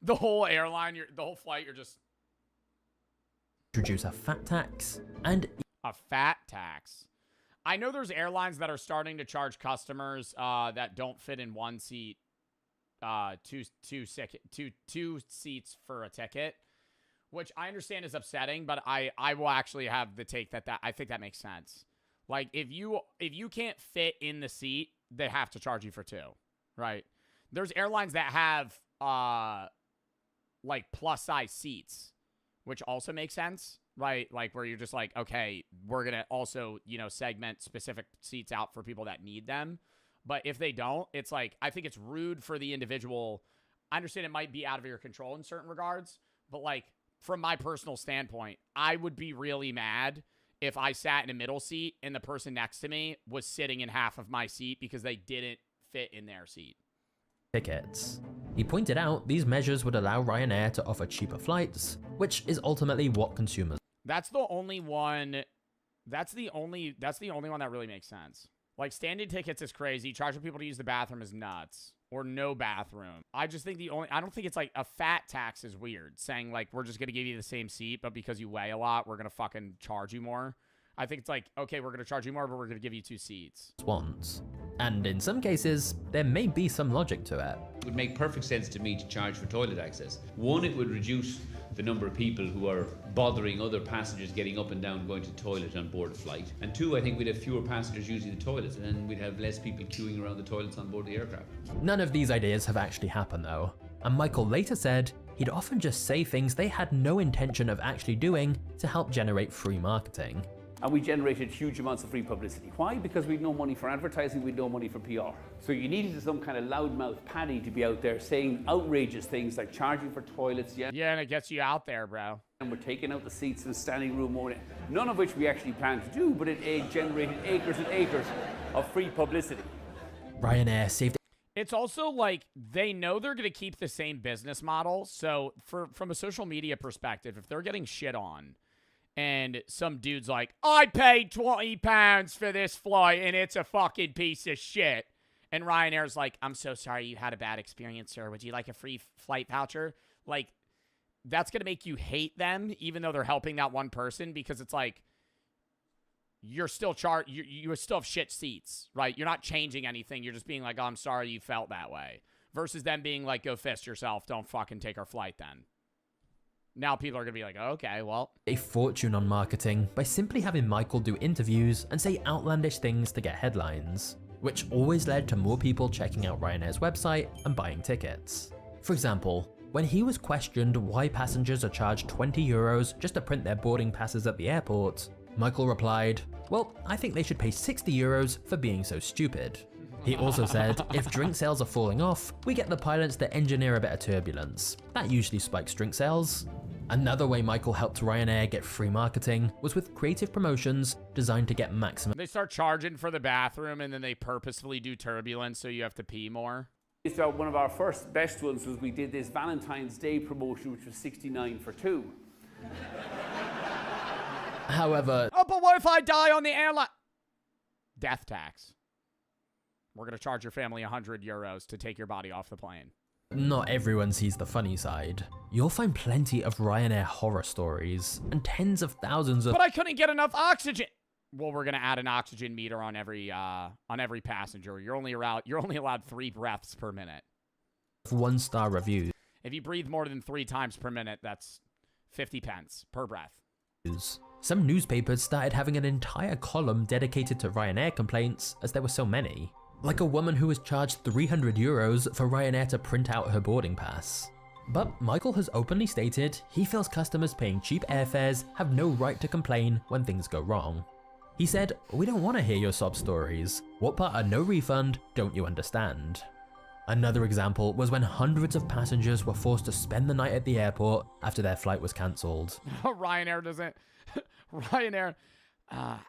The whole airline, the whole flight, you're just... Introduce a fat tax and... A fat tax. I know there's airlines that are starting to charge customers that don't fit in one seat, two seats for a ticket, which I understand is upsetting, but I will actually have the take that I think that makes sense. Like, if you can't fit in the seat, they have to charge you for two, right? There's airlines that have like plus size seats, which also makes sense, right? Like, where you're just like, okay, we're gonna also, segment specific seats out for people that need them. But if they don't, it's like, I think it's rude for the individual. I understand it might be out of your control in certain regards, but like, from my personal standpoint, I would be really mad if I sat in a middle seat and the person next to me was sitting in half of my seat because they didn't fit in their seat. Tickets. He pointed out these measures would allow Ryanair to offer cheaper flights, which is ultimately what consumers... That's the only one. That's the only one that really makes sense. Like, standing tickets is crazy. Charging people to use the bathroom is nuts. Or no bathroom. I just think I don't think it's like a fat tax is weird. Saying like, we're just going to give you the same seat, but because you weigh a lot, we're going to fucking charge you more. I think it's like, okay, we're going to charge you more, but we're going to give you 2 seats. Once. And in some cases, there may be some logic to it. It would make perfect sense to me to charge for toilet access. One, it would reduce the number of people who are bothering other passengers getting up and down going to the toilet on board a flight. And 2, I think we'd have fewer passengers using the toilets, and then we'd have less people queuing around the toilets on board the aircraft. None of these ideas have actually happened though, and Michael later said he'd often just say things they had no intention of actually doing to help generate free marketing. And we generated huge amounts of free publicity. Why? Because we had no money for advertising, we had no money for PR. So you needed some kind of loudmouth Paddy to be out there saying outrageous things like charging for toilets. Yeah, and it gets you out there, bro. And we're taking out the seats in the standing room only. None of which we actually planned to do, but it generated acres and acres of free publicity. Ryanair saved. It's also like they know they're going to keep the same business model. So from a social media perspective, if they're getting shit on, and some dude's like, I paid £20 for this flight and it's a fucking piece of shit. And Ryanair's like, I'm so sorry you had a bad experience, sir. Would you like a free flight voucher? Like, that's going to make you hate them, even though they're helping that one person, because it's like, you're still you still have shit seats, right? You're not changing anything. You're just being like, oh, I'm sorry you felt that way. Versus them being like, go fist yourself. Don't fucking take our flight then. Now people are going to be like, okay, well. A fortune on marketing by simply having Michael do interviews and say outlandish things to get headlines, which always led to more people checking out Ryanair's website and buying tickets. For example, when he was questioned why passengers are charged €20 just to print their boarding passes at the airport, Michael replied, well, I think they should pay €60 for being so stupid. He also said, if drink sales are falling off, we get the pilots to engineer a bit of turbulence. That usually spikes drink sales. Another way Michael helped Ryanair get free marketing was with creative promotions designed to get maximum. They start charging for the bathroom and then they purposefully do turbulence so you have to pee more. So one of our first best ones was we did this Valentine's Day promotion, which was 69 for 2. However, oh, but what if I die on the airline? Death tax. We're going to charge your family €100 to take your body off the plane. Not everyone sees the funny side. You'll find plenty of Ryanair horror stories and tens of thousands of— But I couldn't get enough oxygen. Well, we're going to add an oxygen meter on every passenger. You're only allowed 3 breaths per minute. 1-star reviews. If you breathe more than 3 times per minute, that's 50 pence per breath. Some newspapers started having an entire column dedicated to Ryanair complaints as there were so many. Like a woman who was charged €300 for Ryanair to print out her boarding pass. But Michael has openly stated he feels customers paying cheap airfares have no right to complain when things go wrong. He said, we don't want to hear your sob stories. What part of no refund don't you understand? Another example was when hundreds of passengers were forced to spend the night at the airport after their flight was cancelled. Ryanair doesn't... Ryanair...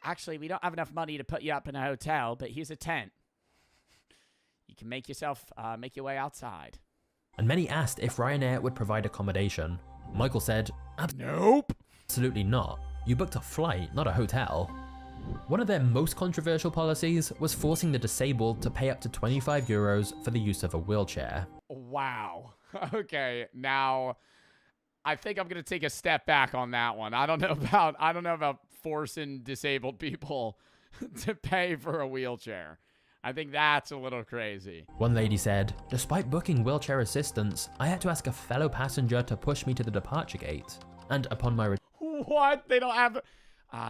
actually, we don't have enough money to put you up in a hotel, but here's a tent. You can make your way outside. And many asked if Ryanair would provide accommodation. Michael said, nope. Absolutely not. You booked a flight, not a hotel. One of their most controversial policies was forcing the disabled to pay up to €25 for the use of a wheelchair. Wow. Okay, now I think I'm gonna take a step back on that one. I don't know about forcing disabled people to pay for a wheelchair. I think that's a little crazy. One lady said, despite booking wheelchair assistance, I had to ask a fellow passenger to push me to the departure gate. And upon my What? They don't have...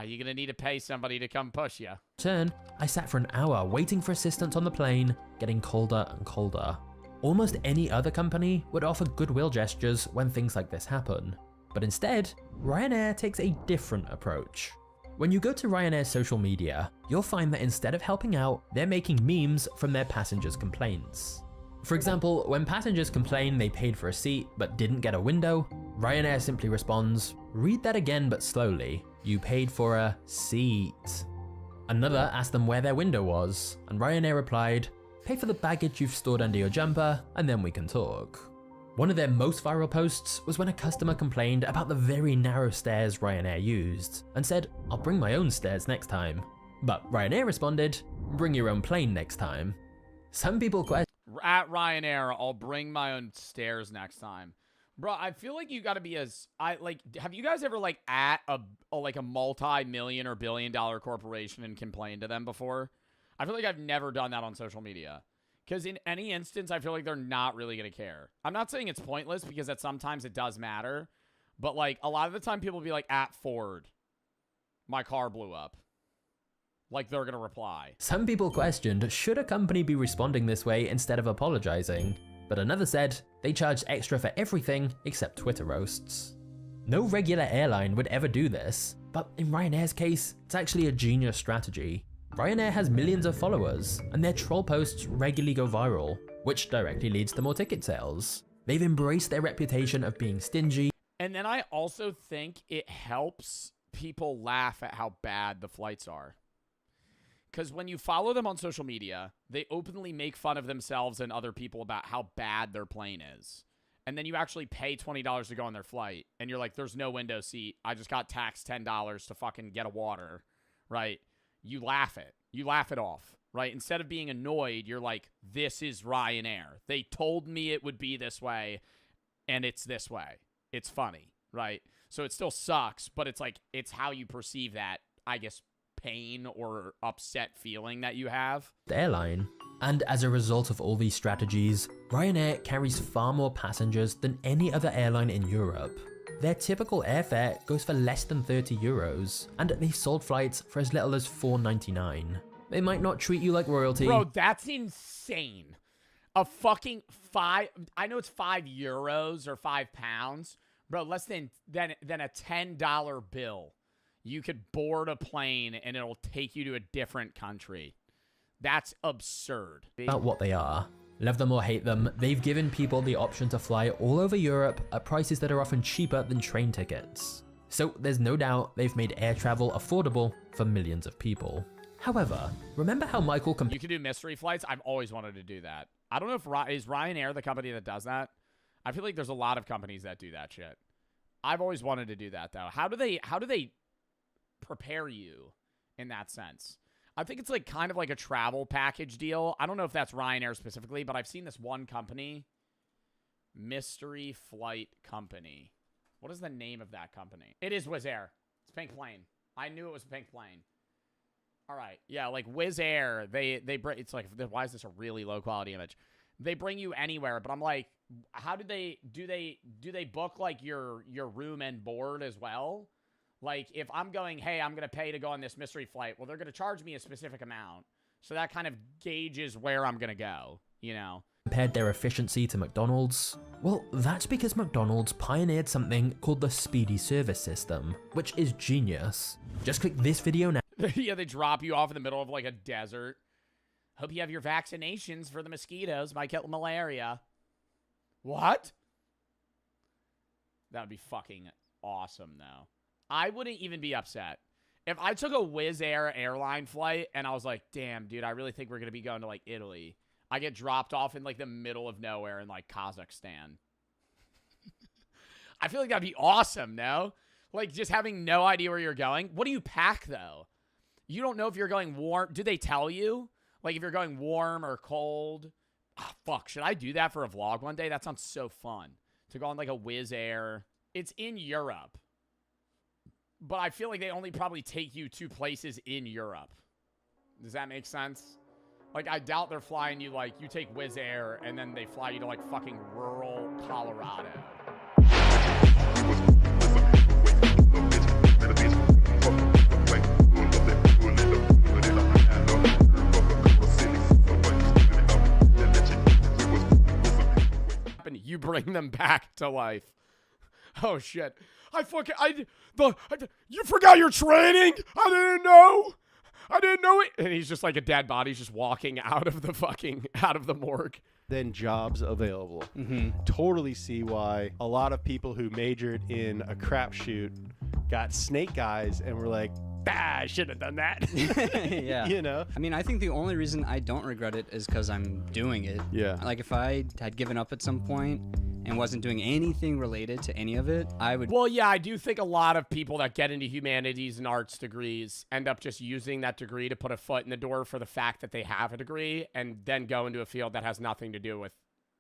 you're going to need to pay somebody to come push you. return, I sat for an hour waiting for assistance on the plane, getting colder and colder. Almost any other company would offer goodwill gestures when things like this happen. But instead, Ryanair takes a different approach. When you go to Ryanair's social media, you'll find that instead of helping out, they're making memes from their passengers' complaints. For example, when passengers complain they paid for a seat but didn't get a window, Ryanair simply responds, read that again but slowly, you paid for a seat. Another asked them where their window was, and Ryanair replied, pay for the baggage you've stored under your jumper and then we can talk. One of their most viral posts was when a customer complained about the very narrow stairs Ryanair used and said, "I'll bring my own stairs next time." But Ryanair responded, "Bring your own plane next time." Some people question At Ryanair, I'll bring my own stairs next time. Bro, I feel like you got to be have you guys ever like at a multi-million or billion-dollar corporation and complained to them before? I feel like I've never done that on social media. Because in any instance, I feel like they're not really going to care. I'm not saying it's pointless because sometimes it does matter. But like a lot of the time people will be like, at Ford, my car blew up. Like they're going to reply. Some people questioned, should a company be responding this way instead of apologizing? But another said, they charge extra for everything except Twitter roasts. No regular airline would ever do this, but in Ryanair's case, it's actually a genius strategy. Ryanair has millions of followers, and their troll posts regularly go viral, which directly leads to more ticket sales. They've embraced their reputation of being stingy. And then I also think it helps people laugh at how bad the flights are. Because when you follow them on social media, they openly make fun of themselves and other people about how bad their plane is. And then you actually pay $20 to go on their flight, and you're like, there's no window seat. I just got taxed $10 to fucking get a water, right? You laugh it off, right? Instead of being annoyed, you're like, this is Ryanair. They told me it would be this way, and it's this way. It's funny, right? So it still sucks, but it's like, it's how you perceive that, I guess, pain or upset feeling that you have. The airline. And as a result of all these strategies, Ryanair carries far more passengers than any other airline in Europe. Their typical airfare goes for less than 30 euros, and they've sold flights for as little as $4.99. They might not treat you like royalty. Bro, that's insane. A fucking I know it's 5 euros or 5 pounds. Bro, less than a $10 bill. You could board a plane and it'll take you to a different country. That's absurd. About what they are. Love them or hate them, they've given people the option to fly all over Europe at prices that are often cheaper than train tickets. So there's no doubt they've made air travel affordable for millions of people. However, remember how Michael You can do mystery flights? I've always wanted to do that. I don't know if is Ryanair the company that does that? I feel like there's a lot of companies that do that shit. I've always wanted to do that though. How do they prepare you in that sense? I think it's like kind of like a travel package deal. I don't know if that's Ryanair specifically, but I've seen this one company, Mystery Flight Company. What is the name of that company? It is Wizz Air. It's Pink Plane. I knew it was Pink Plane. All right. Yeah, like Wizz Air, they bring, it's like, why is this a really low quality image? They bring you anywhere, but I'm like, how do they book like your room and board as well? Like, if I'm going, hey, I'm going to pay to go on this mystery flight, well, they're going to charge me a specific amount. So that kind of gauges where I'm going to go, you know? Compared their efficiency to McDonald's? Well, that's because McDonald's pioneered something called the Speedy Service System, which is genius. Just click this video now. Yeah, they drop you off in the middle of like a desert. Hope you have your vaccinations for the mosquitoes. Might get malaria. What? That would be fucking awesome, though. I wouldn't even be upset. If I took a Wizz Air airline flight and I was like, damn, dude, I really think we're going to be going to, like, Italy. I get dropped off in, like, the middle of nowhere in, like, Kazakhstan. I feel like that'd be awesome, no? Like, just having no idea where you're going. What do you pack, though? You don't know if you're going warm. Do they tell you? Like, if you're going warm or cold? Oh, fuck, should I do that for a vlog one day? That sounds so fun. To go on, like, a Wizz Air. It's in Europe. But I feel like they only probably take you to places in Europe. Does that make sense? Like, I doubt they're flying you, like, you take Wizz Air, and then they fly you to, like, fucking rural Colorado. You bring them back to life. Oh, shit. You forgot your training? I didn't know it. And he's just like a dead body. He's just walking out of the morgue. Then jobs available. Totally see why a lot of people who majored in a crapshoot got snake eyes and were like, I shouldn't have done that. Yeah. You know? I mean, I think the only reason I don't regret it is because I'm doing it. Yeah. Like, if I had given up at some point, and wasn't doing anything related to any of it, I would... Well, yeah, I do think a lot of people that get into humanities and arts degrees end up just using that degree to put a foot in the door for the fact that they have a degree and then go into a field that has nothing to do with,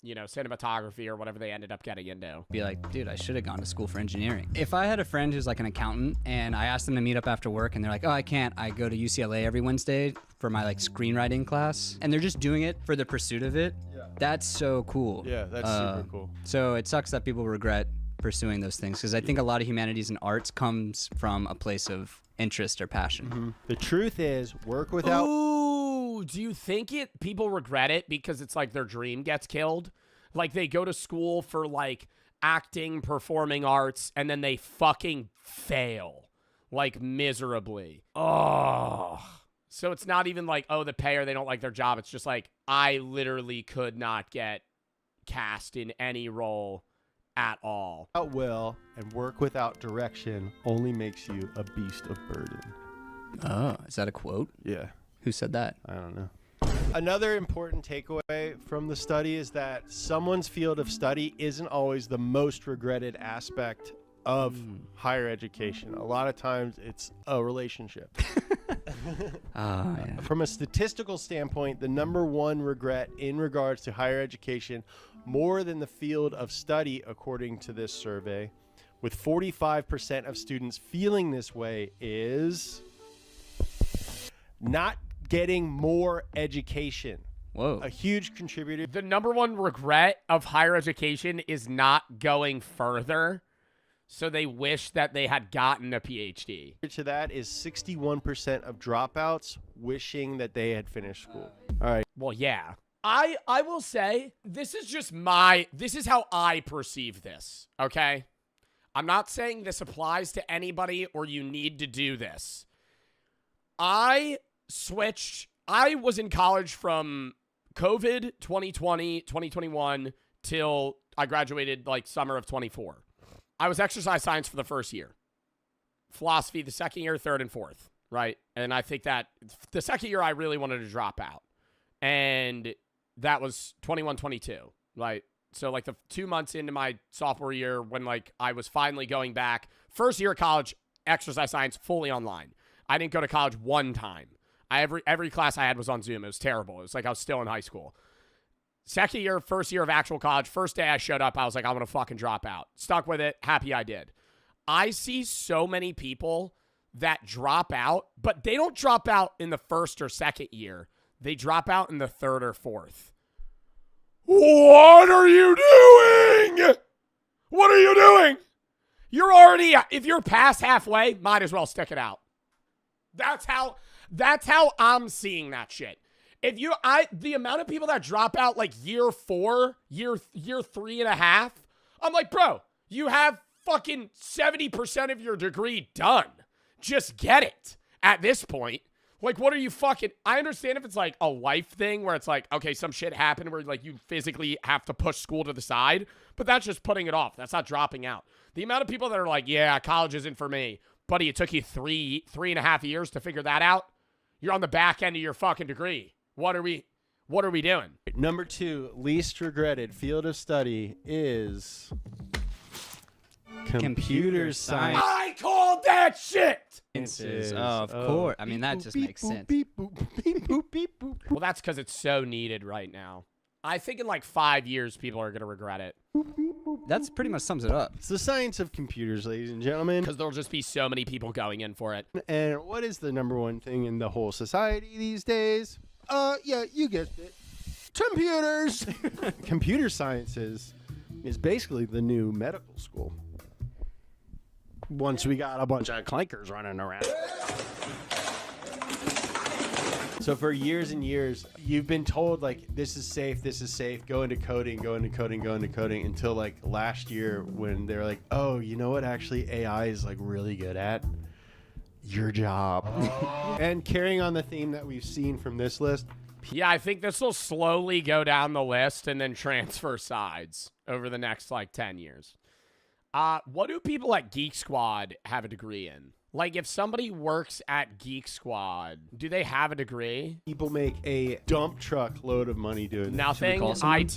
you know, cinematography or whatever they ended up getting into. Be like, dude, I should have gone to school for engineering. If I had a friend who's like an accountant and I asked them to meet up after work and they're like, oh, I can't, I go to UCLA every Wednesday for my like screenwriting class, and they're just doing it for the pursuit of it, that's so cool. Yeah, that's super cool. So it sucks that people regret pursuing those things, because I think a lot of humanities and arts comes from a place of interest or passion. The truth is, work without... Ooh, do you think people regret it because it's like their dream gets killed? Like they go to school for like acting, performing arts, and then they fucking fail like miserably. Oh. So it's not even like, oh, the pay or they don't like their job. It's just like, I literally could not get cast in any role at all. Without will and work without direction only makes you a beast of burden. Oh, is that a quote? Yeah. Who said that? I don't know. Another important takeaway from the study is that someone's field of study isn't always the most regretted aspect of higher education. A lot of times it's a relationship. From a statistical standpoint, the number one regret in regards to higher education, more than the field of study, according to this survey, with 45% of students feeling this way, is not getting more education. Whoa. A huge contributor. The number one regret of higher education is not going further. So they wish that they had gotten a PhD. To that is 61% of dropouts wishing that they had finished school. All right. Well, yeah. I will say, this is how I perceive this, okay? I'm not saying this applies to anybody or you need to do this. I was in college from COVID 2020, 2021 till I graduated like summer of 24. I was exercise science for the first year. Philosophy the second year, third and fourth, right? And I think that the second year I really wanted to drop out. And that was 21, 22, right? So like the 2 months into my sophomore year when like I was finally going back, first year of college, exercise science fully online. I didn't go to college one time. Every class I had was on Zoom. It was terrible. It was like I was still in high school. Second year, first year of actual college, first day I showed up, I was like, I'm going to fucking drop out. Stuck with it. Happy I did. I see so many people that drop out, but they don't drop out in the first or second year. They drop out in the third or fourth. What are you doing? What are you doing? You're already, if you're past halfway, might as well stick it out. That's how I'm seeing that shit. The amount of people that drop out like year 4, year 3.5, I'm like, bro, you have fucking 70% of your degree done. Just get it at this point. Like, what are you fucking, I understand if it's like a life thing where it's like, okay, some shit happened where like you physically have to push school to the side, but that's just putting it off. That's not dropping out. The amount of people that are like, yeah, college isn't for me. Buddy, it took you 3.5 years to figure that out. You're on the back end of your fucking degree. What are we doing? Number 2, least regretted field of study is computer science. I called that shit! Of course. I mean, that just makes sense. Well, that's because it's so needed right now. I think in like 5 years, people are going to regret it. That's pretty much sums it up. It's the science of computers, ladies and gentlemen. Because there'll just be so many people going in for it. And what is the number one thing in the whole society these days? Yeah, you guessed it. Computers! Computer sciences is basically the new medical school. Once we got a bunch of clankers running around. So for years and years, you've been told, like, this is safe, go into coding, until, like, last year when they're like, oh, you know what actually AI is, like, really good at? Your job. And carrying on the theme that we've seen from this list. Yeah, I think this will slowly go down the list and then transfer sides over the next, like, 10 years. What do people at Geek Squad have a degree in? Like, if somebody works at Geek Squad, do they have a degree? People make a dump truck load of money doing nothing. IT?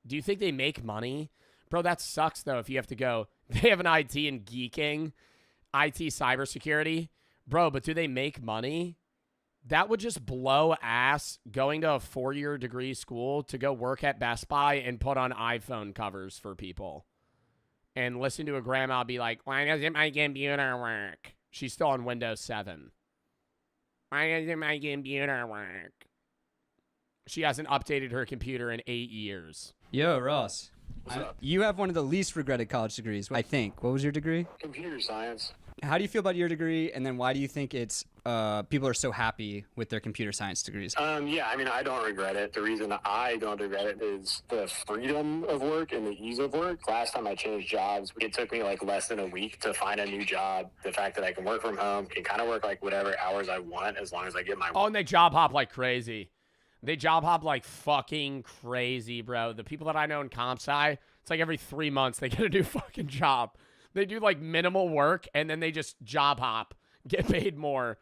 Do you think they make money? Bro, that sucks, though, if you have to go. They have an IT in geeking, IT cybersecurity. Bro, but do they make money? That would just blow ass going to a 4-year degree school to go work at Best Buy and put on iPhone covers for people. And listen to a grandma be like, why doesn't my computer work? She's still on Windows 7. Why doesn't my computer work? She hasn't updated her computer in 8 years. Yo, Ross. What's up? You have one of the least regretted college degrees, I think. What was your degree? Computer science. How do you feel about your degree, and then why do you think it's people are so happy with their computer science degrees? Yeah, I mean, I don't regret it. The reason I don't regret it is the freedom of work and the ease of work. Last time I changed jobs, it took me like less than a week to find a new job. The fact that I can work from home, can kind of work like whatever hours I want as long as I get my... Oh, and they job hop like crazy. They job hop like fucking crazy, bro. The people that I know in comp sci, it's like every 3 months they get a new fucking job. They do like minimal work and then they just job hop, get paid more,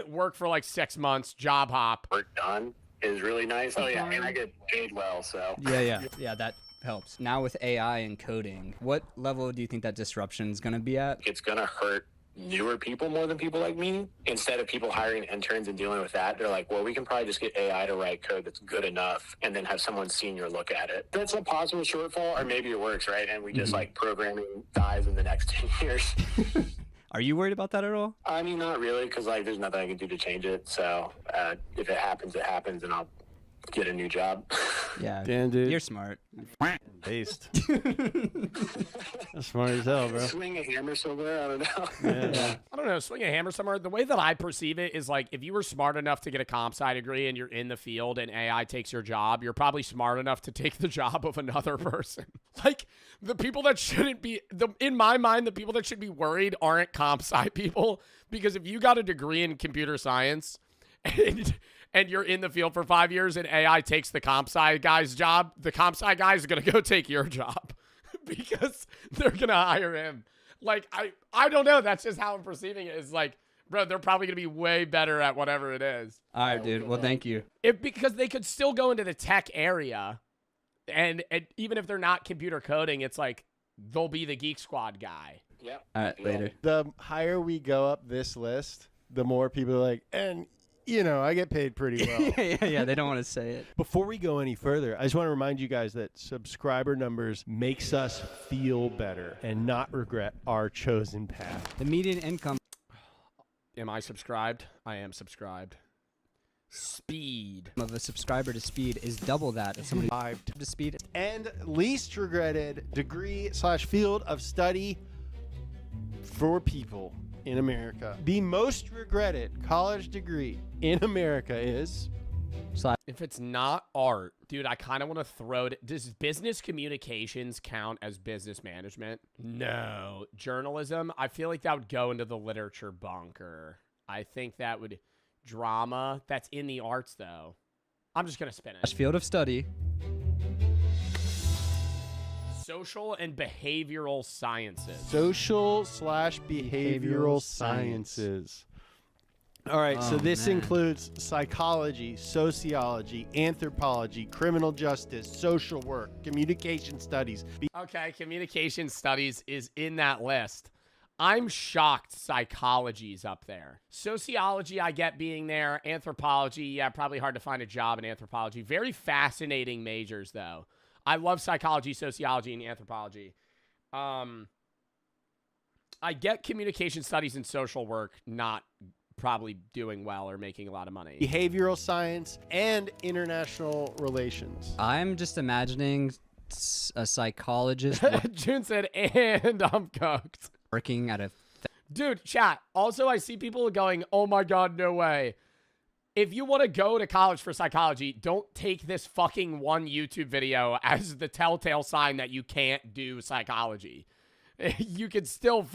work for like 6 months, job hop. Work done is really nice. Oh yeah, and I get paid well, so. Yeah, that helps. Now with AI and coding, what level do you think that disruption is going to be at? It's going to hurt newer people more than people like me. Instead of people hiring interns and dealing with that, they're like, well, we can probably just get AI to write code that's good enough and then have someone senior look at it. That's a possible shortfall, or maybe it works, right? And we just like programming dies in the next 10 years. Are you worried about that at all? I mean, not really, because like there's nothing I can do to change it. So if it happens, it happens, and I'll get a new job. Yeah, Damn, dude. You're smart. Based. Smart as hell, bro. Swing a hammer somewhere, I don't know. Yeah. I don't know, swing a hammer somewhere. The way that I perceive it is like if you were smart enough to get a comp sci degree and you're in the field and AI takes your job, you're probably smart enough to take the job of another person. Like the people that shouldn't be, in my mind, the people that should be worried aren't comp sci people, because if you got a degree in computer science and you're in the field for 5 years and AI takes the comp sci guy's job, the comp sci guy is going to go take your job because they're going to hire him. Like, I don't know. That's just how I'm perceiving it. It's like, bro, they're probably going to be way better at whatever it is. All right, dude. Well, thank you. Because they could still go into the tech area. And even if they're not computer coding, it's like they'll be the Geek Squad guy. Yeah. All right, later. The higher we go up this list, the more people are like, and you know, I get paid pretty well. yeah, they don't want to say it. Before we go any further, I just want to remind you guys that subscriber numbers makes us feel better and not regret our chosen path. The median income. Am I subscribed? I am subscribed. Speed of a subscriber to speed is double that of somebody to speed. And least regretted degree/field of study for people in America. The most regretted college degree in America is... If it's not art, dude, I kind of want to throw it. Does business communications count as business management? No. Journalism, I feel like that would go into the literature bunker. I think that would... Drama, that's in the arts, though. I'm just going to spin it. Field of study. Social and behavioral sciences. Social/behavioral sciences. All right, so this includes psychology, sociology, anthropology, criminal justice, social work, communication studies. Okay, communication studies is in that list. I'm shocked psychology's up there. Sociology, I get being there. Anthropology, yeah, probably hard to find a job in anthropology. Very fascinating majors, though. I love psychology, sociology, and anthropology. I get communication studies and social work not probably doing well or making a lot of money. Behavioral science and international relations. I'm just imagining a psychologist. June said, and I'm cooked. Working at a... Dude, chat. Also, I see people going, oh my God, no way. If you want to go to college for psychology, don't take this fucking one YouTube video as the telltale sign that you can't do psychology. You can still...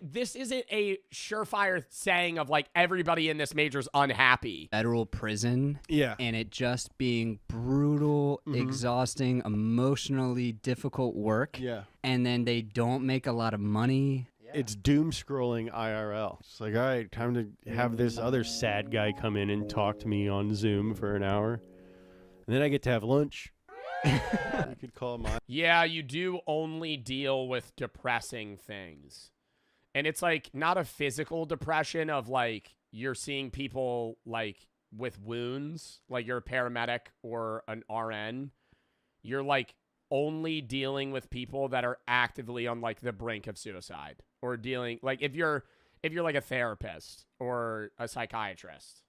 This isn't a surefire saying of like everybody in this major's unhappy. Federal prison. Yeah. And it just being brutal, exhausting, emotionally difficult work. Yeah. And then they don't make a lot of money. It's doom scrolling IRL. It's like, all right, time to have this other sad guy come in and talk to me on Zoom for an hour. And then I get to have lunch. You could call mine. Yeah, you do only deal with depressing things. And it's like not a physical depression of like you're seeing people like with wounds, like you're a paramedic or an RN. You're like only dealing with people that are actively on like the brink of suicide or dealing like if you're like a therapist or a psychiatrist.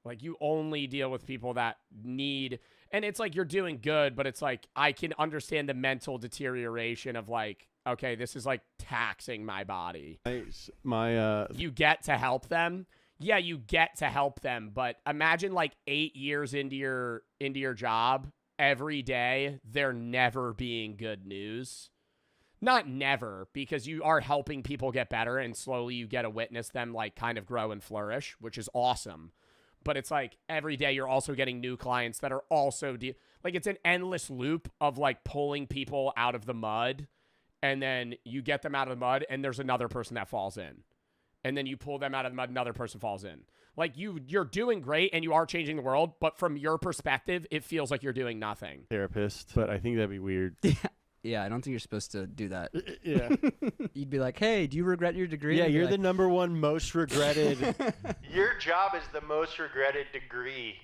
Like you only deal with people that need, and it's like you're doing good, but it's like I can understand the mental deterioration of like, okay, this is like taxing my body. You get to help them. Yeah, you get to help them, but imagine like 8 years into your job, every day they're never being good news. Not never, because you are helping people get better and slowly you get to witness them like kind of grow and flourish, which is awesome. But it's like every day you're also getting new clients that are also like it's an endless loop of like pulling people out of the mud, and then you get them out of the mud and there's another person that falls in. And then you pull them out of the mud, another person falls in. Like you're doing great and you are changing the world, but from your perspective, it feels like you're doing nothing. Therapist, but I think that'd be weird. Yeah, I don't think you're supposed to do that. Yeah. You'd be like, hey, do you regret your degree? Yeah, And you're be the like, number one most regretted. Your job is the most regretted degree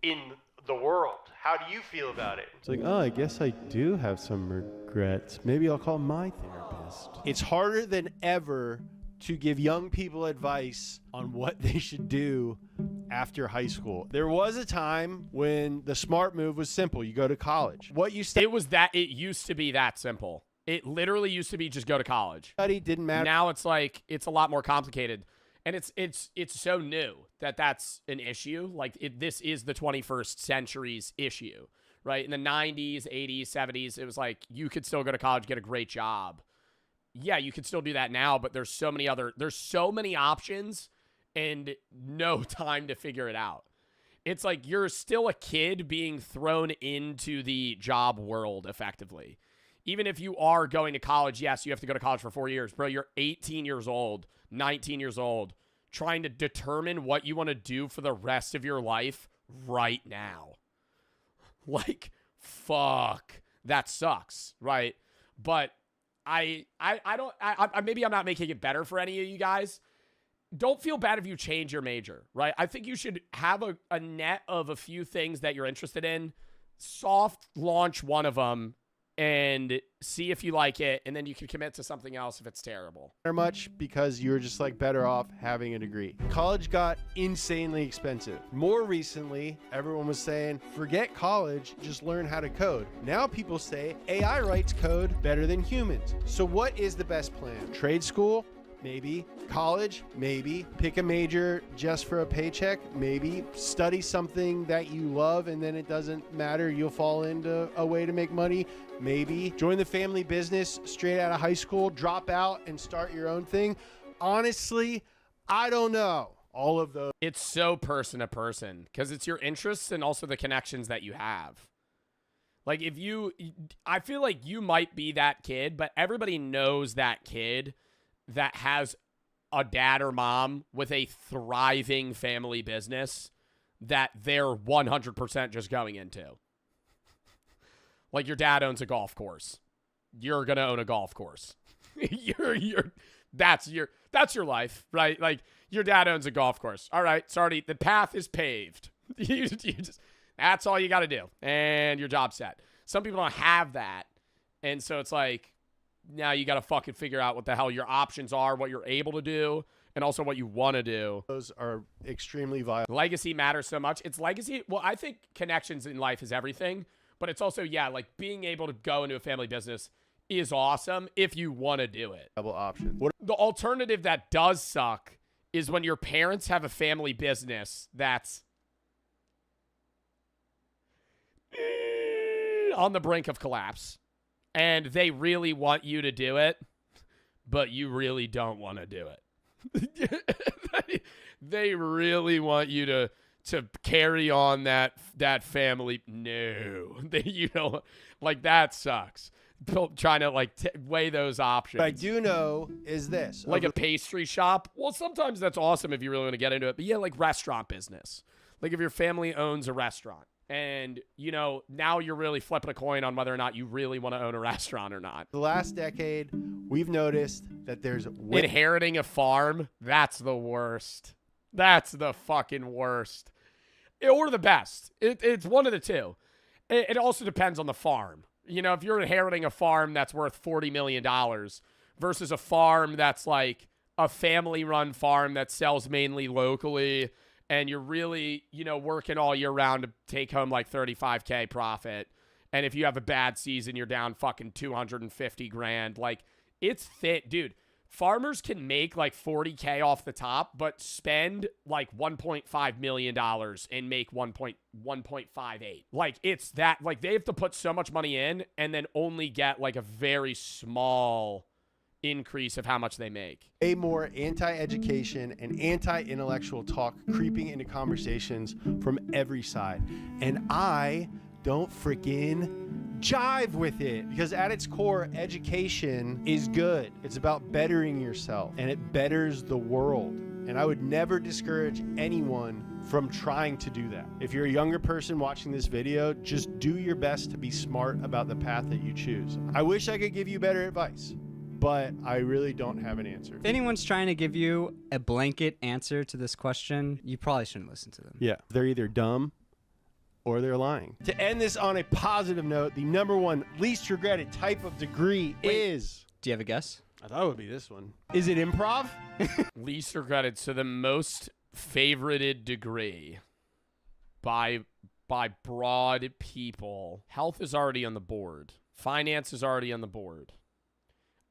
in the world. How do you feel about it? It's like, oh, I guess I do have some regrets. Maybe I'll call my therapist. It's harder than ever to give young people advice on what they should do after high school. There was a time when the smart move was simple. You go to college. It used to be that simple. It literally used to be just go to college. Study didn't matter. Now it's like it's a lot more complicated. And it's so new that that's an issue. Like this is the 21st century's issue, right? In the 90s, 80s, 70s, it was like you could still go to college, get a great job. Yeah, you could still do that now, but there's so many options and no time to figure it out. It's like you're still a kid being thrown into the job world effectively. Even if you are going to college, yes, you have to go to college for 4 years. Bro, you're 18 years old, 19 years old, trying to determine what you want to do for the rest of your life right now. Like, fuck. That sucks, right? But I maybe I'm not making it better for any of you guys. Don't feel bad if you change your major, right? I think you should have a net of a few things that you're interested in, soft launch one of them, and see if you like it, and then you can commit to something else if it's terrible. Much because you're just like better off having a degree. College got insanely expensive. More recently, everyone was saying, forget college, just learn how to code. Now people say AI writes code better than humans. So what is the best plan? Trade school? Maybe. College? Maybe. Pick a major just for a paycheck? Maybe. Study something that you love and then it doesn't matter. You'll fall into a way to make money? Maybe. Join the family business straight out of high school, drop out and start your own thing? Honestly, I don't know. All of those. It's so person to person because it's your interests and also the connections that you have. Like I feel like you might be that kid, but everybody knows that kid that has a dad or mom with a thriving family business that they're 100% just going into. Like your dad owns a golf course. You're going to own a golf course. That's your life, right? Like your dad owns a golf course. All right, sorry, the path is paved. That's all you got to do. And your job's set. Some people don't have that. And so it's like, now you got to fucking figure out what the hell your options are, what you're able to do, and also what you want to do. Those are extremely vital. Legacy matters so much. It's legacy. Well, I think connections in life is everything, but it's also, yeah, like being able to go into a family business is awesome if you want to do it. Double option. The alternative that does suck is when your parents have a family business that's on the brink of collapse. And they really want you to do it, but you really don't want to do it. They really want you to carry on that family. No, like that sucks. Trying to like weigh those options. What I do know is this. Like a pastry shop. Well, sometimes that's awesome if you really want to get into it. But yeah, like restaurant business. Like if your family owns a restaurant. And, you know, now you're really flipping a coin on whether or not you really want to own a restaurant or not. The last decade, we've noticed that there's Inheriting a farm, that's the worst. That's the fucking worst. Or the best. It's one of the two. It also depends on the farm. You know, if you're inheriting a farm that's worth $40 million versus a farm that's like a family-run farm that sells mainly locally, and you're really, you know, working all year round to take home like 35K profit. And if you have a bad season, you're down fucking 250 grand. Like, it's fit, dude. Farmers can make like 40K off the top, but spend like $1.5 million and make 1.58. Like, it's that, like, they have to put so much money in and then only get like a very small increase of how much they make. A more anti-education and anti-intellectual talk creeping into conversations from every side. And I don't freaking jive with it, because at its core, education is good. It's about bettering yourself, and it betters the world. And I would never discourage anyone from trying to do that. If you're a younger person watching this video, just do your best to be smart about the path that you choose. I wish I could give you better advice, but I really don't have an answer. If anyone's trying to give you a blanket answer to this question, you probably shouldn't listen to them. Yeah, they're either dumb or they're lying. To end this on a positive note, the number one least regretted type of degree is... Do you have a guess? I thought it would be this one. Is it improv? Least regretted. So the most favorited degree by broad people. Health is already on the board. Finance is already on the board.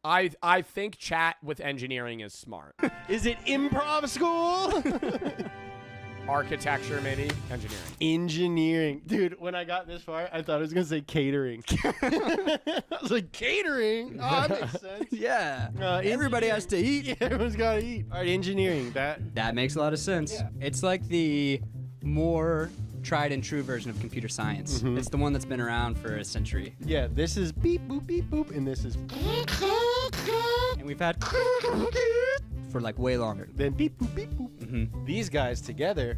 I think chat with engineering is smart. Is it improv school? Architecture, maybe. Engineering. Dude, when I got this far, I thought I was going to say catering. I was like, catering? Oh, that makes sense. Yeah. Everybody has to eat. Yeah, everyone's got to eat. All right, engineering. That makes a lot of sense. Yeah. It's like the more tried and true version of computer science. Mm-hmm. It's the one that's been around for a century. Yeah, this is beep, boop, beep, boop, and this is... And we've had... for like way longer. Then beep, boop, beep, boop. Mm-hmm. These guys together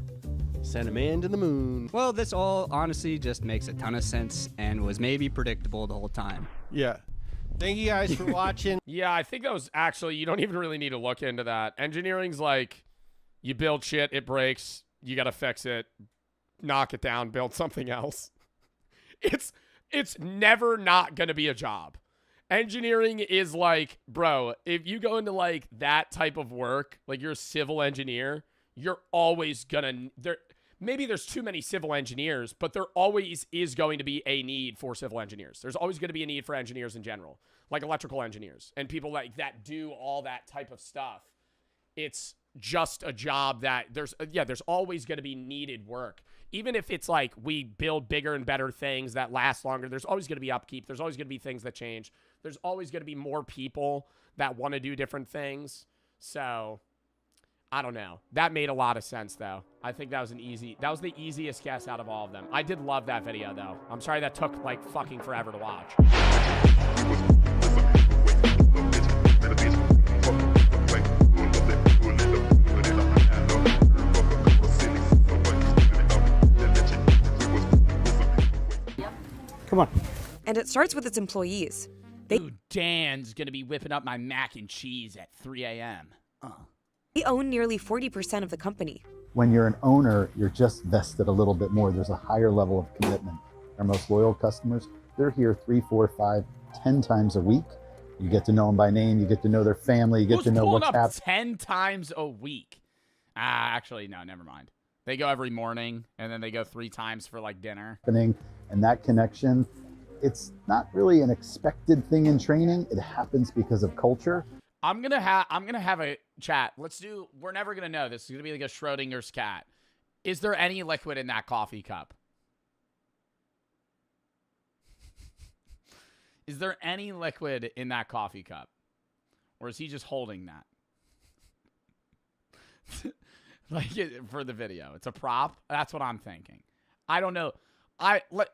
sent a man to the moon. Well, this all honestly just makes a ton of sense and was maybe predictable the whole time. Yeah. Thank you guys for watching. Yeah, I think that was actually, you don't even really need to look into that. Engineering's like, you build shit, it breaks, you got to fix it, knock it down, build something else. It's never not going to be a job. Engineering is like, bro, if you go into like that type of work, like you're a civil engineer, you're always gonna, maybe there's too many civil engineers, but there always is going to be a need for civil engineers. There's always going to be a need for engineers in general, like electrical engineers and people like that do all that type of stuff. It's just a job that there's always going to be needed work. Even if it's like we build bigger and better things that last longer, there's always going to be upkeep. There's always going to be things that change. There's always going to be more people that want to do different things. So, I don't know. That made a lot of sense, though. I think that was the easiest guess out of all of them. I did love that video, though. I'm sorry that took, like, fucking forever to watch. Come on. And it starts with its employees. Ooh, Dan's going to be whipping up my mac and cheese at 3 a.m. They own nearly 40% of the company. When you're an owner, you're just vested a little bit more. There's a higher level of commitment. Our most loyal customers, they're here 3, 4, 5, 10 times a week. You get to know them by name. You get to know their family. You get to know what's happening. 10 times a week? Actually, no, never mind. They go every morning, and then they go 3 times for, like, dinner. And that connection, it's not really an expected thing in training. It happens because of culture. I'm gonna have a chat. We're never gonna know. This is gonna be like a Schrodinger's cat. Is there any liquid in that coffee cup? Is there any liquid in that coffee cup? Or is he just holding that? Like for the video. It's a prop. That's what I'm thinking. I don't know.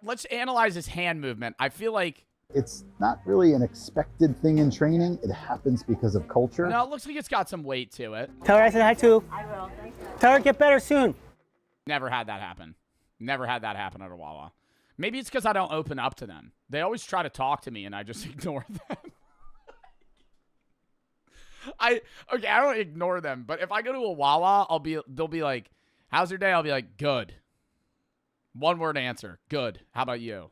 Let's analyze his hand movement. I feel like it's not really an expected thing in training. It happens because of culture. No, it looks like it's got some weight to it. Tell her I said hi too. I will. Tell her get better soon. Never had that happen. Never had that happen at a Wawa. Maybe it's because I don't open up to them. They always try to talk to me, and I just ignore them. I don't ignore them, but if I go to a Wawa, they'll be like, "How's your day?" I'll be like, "Good." One word answer. Good. How about you?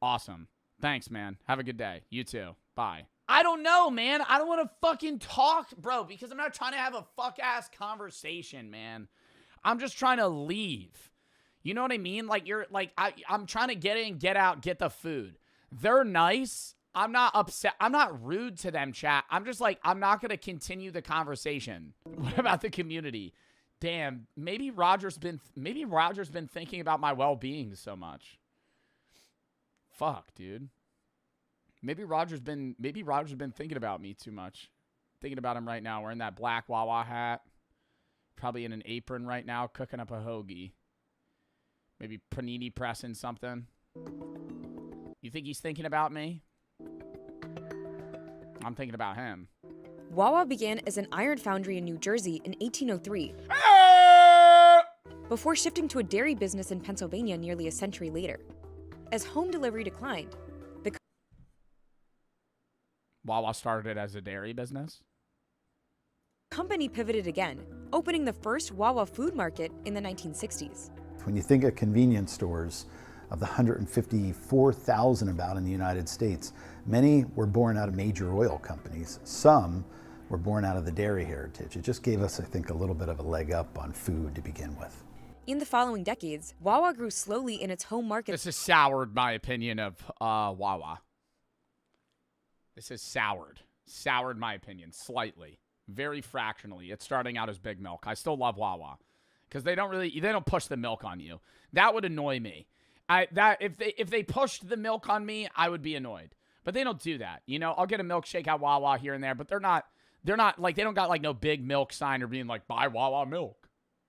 Awesome. Thanks, man. Have a good day. You too. Bye. I don't know, man. I don't want to fucking talk, bro, because I'm not trying to have a fuck-ass conversation, man. I'm just trying to leave. You know what I mean? Like, I'm trying to get in, get out, get the food. They're nice. I'm not upset. I'm not rude to them, chat. I'm just like, I'm not going to continue the conversation. What about the community? Damn, maybe Roger's been thinking about my well-being so much. Fuck, dude. Maybe Roger's been thinking about me too much. Thinking about him right now, wearing that black Wawa hat. Probably in an apron right now, cooking up a hoagie. Maybe panini pressing something. You think he's thinking about me? I'm thinking about him. Wawa began as an iron foundry in New Jersey in 1803, before shifting to a dairy business in Pennsylvania nearly a century later. As home delivery declined, the Wawa started as a dairy business? company pivoted again, opening the first Wawa food market in the 1960s. When you think of convenience stores, of the 154,000 about in the United States, many were born out of major oil companies. Some were born out of the dairy heritage. It just gave us, I think, a little bit of a leg up on food to begin with. In the following decades, Wawa grew slowly in its home market. This has soured my opinion of Wawa. This has soured my opinion slightly, very fractionally. It's starting out as Big Milk. I still love Wawa because they don't push the milk on you. That would annoy me. If they pushed the milk on me, I would be annoyed. But they don't do that. You know, I'll get a milkshake at Wawa here and there, but they're not like, they don't got like no big milk sign or being like, buy Wawa milk.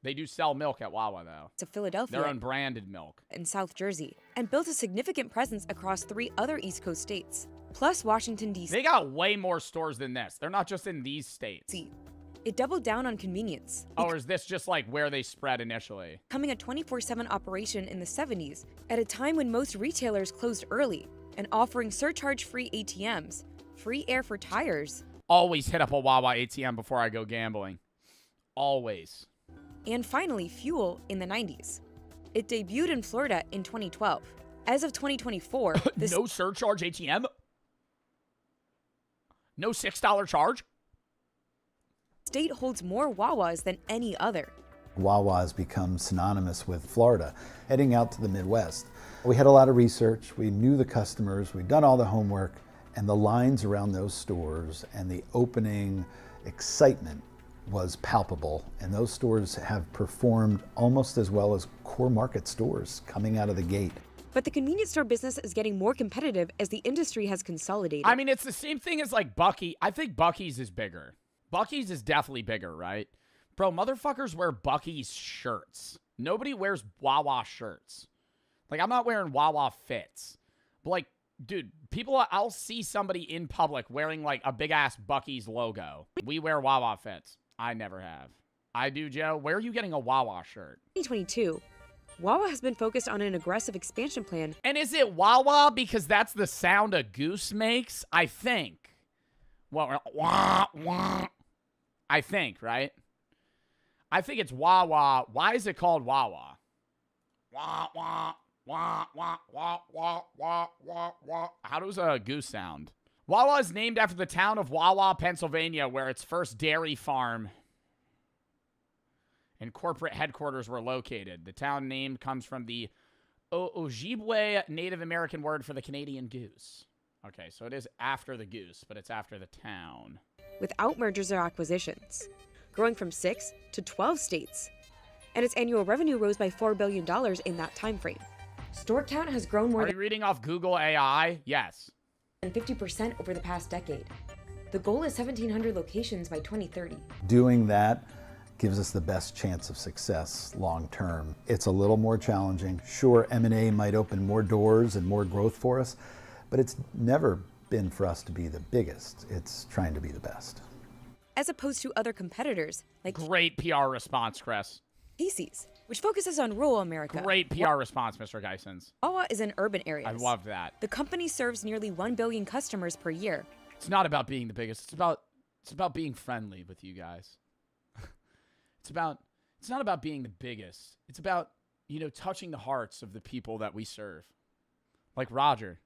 They do sell milk at Wawa though. To Philadelphia, their own branded milk. In South Jersey, and built a significant presence across 3 other East Coast states, plus Washington, D.C. They got way more stores than this. They're not just in these states. It doubled down on convenience. Or is this just like where they spread initially? Becoming a 24/7 operation in the 70s, at a time when most retailers closed early, and offering surcharge-free ATMs, free air for tires. Always hit up a Wawa ATM before I go gambling. Always. And finally, fuel in the 90s. It debuted in Florida in 2012. As of 2024, no surcharge ATM? No $6 charge? State holds more Wawas than any other. Wawa has become synonymous with Florida, heading out to the Midwest. We had a lot of research, we knew the customers, we'd done all the homework, and the lines around those stores and the opening excitement was palpable. And those stores have performed almost as well as core market stores coming out of the gate. But the convenience store business is getting more competitive as the industry has consolidated. I mean, it's the same thing as like Bucky. I think Bucky's is bigger. Bucky's is definitely bigger, right? Bro, motherfuckers wear Bucky's shirts. Nobody wears Wawa shirts. Like, I'm not wearing Wawa fits. But, like, dude, I'll see somebody in public wearing, like, a big-ass Bucky's logo. We wear Wawa fits. I never have. I do, Joe. Where are you getting a Wawa shirt? 2022, Wawa has been focused on an aggressive expansion plan. And is it Wawa because that's the sound a goose makes? I think. Well, wah, wah. I think, right? I think it's Wawa. Why is it called Wawa? Wah, wah, wah, wah, wah, wah, wah, wah, wah. How does a goose sound? Wawa is named after the town of Wawa, Pennsylvania, where its first dairy farm and corporate headquarters were located. The town name comes from the Ojibwe Native American word for the Canadian goose. Okay, so it is after the goose, but it's after the town. Without mergers or acquisitions, growing from 6 to 12 states. And its annual revenue rose by $4 billion in that time frame. Store count has grown more Are you reading off Google AI? Yes. than 50% over the past decade. The goal is 1,700 locations by 2030. Doing that gives us the best chance of success long term. It's a little more challenging. Sure, M&A might open more doors and more growth for us, but it's never been for us to be the biggest. It's trying to be the best. As opposed to other competitors like Great PR response, Chris. Casey's, which focuses on rural America. Great PR response, Mr. Geisens. Wawa is in urban areas. I love that. The company serves nearly 1 billion customers per year. It's not about being the biggest. It's about being friendly with you guys. It's not about being the biggest. It's about, touching the hearts of the people that we serve. Like Roger,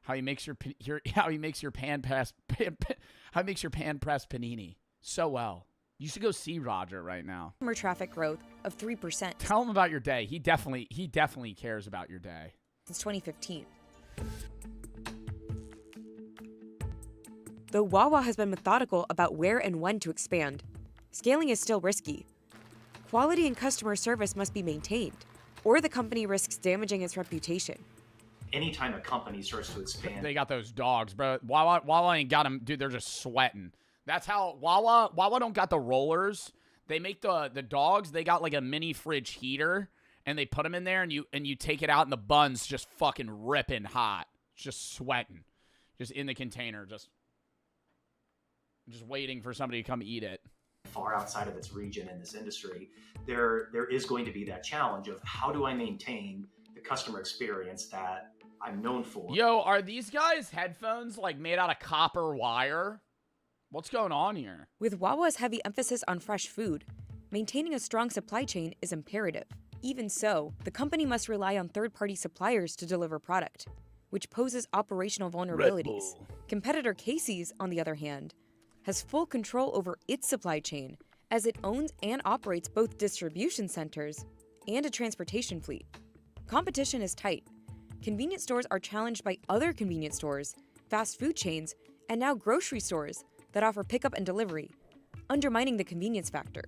how he makes your pan press panini so well. You should go see Roger right now. Customer traffic growth of 3%. Tell him about your day. He definitely cares about your day. Since 2015. Though Wawa has been methodical about where and when to expand, scaling is still risky. Quality and customer service must be maintained, or the company risks damaging its reputation. Anytime a company starts to expand, they got those dogs, bro. Wawa ain't got them, dude. They're just sweating. That's how Wawa don't got the rollers. They make the dogs. They got like a mini fridge heater, and they put them in there, and you take it out, and the bun's just fucking ripping hot, just sweating, just in the container, just waiting for somebody to come eat it. far outside of its region in this industry, there is going to be that challenge of how do I maintain the customer experience that I'm known for. Yo, are these guys' headphones like made out of copper wire? What's going on here? With Wawa's heavy emphasis on fresh food, maintaining a strong supply chain is imperative. Even so, the company must rely on third-party suppliers to deliver product, which poses operational vulnerabilities. Competitor Casey's, on the other hand, has full control over its supply chain as it owns and operates both distribution centers and a transportation fleet. Competition is tight. Convenience stores are challenged by other convenience stores, fast food chains, and now grocery stores that offer pickup and delivery, undermining the convenience factor.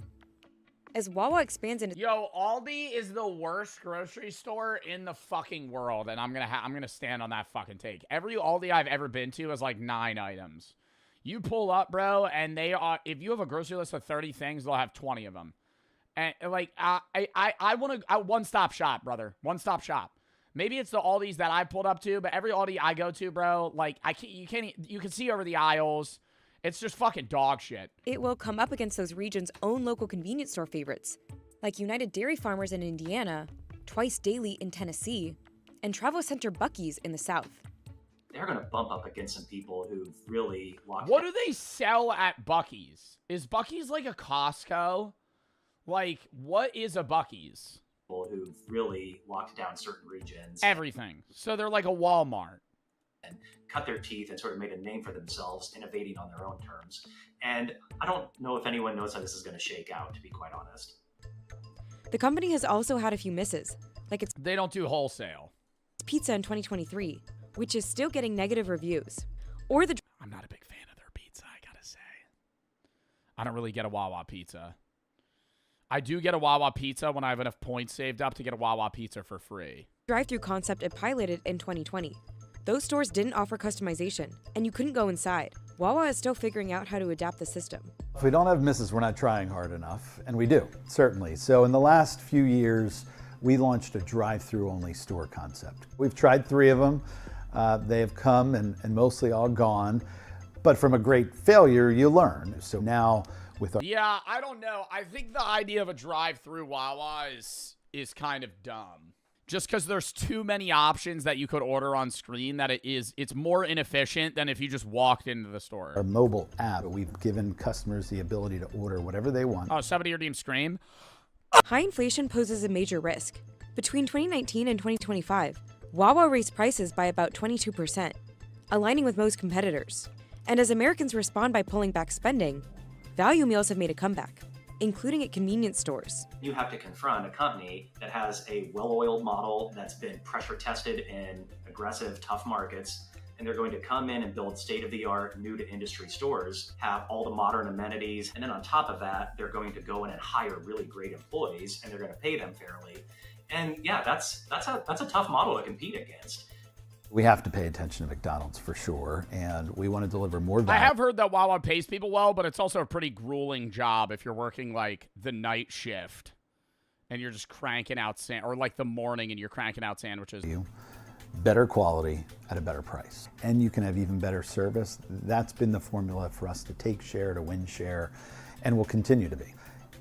As Wawa expands into— Yo, Aldi is the worst grocery store in the fucking world, and I'm gonna stand on that fucking take. Every Aldi I've ever been to is like 9 items. You pull up, bro, and they are— if you have a grocery list of 30 things, they'll have 20 of them. And like, I want to— one-stop shop, brother. One-stop shop. Maybe it's the Aldis that I pulled up to, but every Aldi I go to, bro, like, you can see over the aisles. It's just fucking dog shit. It will come up against those regions' own local convenience store favorites, like United Dairy Farmers in Indiana, Twice Daily in Tennessee, and Travel Center Buc-ee's in the South. They're going to bump up against some people who've really locked— What do they sell at Buc-ee's? Is Buc-ee's like a Costco? Like, what is a Buc-ee's? People who've really locked down certain regions. Everything. So they're like a Walmart. And cut their teeth and sort of made a name for themselves, innovating on their own terms. And I don't know if anyone knows how this is going to shake out, to be quite honest. The company has also had a few misses, like its— They don't do wholesale. pizza in 2023, which is still getting negative reviews. Or the— I'm not a big fan of their pizza, I gotta say. I don't really get a Wawa pizza. I do get a Wawa pizza when I have enough points saved up to get a Wawa pizza for free. drive-thru concept it piloted in 2020. Those stores didn't offer customization, and you couldn't go inside. Wawa is still figuring out how to adapt the system. If we don't have misses, we're not trying hard enough, and we do, certainly. So in the last few years, we launched a drive-through only store concept. We've tried 3 of them. They have come and mostly all gone, but from a great failure, you learn. So now with our— Yeah, I don't know. I think the idea of a drive-through Wawa is kind of dumb. Just because there's too many options that you could order on screen that it's more inefficient than if you just walked into the store. Our mobile app, we've given customers the ability to order whatever they want. Oh, somebody redeemed Scream? High inflation poses a major risk. Between 2019 and 2025, Wawa raised prices by about 22%, aligning with most competitors. And as Americans respond by pulling back spending, value meals have made a comeback, including at convenience stores. You have to confront a company that has a well-oiled model that's been pressure tested in aggressive, tough markets, and they're going to come in and build state-of-the-art, new-to-industry stores, have all the modern amenities, and then on top of that, they're going to go in and hire really great employees, and they're going to pay them fairly. And yeah, that's a tough model to compete against. We have to pay attention to McDonald's for sure, and we want to deliver more value. I have heard that Wawa pays people well, but it's also a pretty grueling job if you're working like the night shift and you're just cranking out or like the morning and you're cranking out sandwiches. Better quality at a better price. And you can have even better service. That's been the formula for us to take share, to win share, and will continue to be.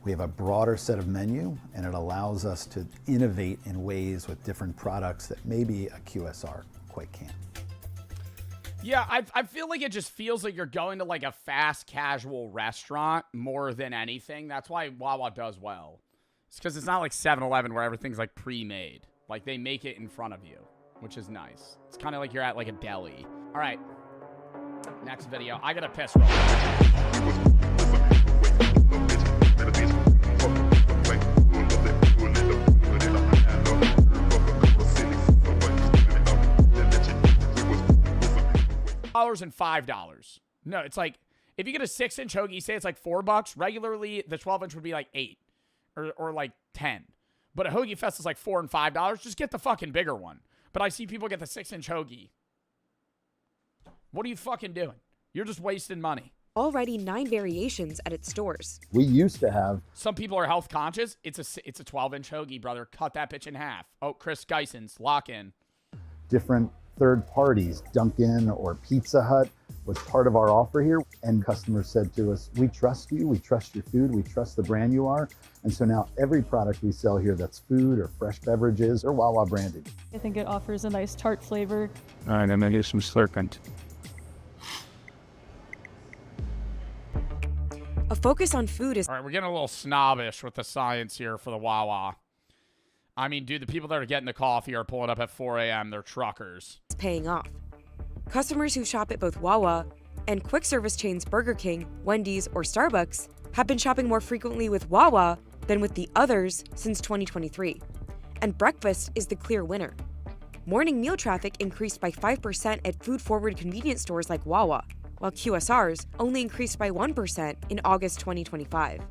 We have a broader set of menu, and it allows us to innovate in ways with different products that maybe a QSR quite can't. Yeah, I feel like it just feels like you're going to like a fast casual restaurant more than anything. That's why Wawa does well. It's because it's not like 7-Eleven where everything's like pre-made. Like they make it in front of you, which is nice. It's kind of like you're at like a deli. All right, next video. I gotta piss real quick. And $5. No, it's like if you get a 6-inch hoagie, say it's like $4. Regularly, the 12-inch would be like $8 or like $10. But a Hoagie Fest is like $4 and $5. Just get the fucking bigger one. But I see people get the 6-inch hoagie. What are you fucking doing? You're just wasting money. Already 9 variations at its stores. We used to have. Some people are health conscious. It's a 12-inch hoagie, brother. Cut that bitch in half. Oh, Chris Geisens, lock in. Different third parties, Dunkin' or Pizza Hut was part of our offer here. And customers said to us, we trust you, we trust your food, we trust the brand you are. And so now every product we sell here that's food or fresh beverages or Wawa branded. I think it offers a nice tart flavor. All right, I'm gonna get some slurkant. A focus on food is... All right, we're getting a little snobbish with the science here for the Wawa. I mean, dude, the people that are getting the coffee are pulling up at 4 a.m. They're truckers. Paying off. Customers who shop at both Wawa and quick service chains Burger King, Wendy's, or Starbucks have been shopping more frequently with Wawa than with the others since 2023. And breakfast is the clear winner. Morning meal traffic increased by 5% at food-forward convenience stores like Wawa, while QSRs only increased by 1% in August 2025.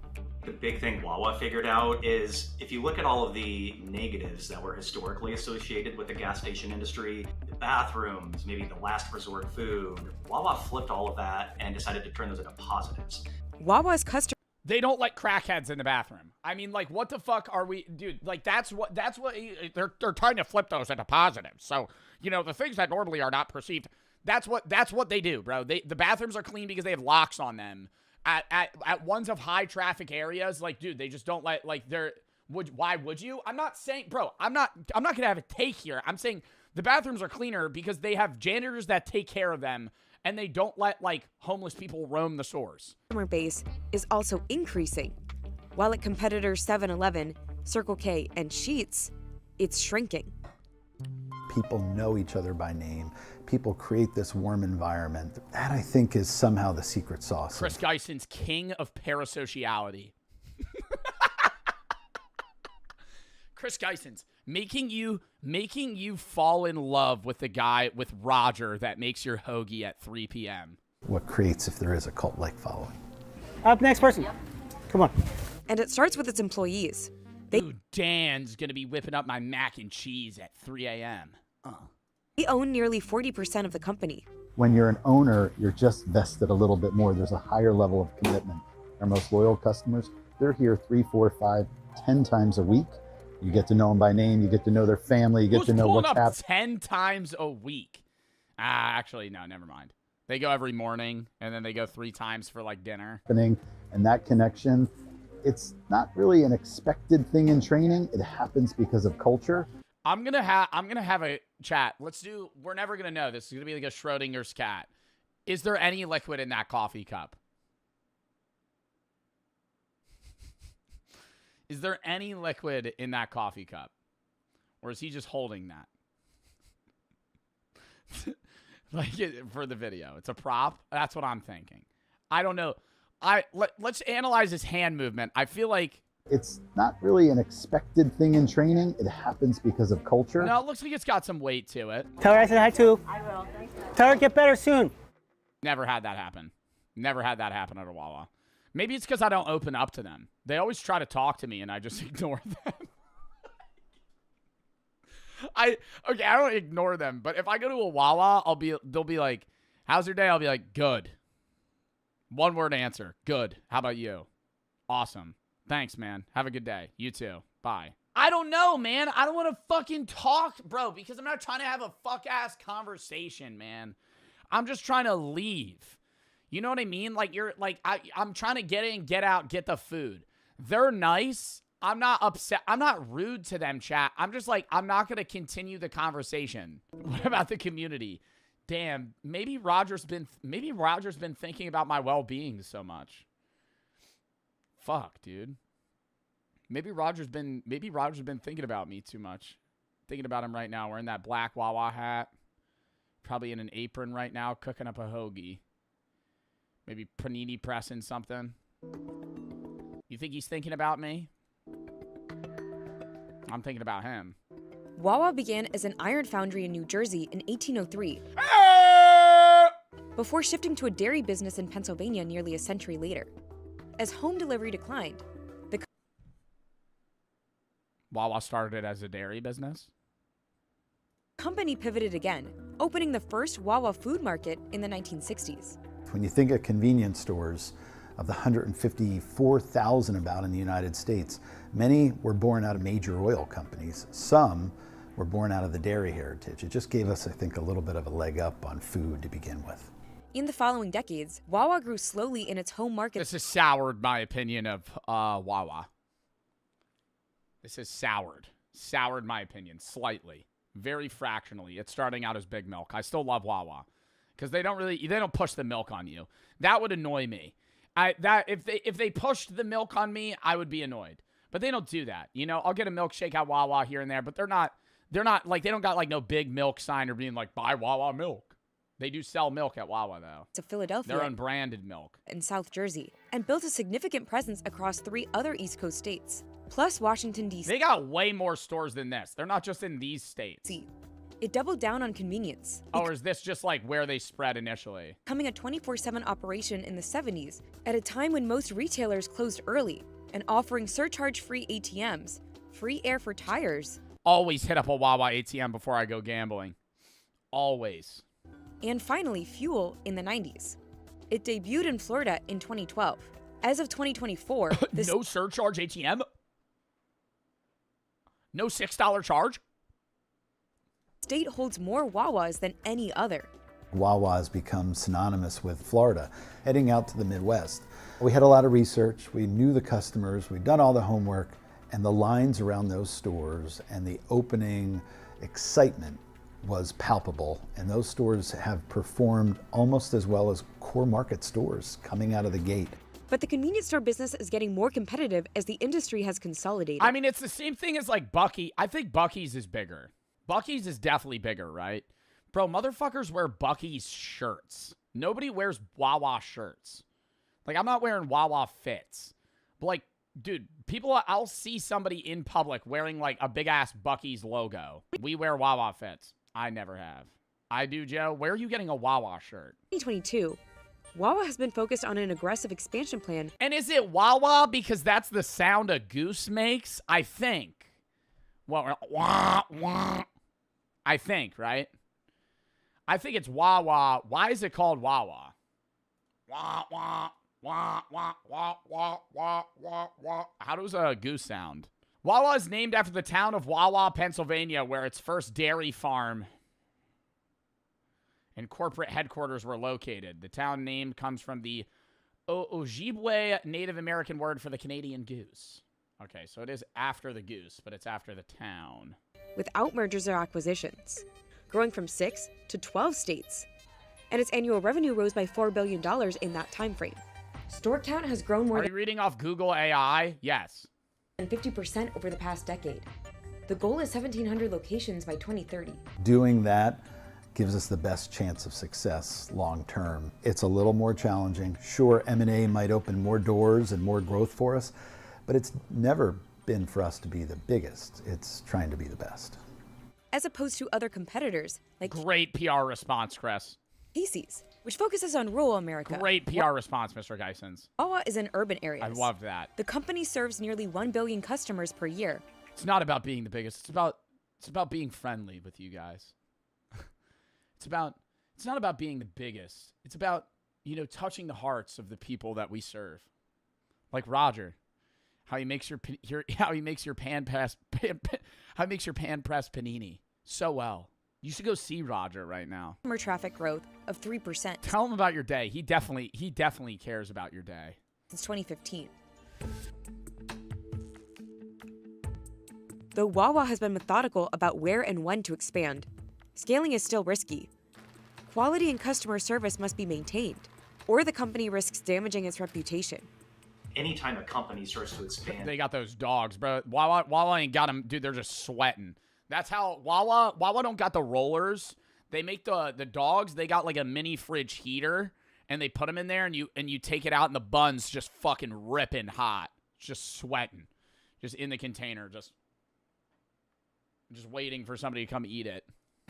The big thing Wawa figured out is if you look at all of the negatives that were historically associated with the gas station industry, the bathrooms, maybe the last resort food, Wawa flipped all of that and decided to turn those into positives. Wawa's customers... They don't let crackheads in the bathroom. I mean, like, what the fuck are we... Dude, like, that's what... They're trying to flip those into positives. So, you know, the things that normally are not perceived, that's what they do, bro. The bathrooms are clean because they have locks on them. At ones of high traffic areas, like, dude, they just don't let, like, why would you? I'm not saying, bro, I'm not gonna have a take here. I'm saying the bathrooms are cleaner because they have janitors that take care of them and they don't let, like, homeless people roam the stores. Customer base is also increasing. While at competitors 7-Eleven, Circle K, and Sheetz, it's shrinking. People know each other by name. People create this warm environment. That, I think, is somehow the secret sauce. Chris Geisens, king of parasociality. Chris Geisens, making you fall in love with the guy, with Roger, that makes your hoagie at 3 p.m. What creates if there is a cult-like following. Up, next person. Come on. And it starts with its employees. Dude, Dan's gonna be whipping up my mac and cheese at 3 a.m. They own nearly 40% of the company. When you're an owner, you're just vested a little bit more. There's a higher level of commitment. Our most loyal customers, they're here 3, 4, 5, 10 times a week. You get to know them by name. You get to know their family. You get to know what's happening. 10 times a week? Actually, no, never mind. They go every morning, and then they go 3 times for, like, dinner. And that connection, it's not really an expected thing in training. It happens because of culture. I'm gonna have a chat. We're never gonna know. This is gonna be like a Schrodinger's cat. Is there any liquid in that coffee cup? Is there any liquid in that coffee cup? Or is he just holding that? For the video. It's a prop? That's what I'm thinking. I don't know. Let's analyze his hand movement. I feel like it's not really an expected thing in training. It happens because of culture. No, it looks like it's got some weight to it. Tell her I said hi too. I will. Tell her get better soon. Never had that happen. Never had that happen at a Wawa. Maybe it's because I don't open up to them. They always try to talk to me and I just ignore them. I don't ignore them, but if I go to a Wawa, they'll be like, "How's your day?" I'll be like, "Good." One word answer. Good. How about you? Awesome. Thanks, man. Have a good day. You too. Bye. I don't know, man. I don't want to fucking talk, bro, because I'm not trying to have a fuck-ass conversation, man. I'm just trying to leave. You know what I mean? Like, I'm trying to get in, get out, get the food. They're nice. I'm not upset. I'm not rude to them, chat. I'm just like, I'm not going to continue the conversation. What about the community? Damn, maybe Roger's been thinking about my well-being so much. Fuck, dude. Maybe Roger's been thinking about me too much. Thinking about him right now, wearing that black Wawa hat. Probably in an apron right now, cooking up a hoagie. Maybe panini pressing something. You think he's thinking about me? I'm thinking about him. Wawa began as an iron foundry in New Jersey in 1803, before shifting to a dairy business in Pennsylvania nearly a century later. As home delivery declined, the Wawa started as a dairy business? company pivoted again, opening the first Wawa food market in the 1960s. When you think of convenience stores, of the 154,000 about in the United States, many were born out of major oil companies. Some were born out of the dairy heritage. It just gave us, I think, a little bit of a leg up on food to begin with. In the following decades, Wawa grew slowly in its home market. This has soured my opinion of Wawa. This has soured my opinion slightly, very fractionally. It's starting out as Big Milk. I still love Wawa because they don't push the milk on you. That would annoy me. If they pushed the milk on me, I would be annoyed. But they don't do that. You know, I'll get a milkshake at Wawa here and there, but they're not like, they don't got like no big milk sign or being like, buy Wawa milk. They do sell milk at Wawa though. To Philadelphia, their unbranded milk. In South Jersey, and built a significant presence across 3 other East Coast states, plus Washington, D.C. They got way more stores than this. They're not just in these states. It doubled down on convenience. Oh, or is this just like where they spread initially? Becoming a 24/7 operation in the 70s, at a time when most retailers closed early, and offering surcharge-free ATMs, free air for tires. Always hit up a Wawa ATM before I go gambling. Always. And finally, fuel in the 90s. It debuted in Florida in 2012. As of 2024, no surcharge ATM? No $6 charge? State holds more Wawas than any other. Wawa has become synonymous with Florida, heading out to the Midwest. We had a lot of research, we knew the customers, we'd done all the homework, and the lines around those stores and the opening excitement was palpable. And those stores have performed almost as well as core market stores coming out of the gate. But the convenience store business is getting more competitive as the industry has consolidated. I mean, it's the same thing as like Bucky. I think Bucky's is bigger. Bucky's is definitely bigger, right? Bro, motherfuckers wear Bucky's shirts. Nobody wears Wawa shirts. Like, I'm not wearing Wawa fits. But, like, dude, I'll see somebody in public wearing, like, a big-ass Bucky's logo. We wear Wawa fits. I never have. I do, Joe. Where are you getting a Wawa shirt? 2022, Wawa has been focused on an aggressive expansion plan. And is it Wawa because that's the sound a goose makes? I think. Well, wah, wah. I think, right? I think it's Wawa. Why is it called Wawa? Wah, wah, wah, wah, wah, wah, wah, wah, wah. How does a goose sound? Wawa is named after the town of Wawa, Pennsylvania, where its first dairy farm and corporate headquarters were located. The town name comes from the Ojibwe Native American word for the Canadian goose. Okay, so it is after the goose, but it's after the town. Without mergers or acquisitions, growing from 6 to 12 states. And its annual revenue rose by $4 billion in that time frame. Store count has grown more Are you reading off Google AI? Yes. than 50% over the past decade. The goal is 1,700 locations by 2030. Doing that gives us the best chance of success long term. It's a little more challenging. Sure, M&A might open more doors and more growth for us, but it's never been for us to be the biggest. It's trying to be the best. As opposed to other competitors like Great PR response, Chris. Casey's, which focuses on rural America. Great PR response, Mr. Geisens. Wawa is in urban areas. I love that. The company serves nearly 1 billion customers per year. It's not about being the biggest. It's about being friendly with you guys. It's not about being the biggest. It's about, touching the hearts of the people that we serve. Like Roger. How he makes your pan press panini so well. You should go see Roger right now. Customer traffic growth of 3%. Tell him about your day. He definitely cares about your day. Since 2015. though Wawa has been methodical about where and when to expand. Scaling is still risky. Quality and customer service must be maintained, or the company risks damaging its reputation. Anytime a company starts to expand, They got those dogs, bro. Wawa ain't got them, dude. They're just sweating. That's how Wawa don't got the rollers. They make the dogs. They got like a mini fridge heater, and they put them in there, and you take it out, and the bun's just fucking ripping hot, just sweating, just in the container, just waiting for somebody to come eat it.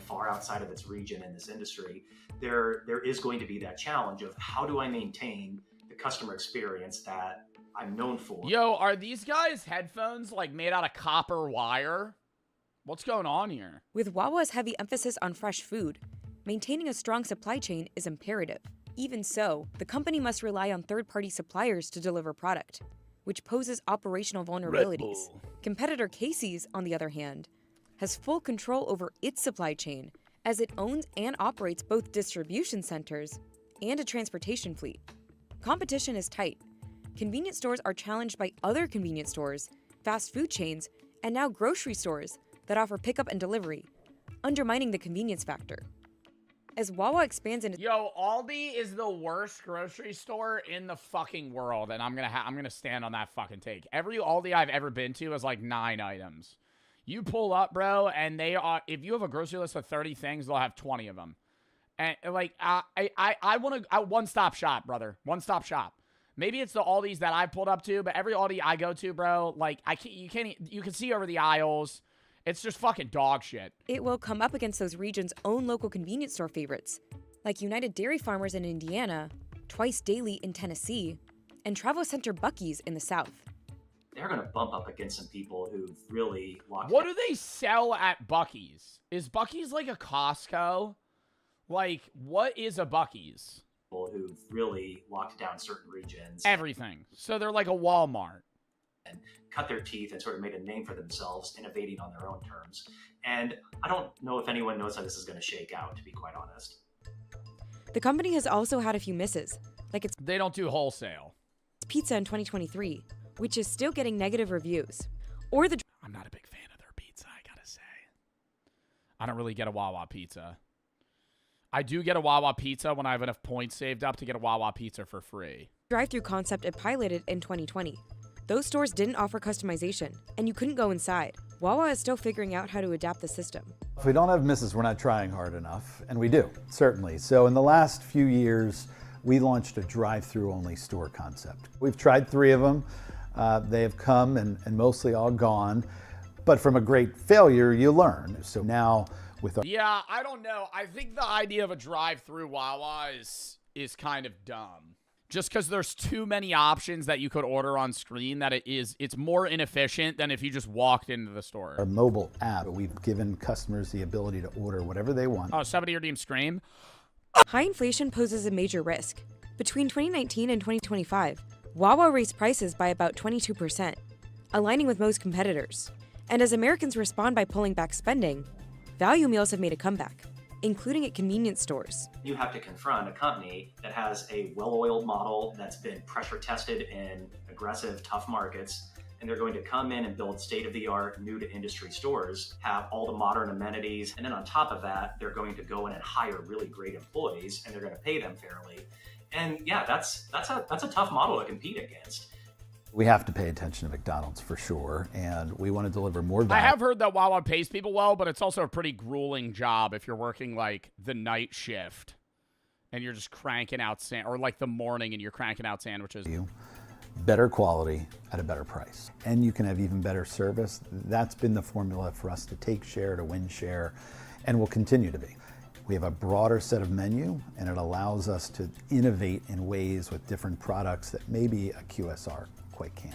far outside of its region in this industry, there is going to be that challenge of how do I maintain the customer experience that I'm known for. Yo, are these guys' headphones like made out of copper wire? What's going on here? With Wawa's heavy emphasis on fresh food, maintaining a strong supply chain is imperative. Even so, the company must rely on third-party suppliers to deliver product, which poses operational vulnerabilities. Competitor Casey's, on the other hand, has full control over its supply chain as it owns and operates both distribution centers and a transportation fleet. Competition is tight. Convenience stores are challenged by other convenience stores, fast food chains, and now grocery stores that offer pickup and delivery, undermining the convenience factor. As Wawa expands into— Yo, Aldi is the worst grocery store in the fucking world, and I'm gonna stand on that fucking take. Every Aldi I've ever been to has like 9 items. You pull up, bro, and they are— if you have a grocery list of 30 things, they'll have 20 of them. And like, I want to one-stop shop, brother. One-stop shop. Maybe it's the Aldis that I pulled up to, but every Aldi I go to, bro, like you can see over the aisles. It's just fucking dog shit. It will come up against those regions' own local convenience store favorites, like United Dairy Farmers in Indiana, Twice Daily in Tennessee, and Travel Center Buc-ee's in the South. They're going to bump up against some people who've really locked What do they sell at Buc-ee's? Is Buc-ee's like a Costco? Like, what is a Buc-ee's? People who've really locked down certain regions. Everything. So they're like a Walmart. And cut their teeth and sort of made a name for themselves, innovating on their own terms. And I don't know if anyone knows how this is going to shake out, to be quite honest. The company has also had a few misses, like its They don't do wholesale. pizza in 2023, which is still getting negative reviews, or the— I'm not a big fan of their pizza, I gotta say. I don't really get a Wawa pizza. I do get a Wawa pizza when I have enough points saved up to get a Wawa pizza for free. drive-through concept it piloted in 2020. Those stores didn't offer customization, and you couldn't go inside. Wawa is still figuring out how to adapt the system. If we don't have misses, we're not trying hard enough, and we do, certainly. So in the last few years, we launched a drive-through only store concept. We've tried 3 of them. They have come and mostly all gone, but from a great failure, you learn. So now with our— Yeah, I don't know. I think the idea of a drive-through Wawa is kind of dumb. Just because there's too many options that you could order on screen that it's more inefficient than if you just walked into the store. our mobile app, we've given customers the ability to order whatever they want. Oh, somebody redeemed Scream? High inflation poses a major risk. Between 2019 and 2025, Wawa raised prices by about 22%, aligning with most competitors. And as Americans respond by pulling back spending, value meals have made a comeback, including at convenience stores. You have to confront a company that has a well-oiled model that's been pressure tested in aggressive, tough markets, and they're going to come in and build state-of-the-art, new-to-industry stores, have all the modern amenities, and then on top of that, they're going to go in and hire really great employees, and they're going to pay them fairly. And yeah, that's a tough model to compete against. We have to pay attention to McDonald's for sure, and we want to deliver more value. I have heard that Wawa pays people well, but it's also a pretty grueling job if you're working like the night shift and you're just cranking out or like the morning and you're cranking out sandwiches. Better quality at a better price. And you can have even better service. That's been the formula for us to take share, to win share, and will continue to be. We have a broader set of menu, and it allows us to innovate in ways with different products that maybe a QSR quite can't.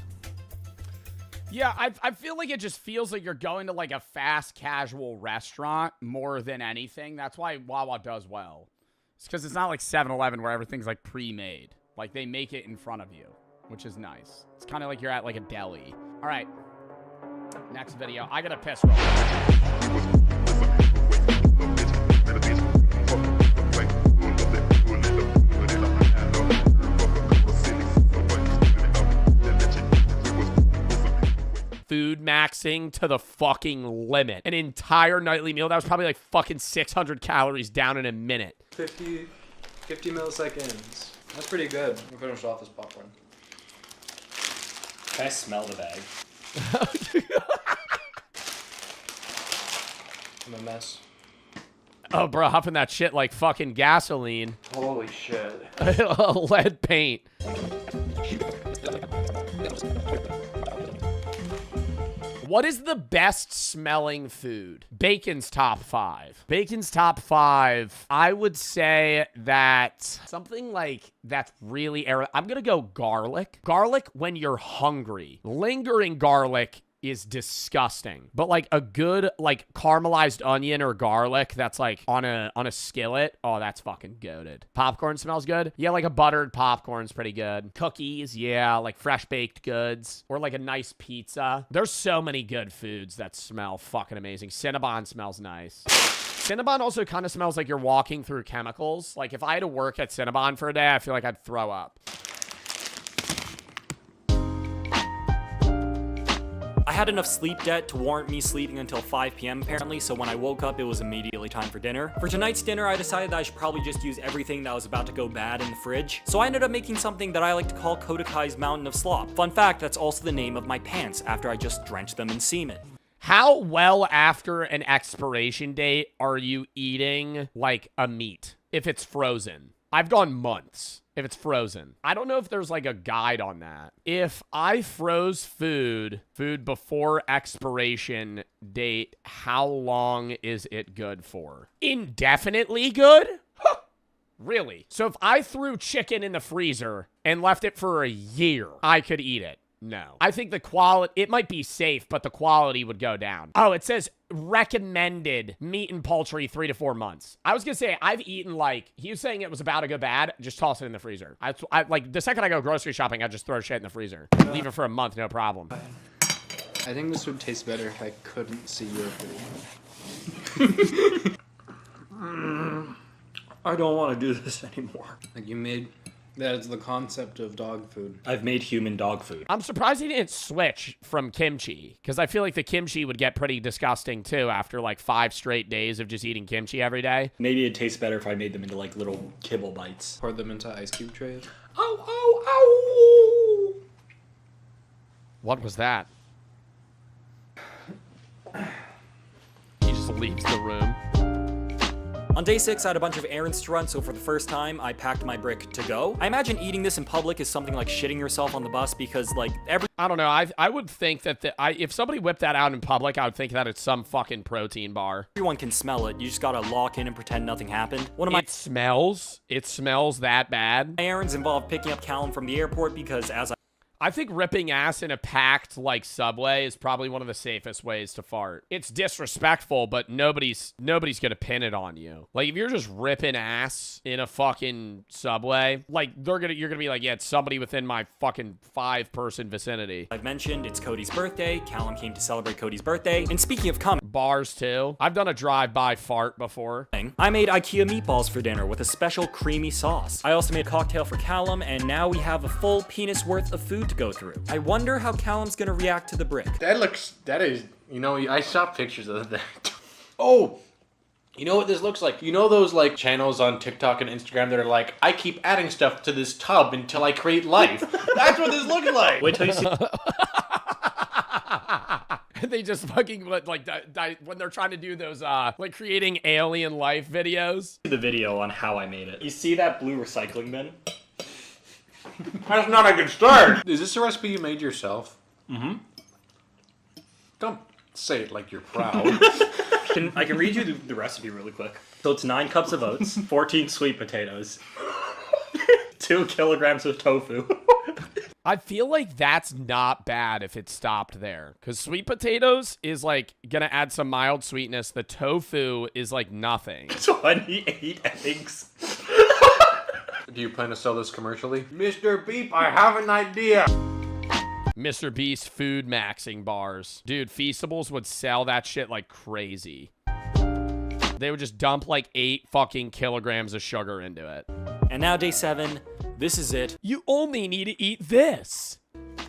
Yeah, I feel like it just feels like you're going to like a fast casual restaurant more than anything. That's why Wawa does well. It's because it's not like 7-Eleven where everything's like pre-made. Like they make it in front of you, which is nice. It's kind of like you're at like a deli. All right, next video. I gotta piss real quick. food maxing to the fucking limit. An entire nightly meal, that was probably like fucking 600 calories down in a minute. 50 milliseconds. That's pretty good. We finished off this popcorn. Can I smell the bag? I'm a mess. Oh, bro, huffing that shit like fucking gasoline. Holy shit. Lead paint. What is the best smelling food? Bacon's top 5. Bacon's top 5. I would say that something like that's really I'm going to go garlic. Garlic when you're hungry. Lingering garlic is disgusting. But like a good like caramelized onion or garlic that's like on a skillet, oh, that's fucking goated. Popcorn smells good. Yeah, like a buttered popcorn's pretty good. Cookies, yeah, like fresh baked goods or like a nice pizza. There's so many good foods that smell fucking amazing. Cinnabon smells nice. Cinnabon also kind of smells like you're walking through chemicals. Like if I had to work at Cinnabon for a day, I feel like I'd throw up. I had enough sleep debt to warrant me sleeping until 5 p.m. apparently, so when I woke up, it was immediately time for dinner. For tonight's dinner, I decided that I should probably just use everything that was about to go bad in the fridge. So I ended up making something that I like to call Kodakai's Mountain of Slop. Fun fact, that's also the name of my pants after I just drenched them in semen. How well after an expiration date are you eating like a meat if it's frozen? I've gone months if it's frozen. I don't know if there's like a guide on that. If I froze food before expiration date, how long is it good for? Indefinitely good? Huh. Really? So if I threw chicken in the freezer and left it for a year, I could eat it. No. I think the quality, it might be safe, but the quality would go down. Oh, it says recommended meat and poultry 3 to 4 months. I was gonna say, I've eaten like, he was saying it was about to go bad, just toss it in the freezer. I like, the second I go grocery shopping, I just throw shit in the freezer. Leave it for a month, no problem. I think this would taste better if I couldn't see your food. I don't want to do this anymore. Like you made... That is the concept of dog food. I've made human dog food. I'm surprised he didn't switch from kimchi, because I feel like the kimchi would get pretty disgusting too after like 5 straight days of just eating kimchi every day. Maybe it'd taste better if I made them into like little kibble bites. Pour them into ice cube trays. Oh, oh, oh! What was that? He just leaves the room. On day 6, I had a bunch of errands to run, so for the first time, I packed my brick to go. I imagine eating this in public is something like shitting yourself on the bus because, like, I don't know. I would think that if somebody whipped that out in public, I would think that it's some fucking protein bar. Everyone can smell it. You just gotta lock in and pretend nothing happened. It smells that bad. My errands involved picking up Callum from the airport because I think ripping ass in a packed, like, subway is probably one of the safest ways to fart. It's disrespectful, but nobody's gonna pin it on you. Like, if you're just ripping ass in a fucking subway, like, you're gonna be like, yeah, it's somebody within my fucking 5-person vicinity. I've mentioned it's Cody's birthday. Callum came to celebrate Cody's birthday. And speaking of bars, too. I've done a drive-by fart before. I made IKEA meatballs for dinner with a special creamy sauce. I also made a cocktail for Callum, and now we have a full penis worth of food to go through. I wonder how Callum's gonna react to the brick. That is, you know, I saw pictures of that. Oh, you know what this looks like? You know those like channels on TikTok and Instagram that are like, I keep adding stuff to this tub until I create life. That's what this looks like. Wait till you see. They just fucking like when they're trying to do those like creating alien life videos. The video on how I made it. You see that blue recycling bin? That's not a good start. Is this a recipe you made yourself? Mm-hmm. Don't say it like you're proud. I can read you the recipe really quick. So it's 9 cups of oats, 14 sweet potatoes, 2 kilograms of tofu. I feel like that's not bad if it stopped there. Because sweet potatoes is like gonna add some mild sweetness. The tofu is like nothing. 28 eggs. Do you plan to sell this commercially? Mr. Beep, I have an idea. Mr. Beast food maxing bars. Dude, Feastables would sell that shit like crazy. They would just dump like 8 fucking kilograms of sugar into it. And now day 7, this is it. You only need to eat this.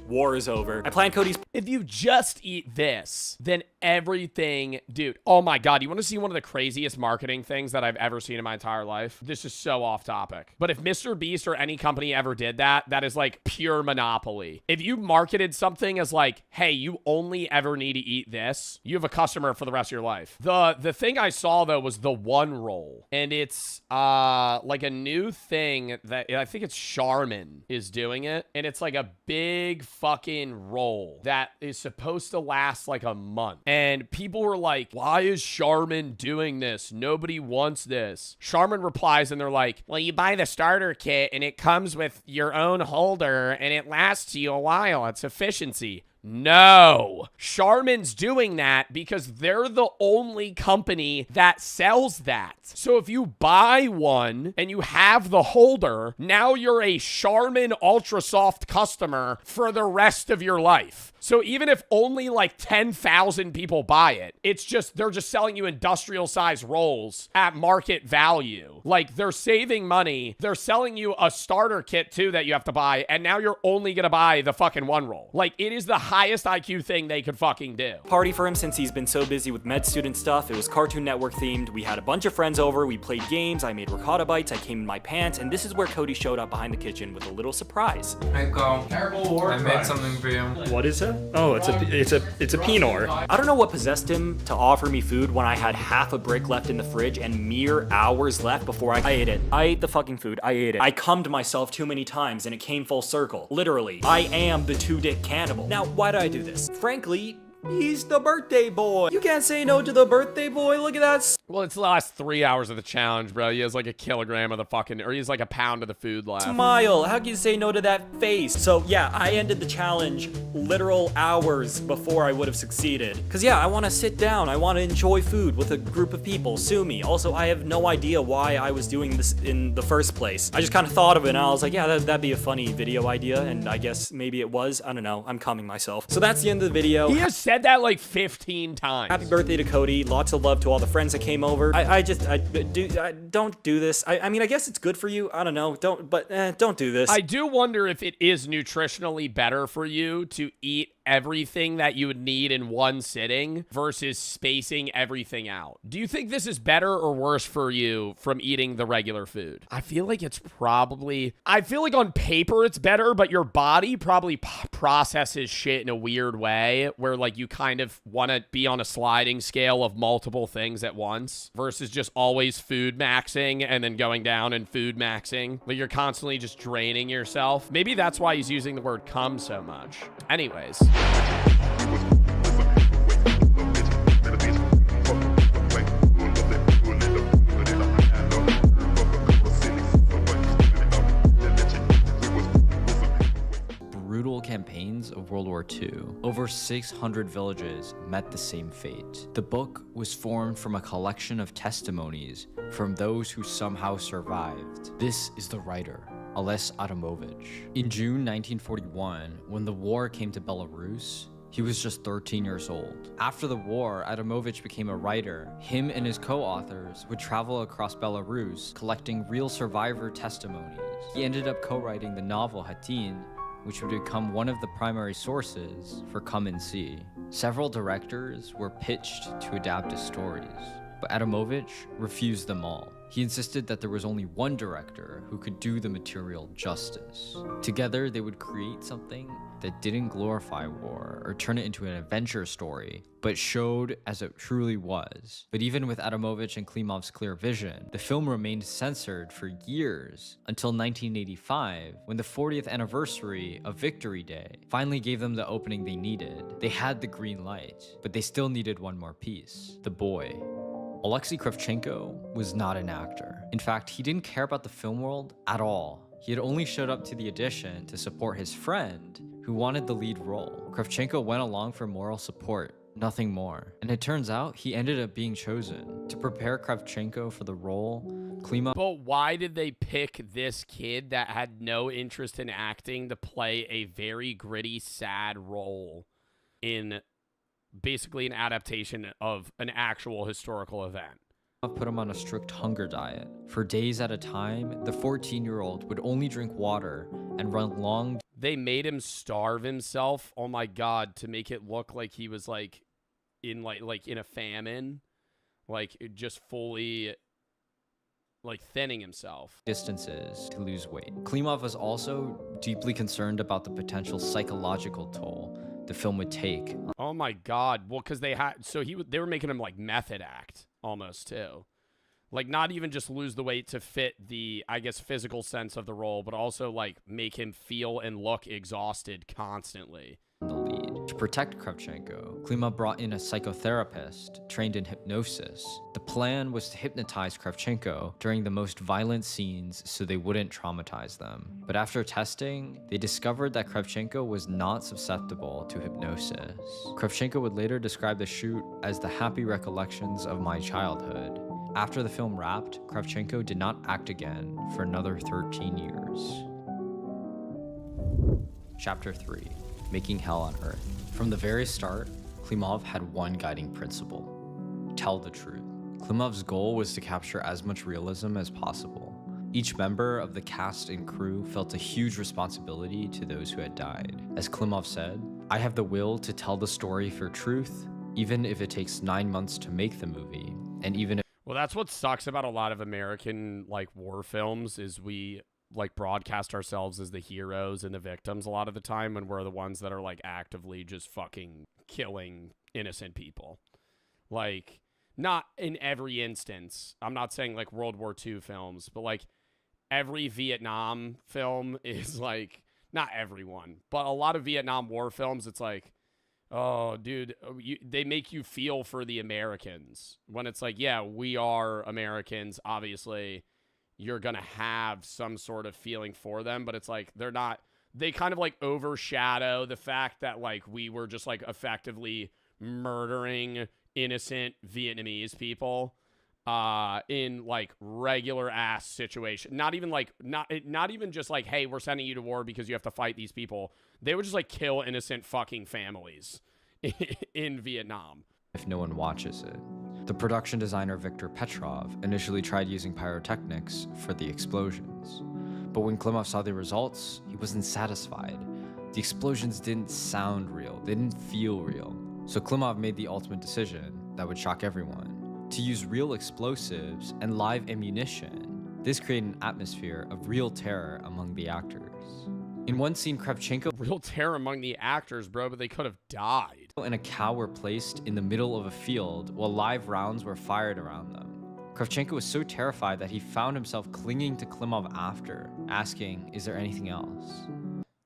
war is over. I plan Cody's. If you just eat this, then everything, dude, oh my God, you want to see one of the craziest marketing things that I've ever seen in my entire life? This is so off topic. But if Mr. Beast or any company ever did that, that is like pure monopoly. If you marketed something as like, hey, you only ever need to eat this, you have a customer for the rest of your life. The thing I saw though was the one roll. And it's like a new thing that I think it's Charmin is doing it. And it's like a big fucking roll that is supposed to last like a month. And people were like, why is Charmin doing this? Nobody wants this. Charmin replies and they're like, well, you buy the starter kit and it comes with your own holder and it lasts you a while. It's efficiency. No, Charmin's doing that because they're the only company that sells that. So if you buy one and you have the holder, now you're a Charmin Ultra Soft customer for the rest of your life. So even if only like 10,000 people buy it, it's just, they're just selling you industrial size rolls at market value. Like they're saving money. They're selling you a starter kit too that you have to buy. And now you're only going to buy the fucking one roll. Like it is the highest IQ thing they could fucking do. Party for him since he's been so busy with med student stuff. It was Cartoon Network themed. We had a bunch of friends over. We played games. I made ricotta bites. I came in my pants. And this is where Cody showed up behind the kitchen with a little surprise. Hey, Carl. Terrible war I made something for you. What is it? Oh, it's a Pinot. I don't know what possessed him to offer me food when I had half a brick left in the fridge and mere hours left before I ate it. I ate the fucking food. I ate it. I cummed myself too many times and it came full circle. Literally. I am the two-dick cannibal. Now, why did I do this? Frankly, he's the birthday boy. You can't say no to the birthday boy. Look at that. Well, it's the last 3 hours of the challenge, bro. He has like a kilogram of the fucking, or he has like a pound of the food left. Smile. How can you say no to that face? So yeah, I ended the challenge literal hours before I would have succeeded. Cause yeah, I want to sit down. I want to enjoy food with a group of people. Sue me. Also, I have no idea why I was doing this in the first place. I just kind of thought of it and I was like, yeah, that'd be a funny video idea. And I guess maybe it was. I don't know. I'm calming myself. So that's the end of the video. He has said that like 15 times. Happy birthday to Cody. Lots of love to all the friends that came over. I don't do this. I mean, I guess it's good for you. I don't know. Don't do this. I do wonder if it is nutritionally better for you to eat everything that you would need in one sitting versus spacing everything out. Do you think this is better or worse for you from eating the regular food? I feel like it's probably, I feel like on paper it's better, but your body probably processes shit in a weird way where like you kind of want to be on a sliding scale of multiple things at once versus just always food maxing and then going down and food maxing. Like you're constantly just draining yourself. Maybe that's why he's using the word come so much. Anyways. Brutal campaigns of World War II. Over 600 villages met the same fate. The book was formed from a collection of testimonies from those who somehow survived. This is the writer, Ales Adamovich. In June 1941, when the war came to Belarus, he was just 13 years old. After the war, Adamovich became a writer. Him and his co-authors would travel across Belarus, collecting real survivor testimonies. He ended up co-writing the novel Hatin, which would become one of the primary sources for Come and See. Several directors were pitched to adapt his stories, but Adamovich refused them all. He insisted that there was only one director who could do the material justice. Together, they would create something that didn't glorify war or turn it into an adventure story, but showed as it truly was. But even with Adamovich and Klimov's clear vision, the film remained censored for years until 1985, when the 40th anniversary of Victory Day finally gave them the opening they needed. They had the green light, but they still needed one more piece: the boy. Alexei Kravchenko was not an actor. In fact, he didn't care about the film world at all. He had only showed up to the audition to support his friend who wanted the lead role. Kravchenko went along for moral support, nothing more. And it turns out he ended up being chosen. To prepare Kravchenko for the role, Klimov... But why did they pick this kid that had no interest in acting to play a very gritty, sad role in basically an adaptation of an actual historical event? Put him on a strict hunger diet. For days at a time, the 14-year-old would only drink water and run long. They made him starve himself. Oh my God, to make it look like he was like in in a famine, like just fully like thinning himself. Distances to lose weight. Klimov was also deeply concerned about the potential psychological toll the film would take. Oh my God. Well, because they were making him like method act almost too. Like not even just lose the weight to fit the, I guess, physical sense of the role, but also like make him feel and look exhausted constantly. The lead. To protect Kravchenko, Klimov brought in a psychotherapist trained in hypnosis. The plan was to hypnotize Kravchenko during the most violent scenes so they wouldn't traumatize them. But after testing, they discovered that Kravchenko was not susceptible to hypnosis. Kravchenko would later describe the shoot as the happy recollections of my childhood. After the film wrapped, Kravchenko did not act again for another 13 years. Chapter 3. Making Hell on Earth. From the very start, Klimov had one guiding principle: tell the truth. Klimov's goal was to capture as much realism as possible. Each member of the cast and crew felt a huge responsibility to those who had died. As Klimov said, "I have the will to tell the story for truth, even if it takes 9 months to make the movie, and even if..." Well, that's what sucks about a lot of American like war films is we like broadcast ourselves as the heroes and the victims a lot of the time when we're the ones that are like actively just fucking killing innocent people. Like, not in every instance. I'm not saying like World War II films, but like every Vietnam film is like, not everyone, but a lot of Vietnam War films, it's like, oh, dude, they make you feel for the Americans when it's like, yeah, we are Americans, obviously. You're going to have some sort of feeling for them, but it's like they're not, they kind of like overshadow the fact that like we were just like effectively murdering innocent Vietnamese people in like regular ass situation. Not even like, not even just like, hey, we're sending you to war because you have to fight these people. They would just like kill innocent fucking families in Vietnam. If no one watches it. The production designer Viktor Petrov initially tried using pyrotechnics for the explosions. But when Klimov saw the results, he wasn't satisfied. The explosions didn't sound real, they didn't feel real. So Klimov made the ultimate decision that would shock everyone: to use real explosives and live ammunition. This created an atmosphere of real terror among the actors. In one scene, Kravchenko... Real terror among the actors, bro, but they could have died. ...and a cow were placed in the middle of a field while live rounds were fired around them. Kravchenko was so terrified that he found himself clinging to Klimov after, asking, "Is there anything else?"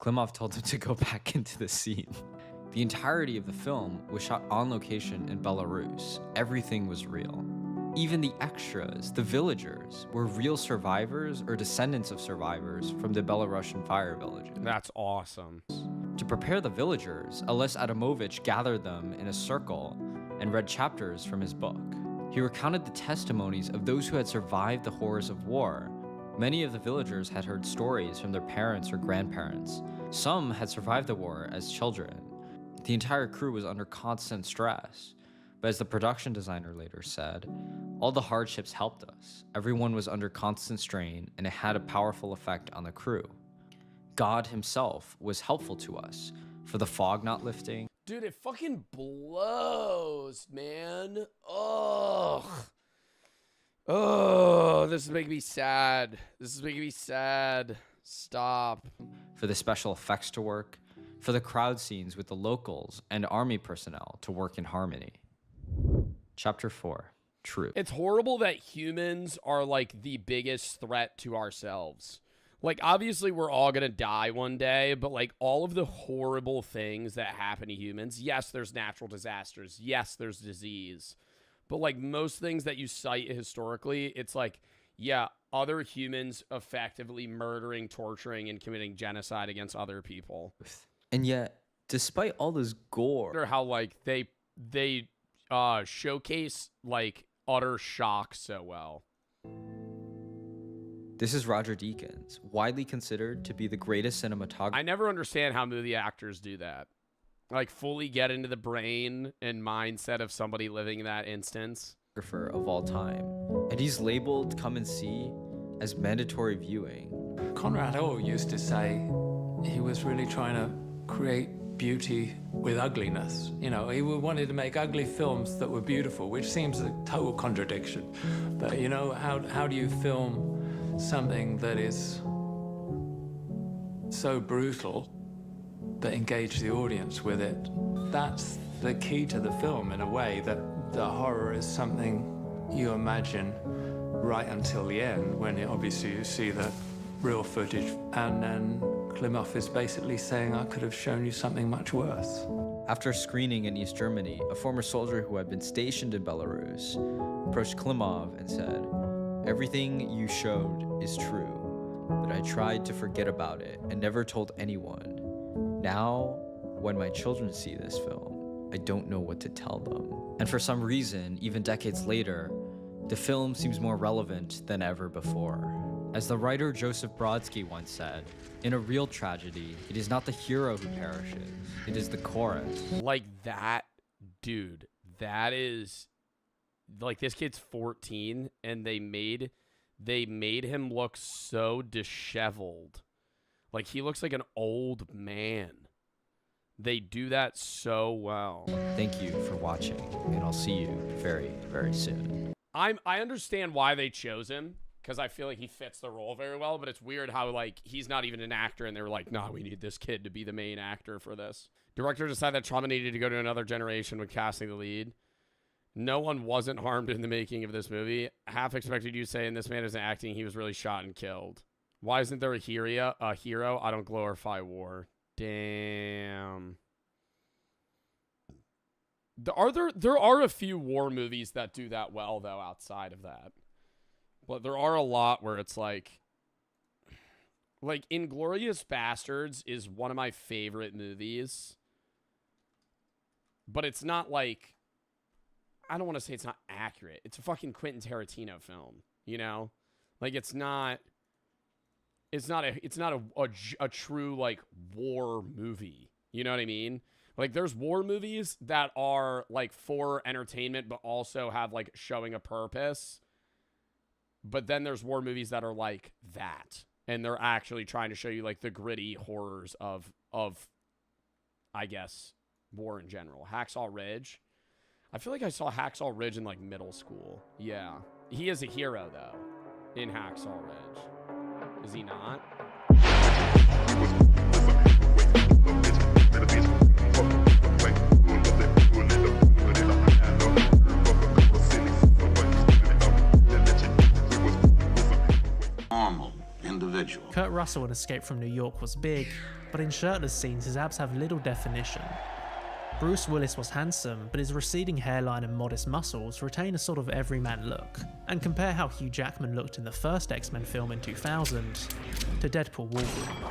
Klimov told him to go back into the scene. The entirety of the film was shot on location in Belarus. Everything was real. Even the extras, the villagers, were real survivors or descendants of survivors from the Belarusian fire villages. That's awesome. To prepare the villagers, Ales Adamovich gathered them in a circle and read chapters from his book. He recounted the testimonies of those who had survived the horrors of war. Many of the villagers had heard stories from their parents or grandparents. Some had survived the war as children. The entire crew was under constant stress. But as the production designer later said, all the hardships helped us. Everyone was under constant strain, and it had a powerful effect on the crew. God himself was helpful to us, for the fog not lifting. Dude, it fucking blows, man. Ugh. Oh, this is making me sad. This is making me sad. Stop. For the special effects to work, for the crowd scenes with the locals and army personnel to work in harmony. Chapter 4. Truth. It's horrible that humans are like the biggest threat to ourselves. Like, obviously, we're all going to die one day, but like all of the horrible things that happen to humans, yes, there's natural disasters. Yes, there's disease. But like most things that you cite historically, it's like, yeah, other humans effectively murdering, torturing, and committing genocide against other people. And yet, despite all this gore, or how like they showcase like utter shock so well. This is Roger Deakins, widely considered to be the greatest cinematographer. I never understand how movie actors do that. Like fully get into the brain and mindset of somebody living in that instance. of all time, and he's labeled Come and See as mandatory viewing. Conrad O used to say he was really trying to create beauty with ugliness. You know, he wanted to make ugly films that were beautiful, which seems a total contradiction. But you know, how do you film something that is so brutal but engage the audience with it? That's the key to the film, in a way, that the horror is something you imagine right until the end, when obviously you see the real footage, and then Klimov is basically saying, I could have shown you something much worse. After screening in East Germany, a former soldier who had been stationed in Belarus approached Klimov and said, "Everything you showed is true, but I tried to forget about it and never told anyone. Now, when my children see this film, I don't know what to tell them." And for some reason, even decades later, the film seems more relevant than ever before. As the writer Joseph Brodsky once said, in a real tragedy, it is not the hero who perishes, it is the chorus. Like that, dude, that is, like, this kid's 14, and they made him look so disheveled. Like, he looks like an old man. They do that so well. Thank you for watching, and I'll see you very, very soon. I understand why they chose him, because I feel like he fits the role very well, but it's weird how, like, he's not even an actor, and they were like, nah, we need this kid to be the main actor for this. Director decided that trauma needed to go to another generation when casting the lead. No one wasn't harmed in the making of this movie. Half expected you to say, in this man isn't acting, he was really shot and killed. Why isn't there a hero? I don't glorify war. Damn. There are a few war movies that do that well, though, outside of that. But there are a lot where it's like Inglourious Bastards is one of my favorite movies. But it's not like, I don't want to say it's not accurate. It's a fucking Quentin Tarantino film, you know? Like, it's not a true, like, war movie. You know what I mean? Like, there's war movies that are, like, for entertainment, but also have, like, showing a purpose. But then there's war movies that are like that. And they're actually trying to show you, like, the gritty horrors of I guess, war in general. Hacksaw Ridge. I feel like I saw Hacksaw Ridge in, like, middle school. Yeah. He is a hero, though, in Hacksaw Ridge. Is he not? Normal individual. Kurt Russell in Escape from New York was big, but in shirtless scenes his abs have little definition. Bruce Willis was handsome, but his receding hairline and modest muscles retain a sort of everyman look. And compare how Hugh Jackman looked in the first X-Men film in 2000 to Deadpool Wolverine.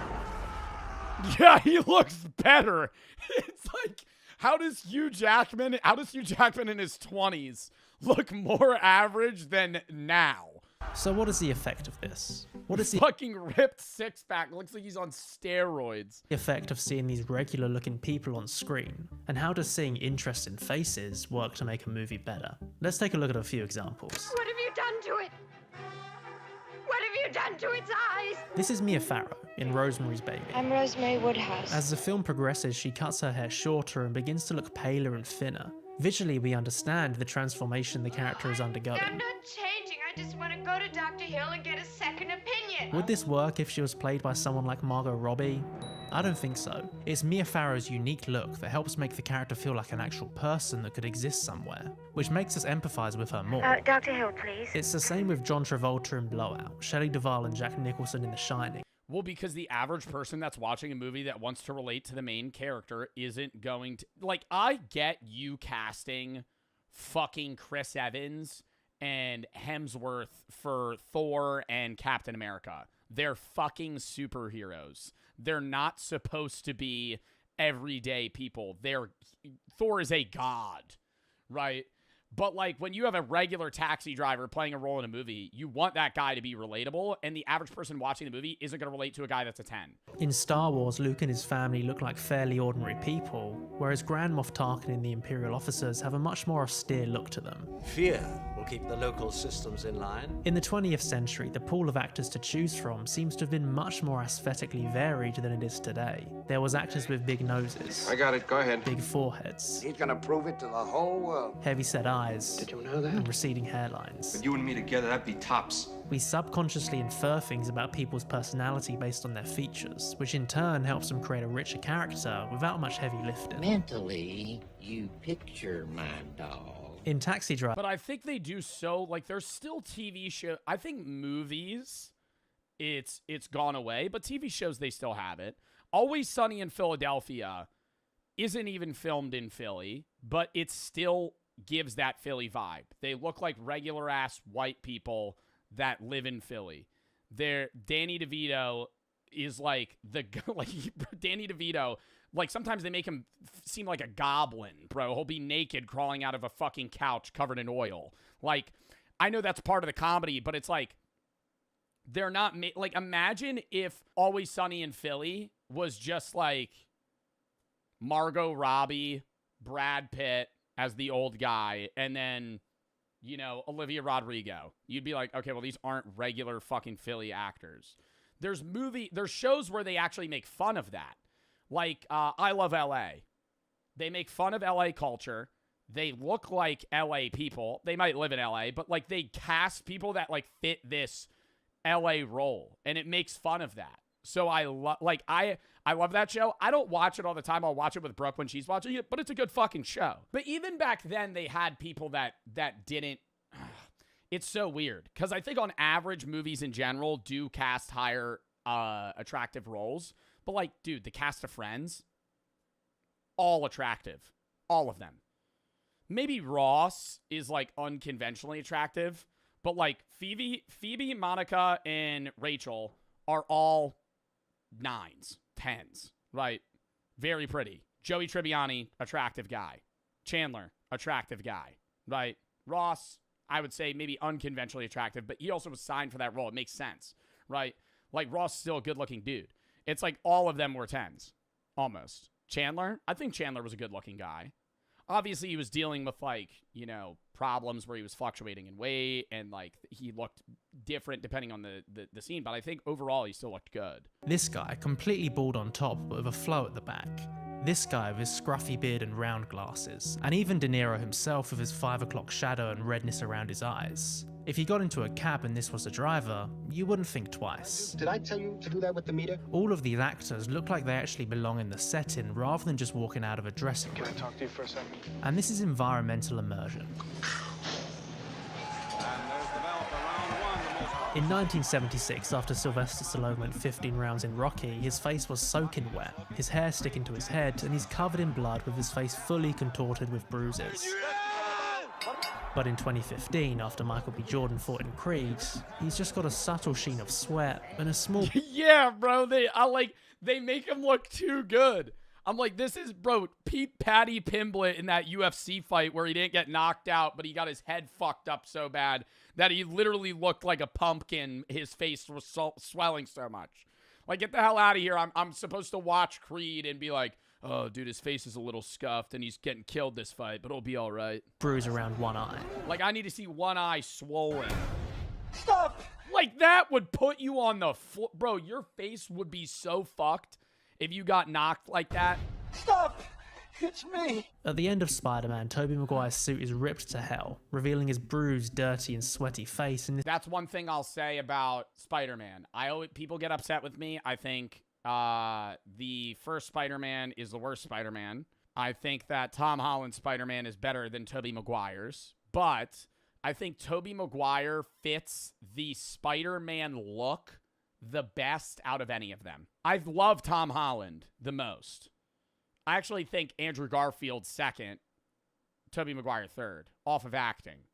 Yeah, he looks better. It's like, how does Hugh Jackman in his 20s look more average than now? So what is the effect of this? What is the fucking ripped six-pack? Looks like he's on steroids. Effect of seeing these regular looking people on screen? And how does seeing interesting faces work to make a movie better? Let's take a look at a few examples. What have you done to it? What have you done to its eyes? This is Mia Farrow in Rosemary's Baby. I'm Rosemary Woodhouse. As the film progresses, she cuts her hair shorter and begins to look paler and thinner. Visually, we understand the transformation the character is undergoing. I'm not changing. I just want to go to Dr. Hill and get a second opinion. Would this work if she was played by someone like Margot Robbie? I don't think so. It's Mia Farrow's unique look that helps make the character feel like an actual person that could exist somewhere, which makes us empathize with her more. Dr. Hill, please. It's the same with John Travolta in Blowout, Shelley Duvall and Jack Nicholson in The Shining. Well, because the average person that's watching a movie that wants to relate to the main character isn't going to... Like, I get you casting fucking Chris Evans and Hemsworth for Thor and Captain America. They're fucking superheroes. They're not supposed to be everyday people. Thor is a god, right? But, like, when you have a regular taxi driver playing a role in a movie, you want that guy to be relatable, and the average person watching the movie isn't going to relate to a guy that's a 10. In Star Wars, Luke and his family look like fairly ordinary people, whereas Grand Moff Tarkin and the Imperial officers have a much more austere look to them. Fear will keep the local systems in line. In the 20th century, the pool of actors to choose from seems to have been much more aesthetically varied than it is today. There was actors with big noses. I got it, go ahead. Big foreheads. He's gonna prove it to the whole world. Heavy-set eyes. Did you know that? And receding hairlines. But you and me together, that'd be tops. We subconsciously infer things about people's personality based on their features, which in turn helps them create a richer character without much heavy lifting. Mentally, you picture my dog. In Taxi Driver. But I think they do so, like, there's still TV show. I think movies, it's gone away, but TV shows, they still have it. Always Sunny in Philadelphia isn't even filmed in Philly, but it still gives that Philly vibe. They look like regular-ass white people that live in Philly. Danny DeVito is like Danny DeVito, like sometimes they make him seem like a goblin, bro. He'll be naked crawling out of a fucking couch covered in oil. Like, I know that's part of the comedy, but it's like they're not like, imagine if Always Sunny in Philly was just like Margot Robbie, Brad Pitt as the old guy, and then, you know, Olivia Rodrigo. You'd be like, okay, well, these aren't regular fucking Philly actors. There's shows where they actually make fun of that. Like, I Love L.A. They make fun of L.A. culture. They look like L.A. people. They might live in L.A., but, like, they cast people that, like, fit this L.A. role, and it makes fun of that. So I love that show. I don't watch it all the time. I'll watch it with Brooke when she's watching it, but it's a good fucking show. But even back then, they had people that didn't. It's so weird because I think on average, movies in general do cast higher attractive roles. But like, dude, the cast of Friends, all attractive, all of them. Maybe Ross is like unconventionally attractive, but like Phoebe, Monica, and Rachel are all 9s, 10s, right? Very pretty. Joey Tribbiani, attractive guy. Chandler, attractive guy, right? Ross, I would say maybe unconventionally attractive, but he also was signed for that role. It makes sense, right? Like, Ross is still a good-looking dude. It's like all of them were 10s, almost. Chandler, I think Chandler was a good-looking guy. Obviously, he was dealing with, like, you know, problems where he was fluctuating in weight and, like, he looked different depending on the scene. But I think overall, he still looked good. This guy, completely bald on top, but with a flow at the back. This guy with his scruffy beard and round glasses. And even De Niro himself with his 5 o'clock shadow and redness around his eyes. If you got into a cab and this was the driver, you wouldn't think twice. Did I tell you to do that with the meter? All of these actors look like they actually belong in the setting rather than just walking out of a dressing room. Can I talk to you for a second? And this is environmental immersion. In 1976, after Sylvester Stallone went 15 rounds in Rocky, his face was soaking wet, his hair sticking to his head, and he's covered in blood with his face fully contorted with bruises. But in 2015, after Michael B. Jordan fought in Creed, he's just got a subtle sheen of sweat and a small... Yeah, bro, they make him look too good. I'm like, this is, bro, Paddy Pimblett in that UFC fight where he didn't get knocked out, but he got his head fucked up so bad that he literally looked like a pumpkin. His face was swelling so much. Like, get the hell out of here. I'm supposed to watch Creed and be like, oh, dude, his face is a little scuffed and he's getting killed this fight, but it'll be all right. Bruise around one eye. Like, I need to see one eye swollen. Stop! Like, that would put you on the floor. Bro, your face would be so fucked if you got knocked like that. Stop! It's me! At the end of Spider-Man, Tobey Maguire's suit is ripped to hell, revealing his bruised, dirty, and sweaty face. And that's one thing I'll say about Spider-Man. People get upset with me. I think the first Spider-Man is the worst Spider-Man. I think that Tom Holland's Spider-Man is better than Tobey Maguire's. But I think Tobey Maguire fits the Spider-Man look the best out of any of them. I love Tom Holland the most. I actually think Andrew Garfield second, Tobey Maguire third, off of acting.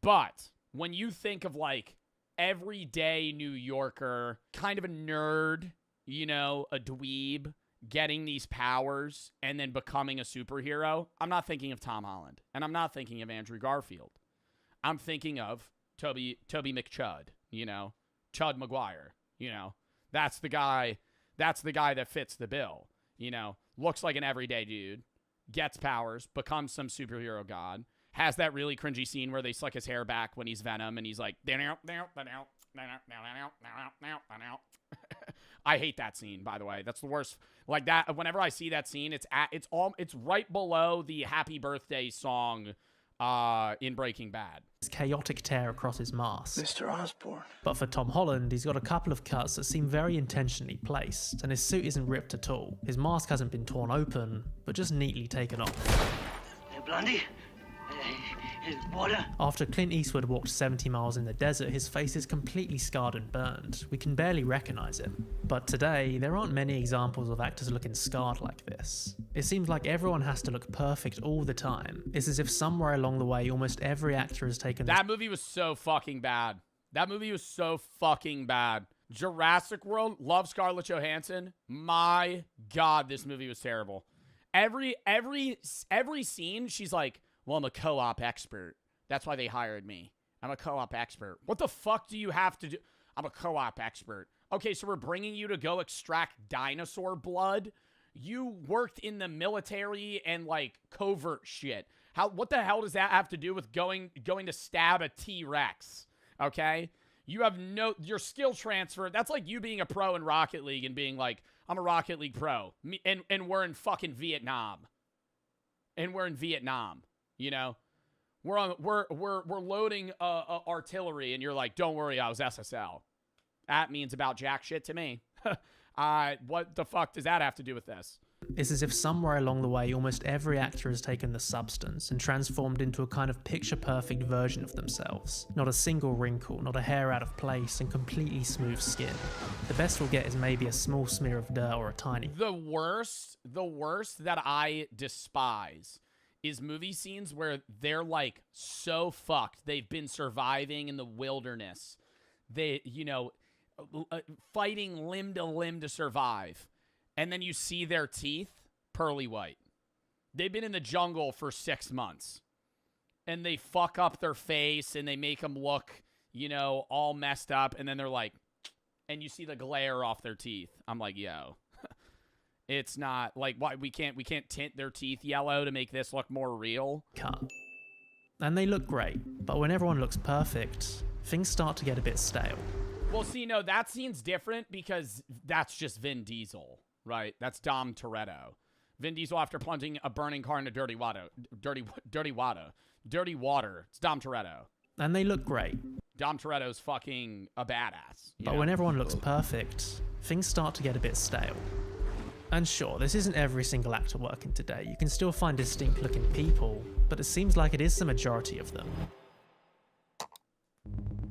But when you think of like everyday New Yorker, kind of a nerd, you know, a dweeb, getting these powers and then becoming a superhero, I'm not thinking of Tom Holland. And I'm not thinking of Andrew Garfield. I'm thinking of Toby McChud, you know, Chud Maguire. You know, that's the guy that fits the bill, you know, looks like an everyday dude, gets powers, becomes some superhero god, has that really cringy scene where they slick his hair back when he's Venom and he's like, I hate that scene, by the way. That's the worst. Like that, whenever I see that scene, it's right below the Happy Birthday song in Breaking Bad. This chaotic tear across his mask. Mr. Osborn. But for Tom Holland, he's got a couple of cuts that seem very intentionally placed, and his suit isn't ripped at all. His mask hasn't been torn open, but just neatly taken off. Hey, Blondie? Water? After Clint Eastwood walked 70 miles in the desert, his face is completely scarred and burned. We can barely recognize it. But today, there aren't many examples of actors looking scarred like this. It seems like everyone has to look perfect all the time. It's as if somewhere along the way, almost every actor has taken... That movie was so fucking bad. That movie was so fucking bad. Jurassic World, love Scarlett Johansson. My God, this movie was terrible. Every scene, she's like, well, I'm a co-op expert. That's why they hired me. I'm a co-op expert. What the fuck do you have to do? I'm a co-op expert. Okay, so we're bringing you to go extract dinosaur blood? You worked in the military and, like, covert shit. What the hell does that have to do with going to stab a T-Rex? Okay? You have your skill transfer. That's like you being a pro in Rocket League and being like, I'm a Rocket League pro. And we're in fucking Vietnam. And we're in Vietnam. You know, we're loading artillery, and you're like, don't worry, I was SSL. That means about jack shit to me. What the fuck does that have to do with this? It's as if somewhere along the way, almost every actor has taken the substance and transformed into a kind of picture-perfect version of themselves. Not a single wrinkle, not a hair out of place, and completely smooth skin. The best we'll get is maybe a small smear of dirt or a tiny... The worst that I despise is movie scenes where they're like so fucked. They've been surviving in the wilderness. They, fighting limb to limb to survive. And then you see their teeth, pearly white. They've been in the jungle for 6 months. And they fuck up their face and they make them look, all messed up. And then they're like, and you see the glare off their teeth. I'm like, yo. It's not like why we can't tint their teeth yellow to make this look more real. Cut. And they look great, but when everyone looks perfect, things start to get a bit stale. Well, see, no, that scene's different because that's just Vin Diesel, right? That's Dom Toretto. Vin Diesel after plunging a burning car into dirty water. It's Dom Toretto. And they look great. Dom Toretto's fucking a badass. But when everyone looks perfect, things start to get a bit stale. And sure, this isn't every single actor working today. You can still find distinct looking people, but it seems like it is the majority of them.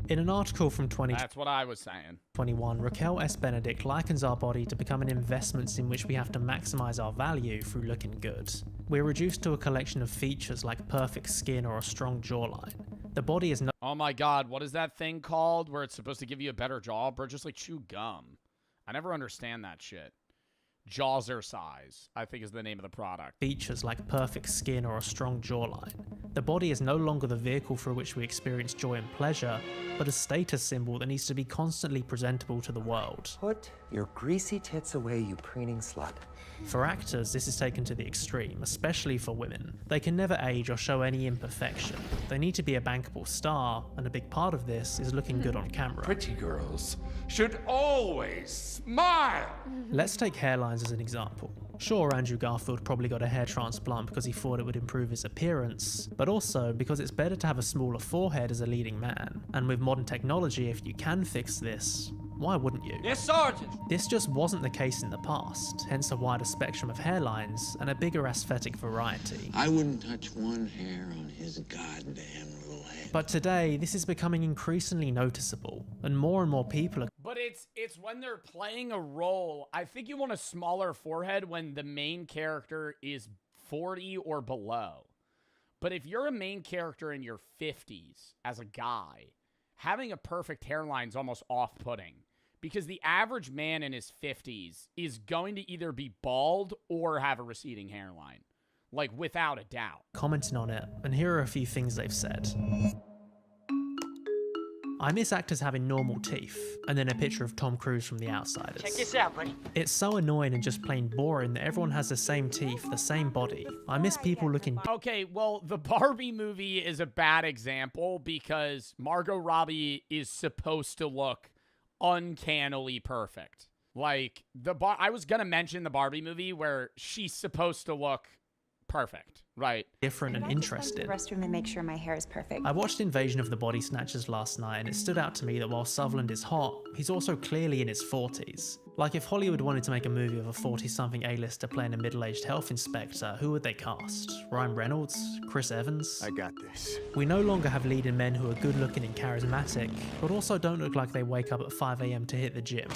In an article from That's what I was saying. 2021, Raquel S. Benedict likens our body to becoming investments in which we have to maximize our value through looking good. We're reduced to a collection of features like perfect skin or a strong jawline. The body is no— Oh my God, what is that thing called where it's supposed to give you a better jaw? Bro, just like chew gum. I never understand that shit. Jawzercise, I think is the name of the product. Features like perfect skin or a strong jawline. The body is no longer the vehicle through which we experience joy and pleasure, but a status symbol that needs to be constantly presentable to the world. Put your greasy tits away, you preening slut. For actors, this is taken to the extreme, especially for women. They can never age or show any imperfection. They need to be a bankable star, and a big part of this is looking good on camera. Pretty girls should always smile. Let's take hairlines as an example. Sure, Andrew Garfield probably got a hair transplant because he thought it would improve his appearance, but also because it's better to have a smaller forehead as a leading man. And with modern technology, if you can fix this, why wouldn't you? Yes, Sergeant! This just wasn't the case in the past, hence a wider spectrum of hairlines and a bigger aesthetic variety. I wouldn't touch one hair on his goddamn little head. But today, this is becoming increasingly noticeable, and more people are— But it's when they're playing a role. I think you want a smaller forehead when the main character is 40 or below. But if you're a main character in your 50s as a guy, having a perfect hairline is almost off-putting. Because the average man in his 50s is going to either be bald or have a receding hairline. Like, without a doubt. Commenting on it, and here are a few things they've said. I miss actors having normal teeth, and then a picture of Tom Cruise from The Outsiders. Check this out, buddy. It's so annoying and just plain boring that everyone has the same teeth, the same body. I miss people looking... Okay, well, the Barbie movie is a bad example because Margot Robbie is supposed to look uncannily perfect. Like, I was gonna mention the Barbie movie where she's supposed to look perfect, right? Different and interesting. Restroom and make sure my hair is perfect. I watched Invasion of the Body Snatchers last night, and it stood out to me that while Sutherland is hot, he's also clearly in his 40s. Like, if Hollywood wanted to make a movie of a 40-something A-lister playing a middle-aged health inspector, who would they cast? Ryan Reynolds? Chris Evans? I got this. We no longer have leading men who are good-looking and charismatic, but also don't look like they wake up at 5 AM to hit the gym.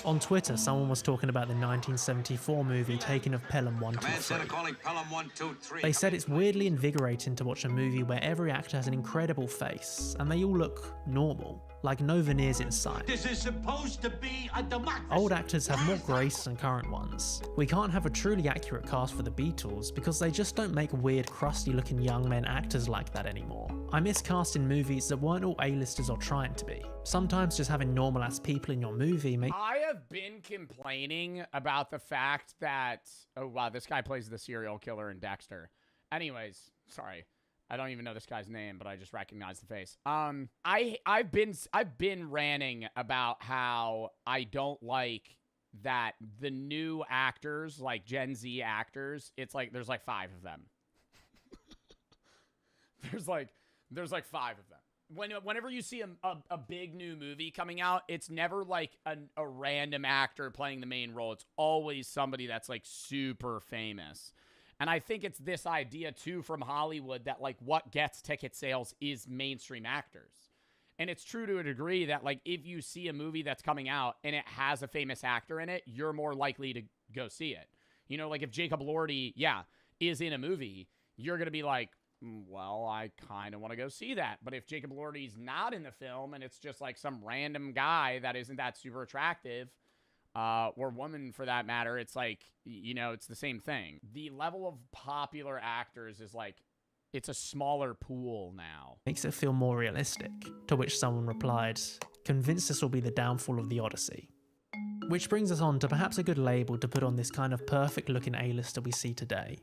On Twitter, someone was talking about the 1974 movie Taking of Pelham 123. They said it's weirdly invigorating to watch a movie where every actor has an incredible face, and they all look normal, like no veneers in sight. This is supposed to be a democracy. Old actors have more grace than current ones. We can't have a truly accurate cast for the Beatles because they just don't make weird, crusty-looking young men actors like that anymore. I miss casting movies that weren't all A-listers or trying to be. Sometimes just having normal-ass people in your movie I have been complaining about the fact that... Oh, wow, this guy plays the serial killer in Dexter. Anyways, sorry. I don't even know this guy's name, but I just recognize the face. I've been ranting about how I don't like that the new actors, like Gen Z actors, it's like there's like 5 of them. there's like 5 of them. Whenever you see a big new movie coming out, it's never like a random actor playing the main role. It's always somebody that's like super famous. And I think it's this idea too from Hollywood that like what gets ticket sales is mainstream actors. And it's true to a degree that like if you see a movie that's coming out and it has a famous actor in it, you're more likely to go see it. You know, like if Jacob Elordi, is in a movie, you're going to be like, well, I kind of want to go see that. But if Jacob Elordi's not in the film and it's just like some random guy that isn't that super attractive, or woman for that matter, it's like, you know, it's the same thing. The level of popular actors is like, it's a smaller pool now. Makes it feel more realistic. To which someone replied, convinced this will be the downfall of the Odyssey. Which brings us on to perhaps a good label to put on this kind of perfect looking A-lister we see today.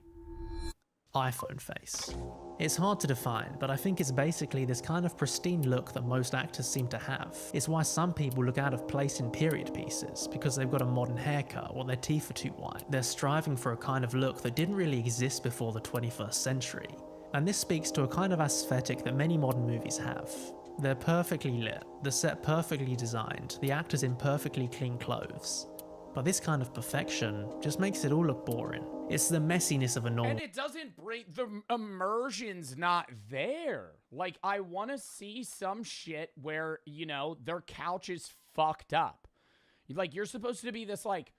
iPhone face. It's hard to define, but I think it's basically this kind of pristine look that most actors seem to have. It's why some people look out of place in period pieces, because they've got a modern haircut or their teeth are too white. They're striving for a kind of look that didn't really exist before the 21st century. And this speaks to a kind of aesthetic that many modern movies have. They're perfectly lit, the set perfectly designed, the actors in perfectly clean clothes. But this kind of perfection just makes it all look boring. It's the messiness of a normal... And it doesn't bring... The immersion's not there. Like, I want to see some shit where, you know, their couch is fucked up. Like, you're supposed to be this, like,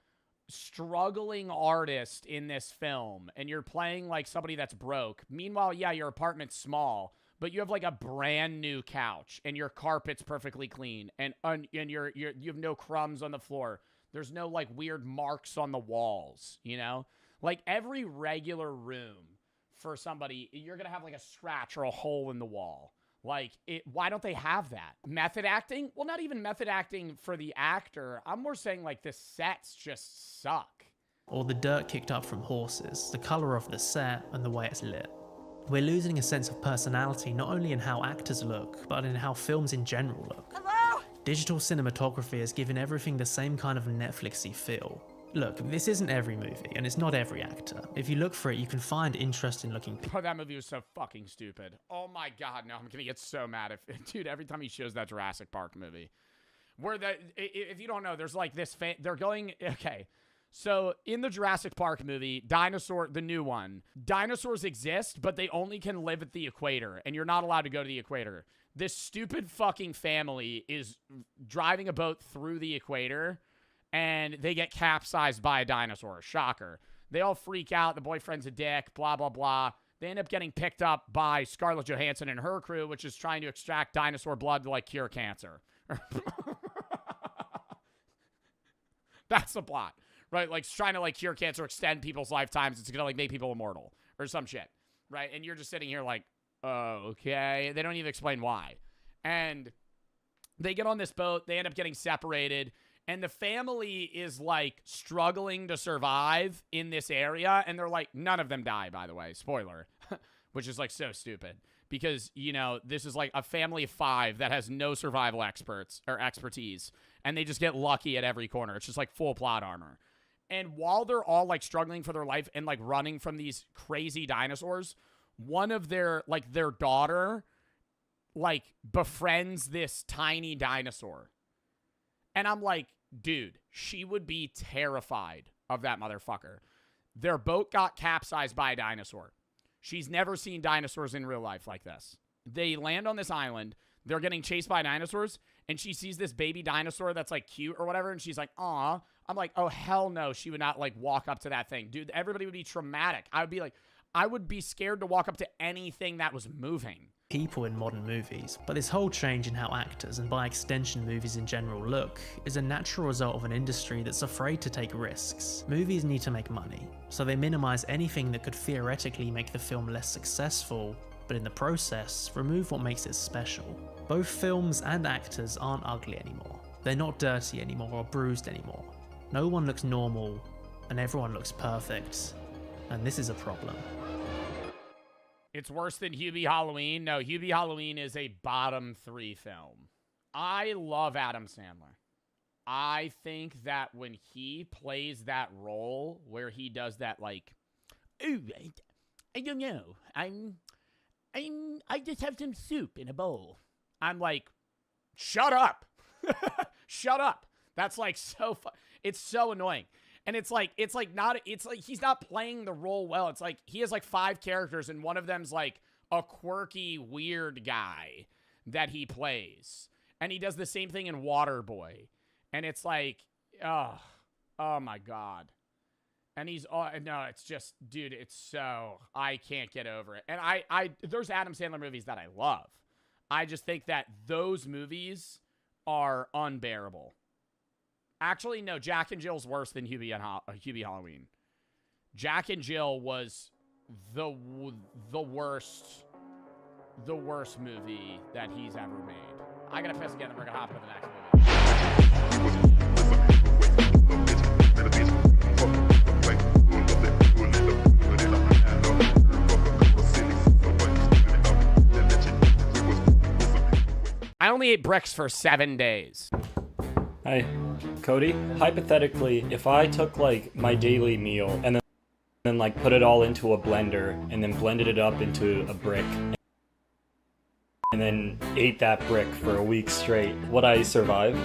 struggling artist in this film, and you're playing, like, somebody that's broke. Meanwhile, yeah, your apartment's small, but you have, like, a brand new couch, and your carpet's perfectly clean, and you have no crumbs on the floor. There's no, like, weird marks on the walls, you know? Like, every regular room for somebody, you're going to have, like, a scratch or a hole in the wall. Like, why don't they have that? Method acting? Well, not even method acting for the actor. I'm more saying, like, the sets just suck. Or the dirt kicked up from horses, the colour of the set, and the way it's lit. We're losing a sense of personality not only in how actors look, but in how films in general look. Hello? Digital cinematography has given everything the same kind of Netflixy feel. Look, this isn't every movie, and it's not every actor. If you look for it, you can find interesting looking people. Oh, that movie was so fucking stupid. Oh my god, no, I'm gonna get so mad if... Dude, every time he shows that Jurassic Park movie. Where if you don't know, there's like this... They're going... Okay, so in the Jurassic Park movie, the new one, dinosaurs exist, but they only can live at the equator, and you're not allowed to go to the equator. This stupid fucking family is driving a boat through the equator, and they get capsized by a dinosaur. Shocker. They all freak out. The boyfriend's a dick, blah, blah, blah. They end up getting picked up by Scarlett Johansson and her crew, which is trying to extract dinosaur blood to, like, cure cancer. That's the plot, right? Like, it's trying to, like, cure cancer, extend people's lifetimes. It's going to, like, make people immortal or some shit, right? And you're just sitting here like, oh, okay. They don't even explain why. And They get on this boat. They end up getting separated. And the family is, like, struggling to survive in this area. And they're like, none of them die, by the way. Spoiler. Which is, like, so stupid. Because, you know, this is, like, a family of 5 that has no survival expertise. And they just get lucky at every corner. It's just, like, full plot armor. And while they're all, like, struggling for their life and, like, running from these crazy dinosaurs, one of their daughter, like, befriends this tiny dinosaur. And I'm like, dude, she would be terrified of that motherfucker. Their boat got capsized by a dinosaur. She's never seen dinosaurs in real life like this. They land on this island. They're getting chased by dinosaurs. And she sees this baby dinosaur that's, like, cute or whatever. And she's like, aw. I'm like, oh, hell no. She would not, like, walk up to that thing. Dude, everybody would be traumatic. I would be scared to walk up to anything that was moving. People in modern movies, but this whole change in how actors, and by extension movies in general, look is a natural result of an industry that's afraid to take risks. Movies need to make money, so they minimize anything that could theoretically make the film less successful, but in the process, remove what makes it special. Both films and actors aren't ugly anymore. They're not dirty anymore or bruised anymore. No one looks normal, and everyone looks perfect. And this is a problem. It's worse than Hubie Halloween. No, Hubie Halloween is a bottom 3 film. I love Adam Sandler. I think that when he plays that role where he does that, like, ooh, I don't know. I just have some soup in a bowl. I'm like, shut up. Shut up. That's, like, so fun. It's so annoying. And it's like he's not playing the role well. It's like he has, like, 5 characters and one of them's, like, a quirky, weird guy that he plays. And he does the same thing in Waterboy. And it's like, oh my God. And no, it's just, dude, it's so, I can't get over it. And there's Adam Sandler movies that I love. I just think that those movies are unbearable. Actually, no, Jack and Jill's worse than Hubie Halloween. Jack and Jill was the worst movie that he's ever made. I gotta piss again, and we're gonna hop into the next movie. I only ate bricks for 7 days. Hi, Cody. Hypothetically, if I took, like, my daily meal and then like put it all into a blender and then blended it up into a brick and then ate that brick for a week straight, would I survive?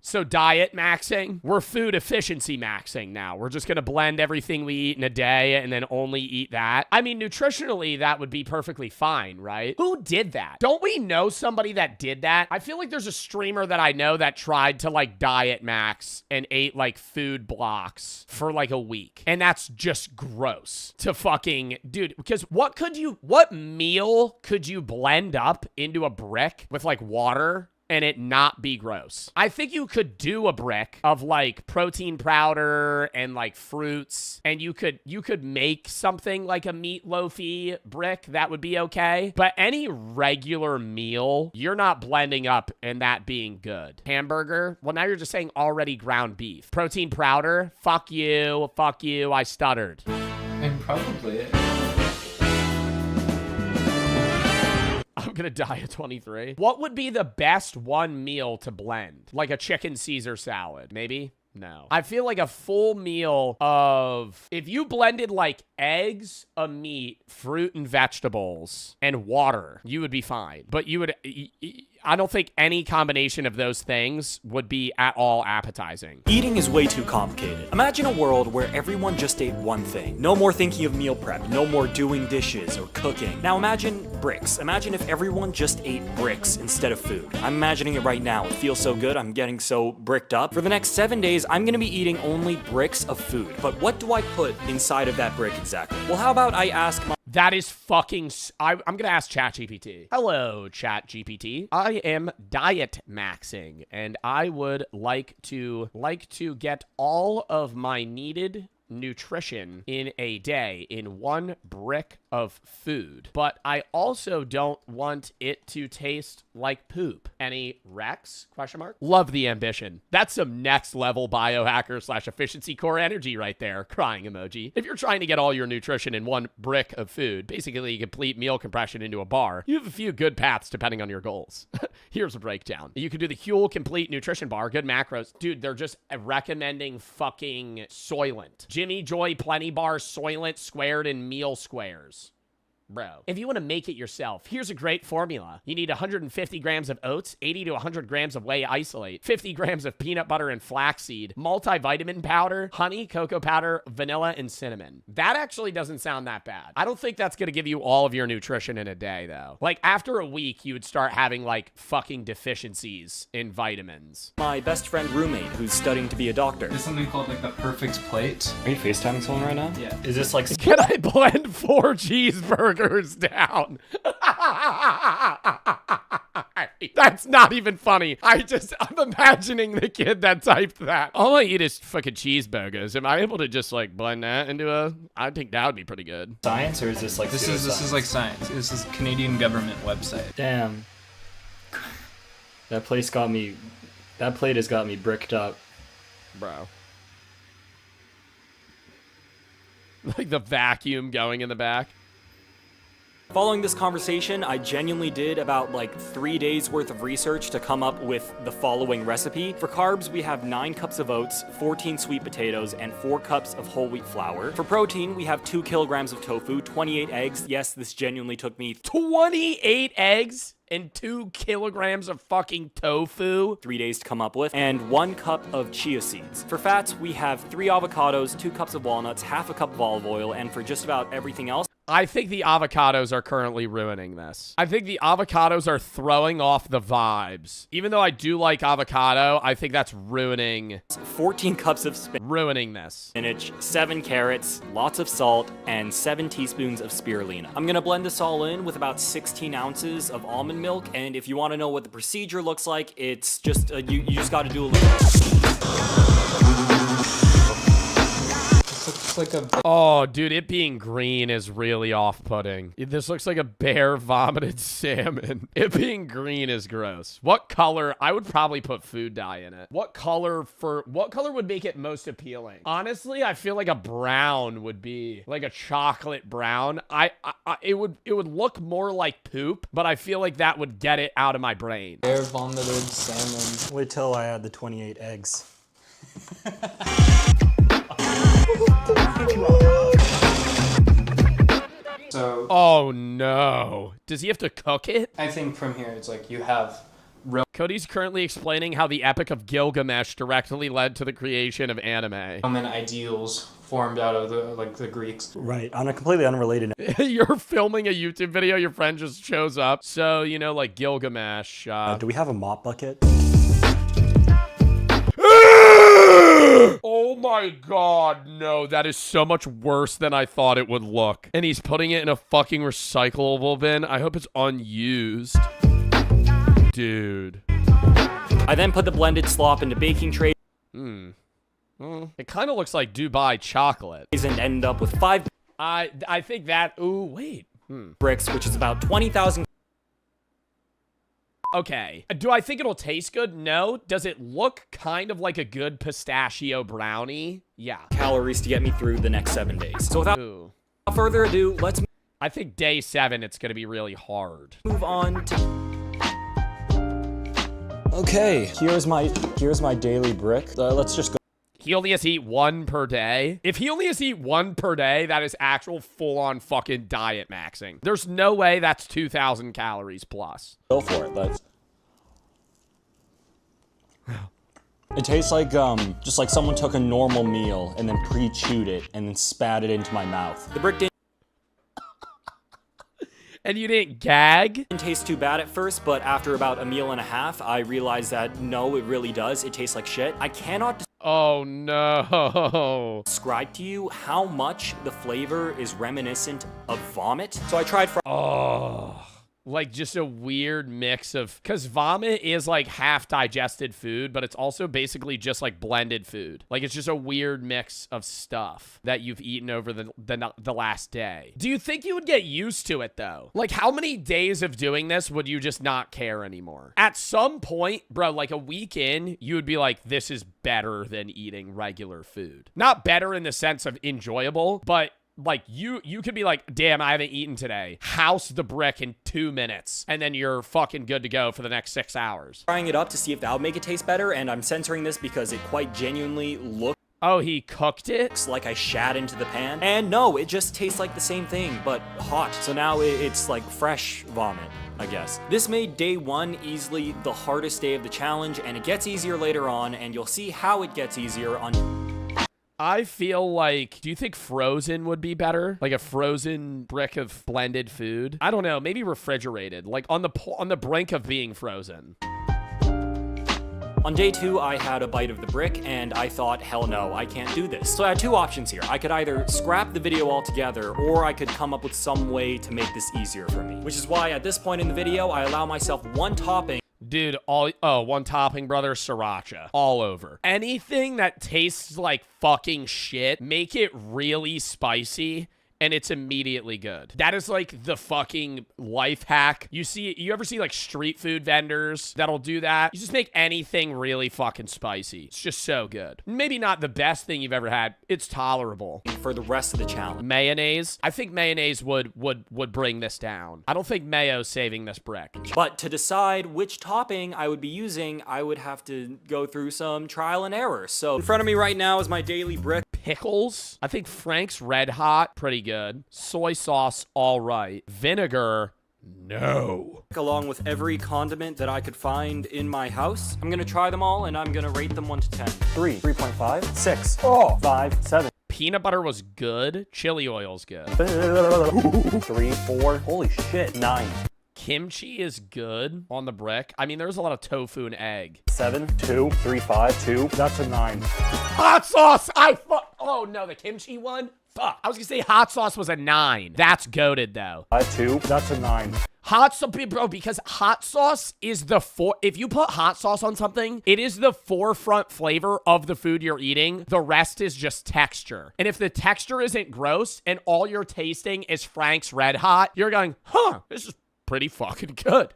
So diet maxing, we're food efficiency maxing now. We're just going to blend everything we eat in a day and then only eat that. I mean, nutritionally, that would be perfectly fine, right? Who did that? Don't we know somebody that did that? I feel like there's a streamer that I know that tried to, like, diet max and ate, like, food blocks for, like, a week. And that's just gross to fucking, dude, because what meal could you blend up into a brick with, like, water and it not be gross? I think you could do a brick of, like, protein powder and, like, fruits, and you could make something like a meatloafy brick that would be okay. But any regular meal, you're not blending up and that being good. Hamburger, well, now you're just saying already ground beef. Protein powder, fuck you, I stuttered. And probably I'm gonna die at 23. What would be the best one meal to blend? Like a chicken Caesar salad, maybe? No. I feel like a full meal of, if you blended, like, eggs, a meat, fruit and vegetables, and water, you would be fine. But I don't think any combination of those things would be at all appetizing. Eating is way too complicated. Imagine a world where everyone just ate one thing. No more thinking of meal prep, no more doing dishes or cooking. Now imagine bricks. Imagine if everyone just ate bricks instead of food. I'm imagining it right now. It feels so good. I'm getting so bricked up. For the next 7 days, I'm gonna be eating only bricks of food. But what do I put inside of that brick exactly? Well, how about I ask my... That is fucking... I'm gonna ask ChatGPT. Hello, ChatGPT. I am diet maxing, and I would like to get all of my needed nutrition in a day in one brick of food, but I also don't want it to taste like poop. Any Rex? Question mark. Love the ambition. That's some next level biohacker / efficiency core energy right there. Crying emoji. If you're trying to get all your nutrition in one brick of food, basically a complete meal compression into a bar, you have a few good paths depending on your goals. Here's a breakdown. You could do the Huel Complete Nutrition Bar, good macros. Dude, they're just recommending fucking Soylent. Jimmy Joy Plenty Bar Soylent squared in meal squares. Bro, if you want to make it yourself, here's a great formula. You need 150 grams of oats, 80 to 100 grams of whey isolate, 50 grams of peanut butter and flaxseed, multivitamin powder, honey, cocoa powder, vanilla, and cinnamon. That actually doesn't sound that bad. I don't think that's going to give you all of your nutrition in a day, though. Like, after a week, you would start having, like, fucking deficiencies in vitamins. My best friend roommate who's studying to be a doctor. There's something called, like, the perfect plate. Are you FaceTiming someone right now? Yeah. Is this like... Can I blend 4 cheeseburgers down? That's not even funny. I'm imagining the kid that typed that. All I eat is fucking cheeseburgers. Am I able to just like blend that into a? I think that would be pretty good. Science, or is this like this is like science. This is Canadian government website. Damn. That place got me. That plate has got me bricked up, bro. Like the vacuum going in the back. Following this conversation, I genuinely did about like 3 days worth of research to come up with the following recipe. For carbs, we have 9 cups of oats, 14 sweet potatoes, and 4 cups of whole wheat flour. For protein, we have 2 kilograms of tofu, 28 eggs. Yes, this genuinely took me 28 eggs and 2 kilograms of fucking tofu. 3 days to come up with, and 1 cup of chia seeds. For fats, we have 3 avocados, 2 cups of walnuts, half a cup of olive oil, and for just about everything else, I think the avocados are currently ruining this. I think the avocados are throwing off the vibes. Even though I do like avocado, I think that's ruining. 14 cups of ruining this. Spinach, 7 carrots, lots of salt, and 7 teaspoons of spirulina. I'm gonna blend this all in with about 16 ounces of almond milk, and if you want to know what the procedure looks like, it's just you just got to do a little. Like a... Oh, dude, it being green is really off-putting. This looks like a bear vomited salmon. It being green is gross. What color? I would probably put food dye in it. What color would make it most appealing? Honestly, I feel like a brown would be like a chocolate brown. It would look more like poop, but I feel like that would get it out of my brain. Bear vomited salmon. Wait till I add the 28 eggs. So, oh no. Does he have to cook it? I think from here it's like you have Cody's currently explaining how the Epic of Gilgamesh directly led to the creation of anime. Roman ideals formed out of the Greeks. Right. On a completely unrelated note. You're filming a YouTube video, your friend just shows up. So, you know, like Gilgamesh. Do we have a mop bucket? Oh my god, no, that is so much worse than I thought it would look. And he's putting it in a fucking recyclable bin. I hope it's unused. Dude. I then put the blended slop into baking trays. It kind of looks like Dubai chocolate. And end up with 5... I think that... Ooh, wait. Bricks, which is about 20,000... Okay. Do I think it'll taste good? No. Does it look kind of like a good pistachio brownie? Yeah. Calories to get me through the next 7 days. So without further ado, let's... I think day 7, it's going to be really hard. Move on to... Okay. Here's my daily brick. Let's just go. He only has to eat 1 per day. If he only has to eat 1 per day, that is actual full-on fucking diet maxing. There's no way that's 2,000 calories plus. Go for it. Let's. It tastes like just like someone took a normal meal and then pre-chewed it and then spat it into my mouth. The brick didn't. And you didn't gag? Didn't taste too bad at first, but after about a meal and a half, I realized that no, it really does. It tastes like shit. I cannot. Oh no. Describe to you how much the flavor is reminiscent of vomit. So I tried. Oh. Like just a weird mix of, because vomit is like half digested food, but it's also basically just like blended food. Like it's just a weird mix of stuff that you've eaten over the last day. Do you think you would get used to it though? Like how many days of doing this would you just not care anymore? At some point, bro, like a week in, you would be like, this is better than eating regular food. Not better in the sense of enjoyable, but like you could be like, damn, I haven't eaten today. House the brick in 2 minutes, and then you're fucking good to go for the next 6 hours. Trying it up to see if that would make it taste better, and I'm censoring this because it quite genuinely looks Oh, he cooked it? like I shat into the pan. And no, it just tastes like the same thing, but hot. So now it's like fresh vomit, I guess. This made day 1 easily the hardest day of the challenge, and it gets easier later on, and you'll see how it gets easier on... I feel like, do you think frozen would be better? Like a frozen brick of blended food? I don't know, maybe refrigerated, like on the brink of being frozen. On day 2, I had a bite of the brick, and I thought, hell no, I can't do this. So I had 2 options here. I could either scrap the video altogether, or I could come up with some way to make this easier for me. Which is why at this point in the video, I allow myself 1 topping. Dude, one topping, brother, sriracha. All over. Anything that tastes like fucking shit, make it really spicy, and it's immediately good. That is like the fucking life hack. You ever see like street food vendors that'll do that? You just make anything really fucking spicy. It's just so good. Maybe not the best thing you've ever had. It's tolerable. For the rest of the challenge. Mayonnaise. I think mayonnaise would bring this down. I don't think mayo's saving this brick. But to decide which topping I would be using, I would have to go through some trial and error. So in front of me right now is my daily brick. Pickles. I think Frank's Red Hot, pretty good. Soy sauce, all right. Vinegar, no. Along with every condiment that I could find in my house. I'm gonna try them all, and I'm gonna rate them 1 to 10. 3, 3.5, 6, 5, 7. Peanut butter was good. Chili oil's good. 3, 4, holy shit, 9. Kimchi is good on the brick. I mean, there's a lot of tofu and egg. 7, 2, 3, 5, 2. That's a 9. Hot sauce! Oh no, the kimchi one? Fuck. I was gonna say hot sauce was a 9. That's goated though. 5, 2. That's a 9. Hot sauce, bro, because hot sauce is if you put hot sauce on something, it is the forefront flavor of the food you're eating. The rest is just texture. And if the texture isn't gross and all you're tasting is Frank's Red Hot, you're going, huh, this is pretty fucking good.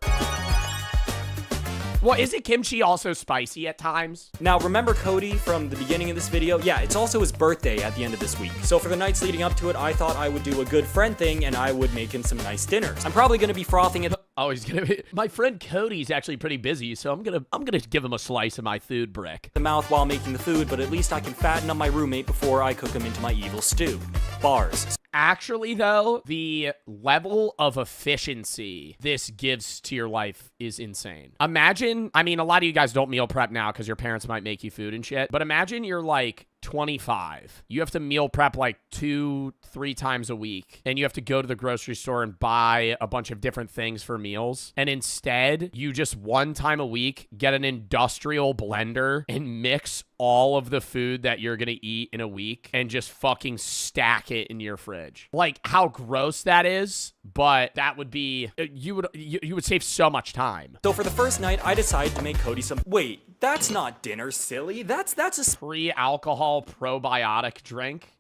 Well, isn't kimchi also spicy at times? Now, remember Cody from the beginning of this video? Yeah, it's also his birthday at the end of this week. So for the nights leading up to it, I thought I would do a good friend thing and I would make him some nice dinners. I'm probably gonna be frothing it. Oh, he's gonna be. My friend Cody's actually pretty busy, so I'm gonna give him a slice of my food brick. The mouth while making the food, but at least I can fatten up my roommate before I cook him into my evil stew. Bars. Actually, though, the level of efficiency this gives to your life is insane. Imagine, I mean, a lot of you guys don't meal prep now because your parents might make you food and shit, but imagine you're like 25. You have to meal prep like 2-3 times a week, and you have to go to the grocery store and buy a bunch of different things for meals. And instead, you just 1 time a week get an industrial blender and mix all of the food that you're gonna eat in a week and just fucking stack it in your fridge. Like how gross that is, but that would be, you would save so much time. So for the first night, I decided to make Cody some, wait, that's not dinner, silly. That's a pre-alcohol probiotic drink.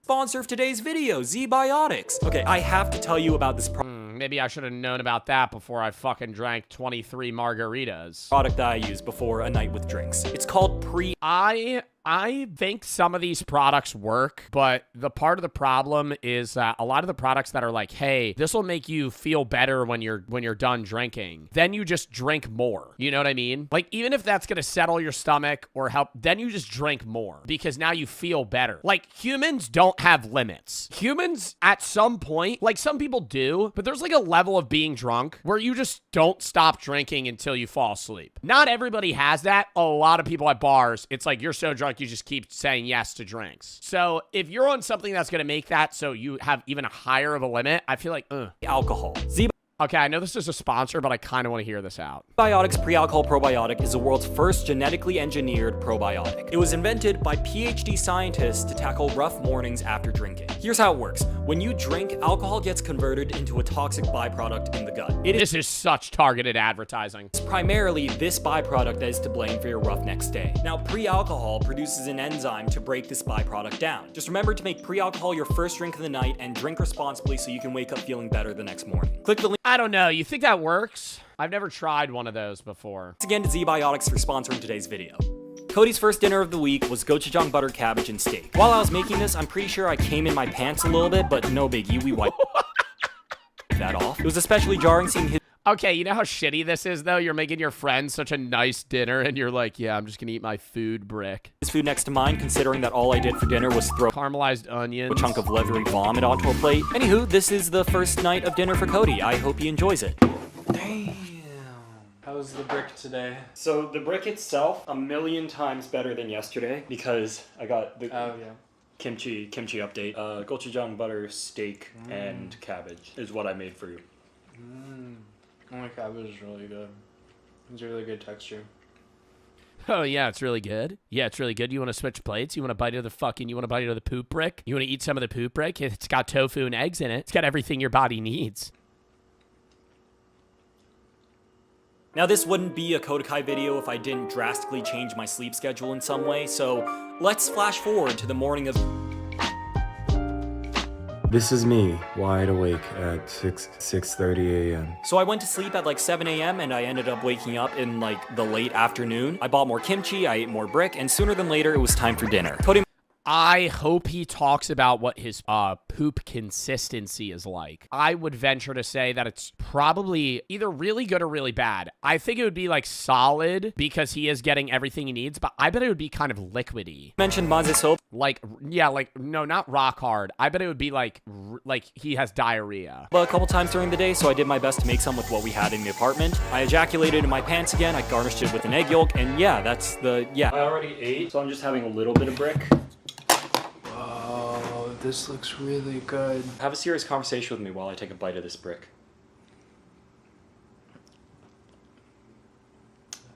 Sponsor of today's video, Z-Biotics. Okay, I have to tell you about this maybe I should have known about that before I fucking drank 23 margaritas. Product that I use before a night with drinks. It's called I think some of these products work, but the part of the problem is that a lot of the products that are like, hey, this will make you feel better when you're done drinking, then you just drink more. You know what I mean? Like, even if that's gonna settle your stomach or help, then you just drink more because now you feel better. Like, humans don't have limits. Humans, at some point, like some people do, but there's like a level of being drunk where you just don't stop drinking until you fall asleep. Not everybody has that. A lot of people at bars, it's like you're so drunk you just keep saying yes to drinks. So if you're on something that's going to make that so you have even a higher of a limit, I feel like, alcohol. Okay, I know this is a sponsor, but I kind of want to hear this out. Biotics Pre-Alcohol Probiotic is the world's first genetically engineered probiotic. It was invented by PhD scientists to tackle rough mornings after drinking. Here's how it works. When you drink, alcohol gets converted into a toxic byproduct in the gut. This is such targeted advertising. It's primarily this byproduct that is to blame for your rough next day. Now, pre-alcohol produces an enzyme to break this byproduct down. Just remember to make pre-alcohol your first drink of the night and drink responsibly so you can wake up feeling better the next morning. Click the link. I don't know. You think that works? I've never tried one of those before. Thanks again to Z-Biotics for sponsoring today's video. Cody's first dinner of the week was gochujang butter cabbage and steak. While I was making this, I'm pretty sure I came in my pants a little bit, but no biggie, we wiped that off. It was especially jarring seeing his— Okay, you know how shitty this is, though? You're making your friends such a nice dinner, and you're like, yeah, I'm just gonna eat my food brick. His food next to mine, considering that all I did for dinner was throw caramelized onions, a chunk of leathery vomit onto a plate. Anywho, this is the first night of dinner for Cody. I hope he enjoys it. Damn. How's the brick today? So the brick itself, 1,000,000 times better than yesterday because I got the kimchi update. Gochujang butter, steak, and cabbage is what I made for you. Oh, my cabbage is really good. It's a really good texture. Oh, yeah, it's really good. Yeah, it's really good. You want to switch plates? You want to bite of the poop brick? You want to eat some of the poop brick? It's got tofu and eggs in it. It's got everything your body needs. Now, this wouldn't be a Kodakai video if I didn't drastically change my sleep schedule in some way, so let's flash forward to the morning of— This is me, wide awake at 6:30 a.m. So I went to sleep at like 7 a.m. and I ended up waking up in like the late afternoon. I bought more kimchi, I ate more brick, and sooner than later, it was time for dinner. Cody— I hope he talks about what his poop consistency is like. I would venture to say that it's probably either really good or really bad. I think it would be like solid because he is getting everything he needs, but I bet it would be kind of liquidy. Mentioned maze soap. Like, yeah, like, no, not rock hard. I bet it would be like he has diarrhea. A couple times during the day, so I did my best to make some with what we had in the apartment. I ejaculated in my pants again. I garnished it with an egg yolk, and yeah, that's the— I already ate, so I'm just having a little bit of brick. Oh, this looks really good. Have a serious conversation with me while I take a bite of this brick.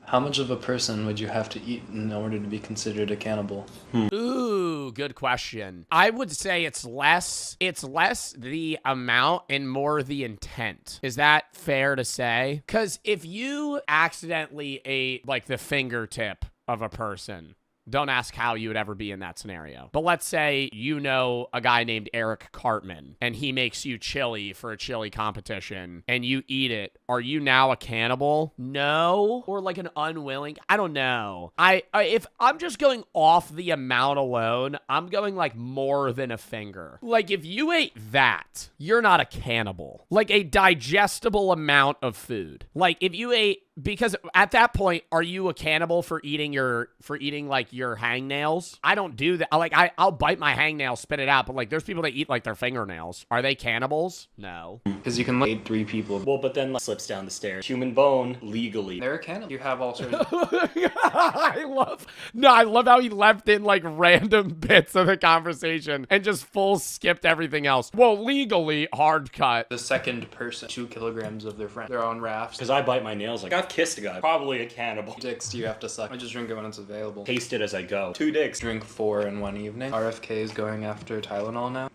How much of a person would you have to eat in order to be considered a cannibal? Ooh, good question. I would say it's less the amount and more the intent. Is that fair to say? Because if you accidentally ate like the fingertip of a person, don't ask how you would ever be in that scenario. But let's say you know a guy named Eric Cartman, and he makes you chili for a chili competition, and you eat it. Are you now a cannibal? No. Or like an unwilling? I don't know. If I'm just going off the amount alone, I'm going like more than a finger. Like if you ate that, you're not a cannibal. Like a digestible amount of food. Like if you ate— because at that point, are you a cannibal for eating like your hangnails? I don't do that. I'll bite my hangnail, spit it out, but like there's people that eat like their fingernails. Are they cannibals? No. Because you can eat 3 people. Well, but then slips down the stairs. Human bone, legally. They're a cannibal. You have all sorts of— I love how he left in like random bits of the conversation and just full skipped everything else. Well, legally, hard cut. The second person, 2 kilograms of their friend. They're on rafts. Because I bite my nails like— I've kissed a guy. Probably a cannibal. Dicks do you have to suck? I just drink it when it's available. Taste it as I go. 2 dicks. Drink 4 in one evening. RFK is going after Tylenol now.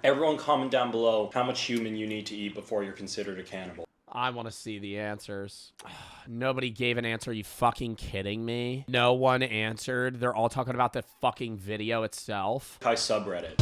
Everyone comment down below how much human you need to eat before you're considered a cannibal. I want to see the answers. Nobody gave an answer. Are you fucking kidding me? No one answered. They're all talking about the fucking video itself. Kai subreddit.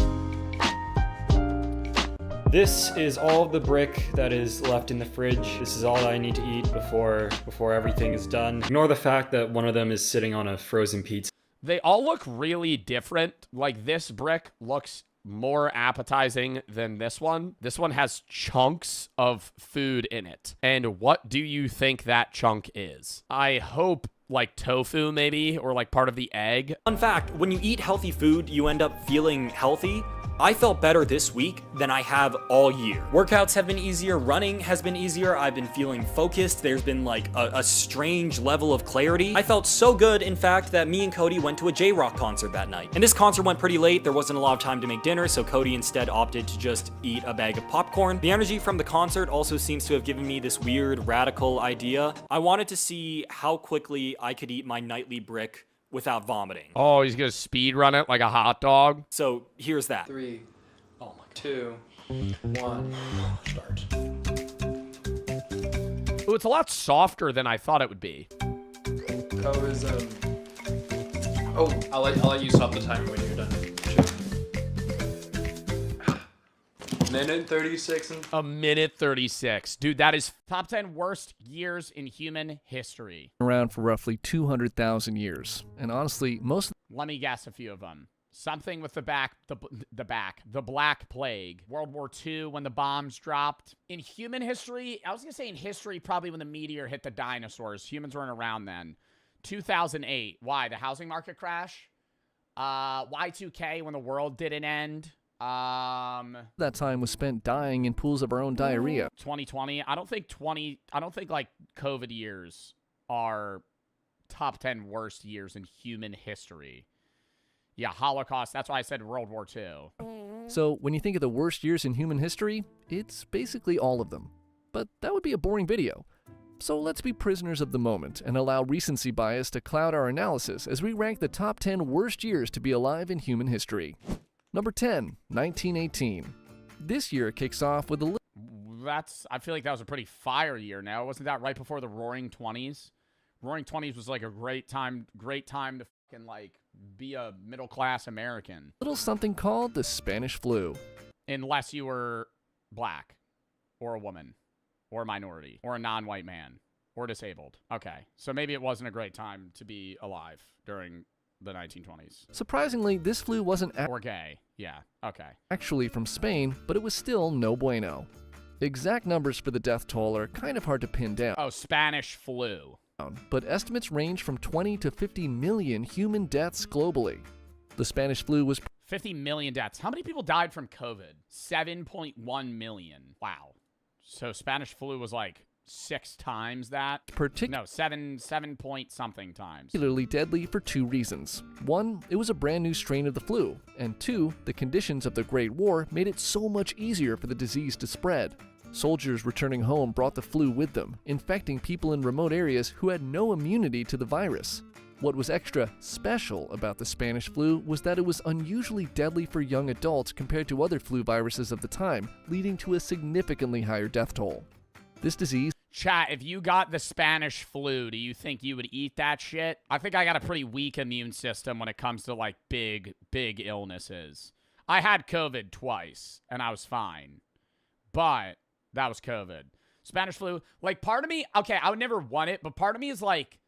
This is all of the brick that is left in the fridge. This is all that I need to eat before everything is done. Ignore the fact that one of them is sitting on a frozen pizza. They all look really different. Like this brick looks more appetizing than this one. This one has chunks of food in it. And what do you think that chunk is? I hope like tofu maybe, or like part of the egg. Fun fact, when you eat healthy food, you end up feeling healthy. I felt better this week than I have all year. Workouts have been easier, running has been easier, I've been feeling focused, there's been like a strange level of clarity. I felt so good, in fact, that me and Cody went to a J-Rock concert that night. And this concert went pretty late, there wasn't a lot of time to make dinner, so Cody instead opted to just eat a bag of popcorn. The energy from the concert also seems to have given me this weird, radical idea. I wanted to see how quickly I could eat my nightly brick without vomiting. Oh, he's gonna speed run it like a hot dog? So here's that. 3. Oh my 2, 1, start. Ooh, it's a lot softer than I thought it would be. Oh, is I'll let you stop the timer when you're done. Minute 36 and a minute 36. Dude, that is top 10 worst years in human history. Around for roughly 200,000 years. And honestly, most... Let me guess a few of them. Something with the Black Plague. World War II when the bombs dropped. In human history, I was going to say in history, probably when the meteor hit the dinosaurs. Humans weren't around then. 2008. Why? The housing market crash? Y2K when the world didn't end. That time was spent dying in pools of our own diarrhea. 2020. I don't think like COVID years are top 10 worst years in human history. Yeah, Holocaust. That's why I said World War II. So when you think of the worst years in human history, it's basically all of them. But that would be a boring video. So let's be prisoners of the moment and allow recency bias to cloud our analysis as we rank the top 10 worst years to be alive in human history. Number 10, 1918. This year kicks off with a I feel like that was a pretty fire year now. Wasn't that right before the Roaring 20s? Roaring 20s was like a great time to fucking like be a middle-class American. little something called the Spanish flu. Unless you were black or a woman or a minority or a non-white man or disabled. Okay, so maybe it wasn't a great time to be alive during the 1920s. Surprisingly, this flu wasn't or gay. Yeah, okay. Actually from Spain, but it was still no bueno. Exact numbers for the death toll are kind of hard to pin down. Oh, Spanish flu. But estimates range from 20 to 50 million human deaths globally. The Spanish flu was 50 million deaths. How many people died from COVID? 7.1 million. Wow. So Spanish flu was like 6 times that? No, 7 point something times. Particularly deadly for 2 reasons. 1, it was a brand new strain of the flu, and 2, the conditions of the Great War made it so much easier for the disease to spread. Soldiers returning home brought the flu with them, infecting people in remote areas who had no immunity to the virus. What was extra special about the Spanish flu was that it was unusually deadly for young adults compared to other flu viruses of the time, leading to a significantly higher death toll. This disease... Chat, if you got the Spanish flu, do you think you would eat that shit? I think I got a pretty weak immune system when it comes to, like, big illnesses. I had COVID twice, and I was fine. But that was COVID. Spanish flu, like, part of me... Okay, I would never want it, but part of me is like,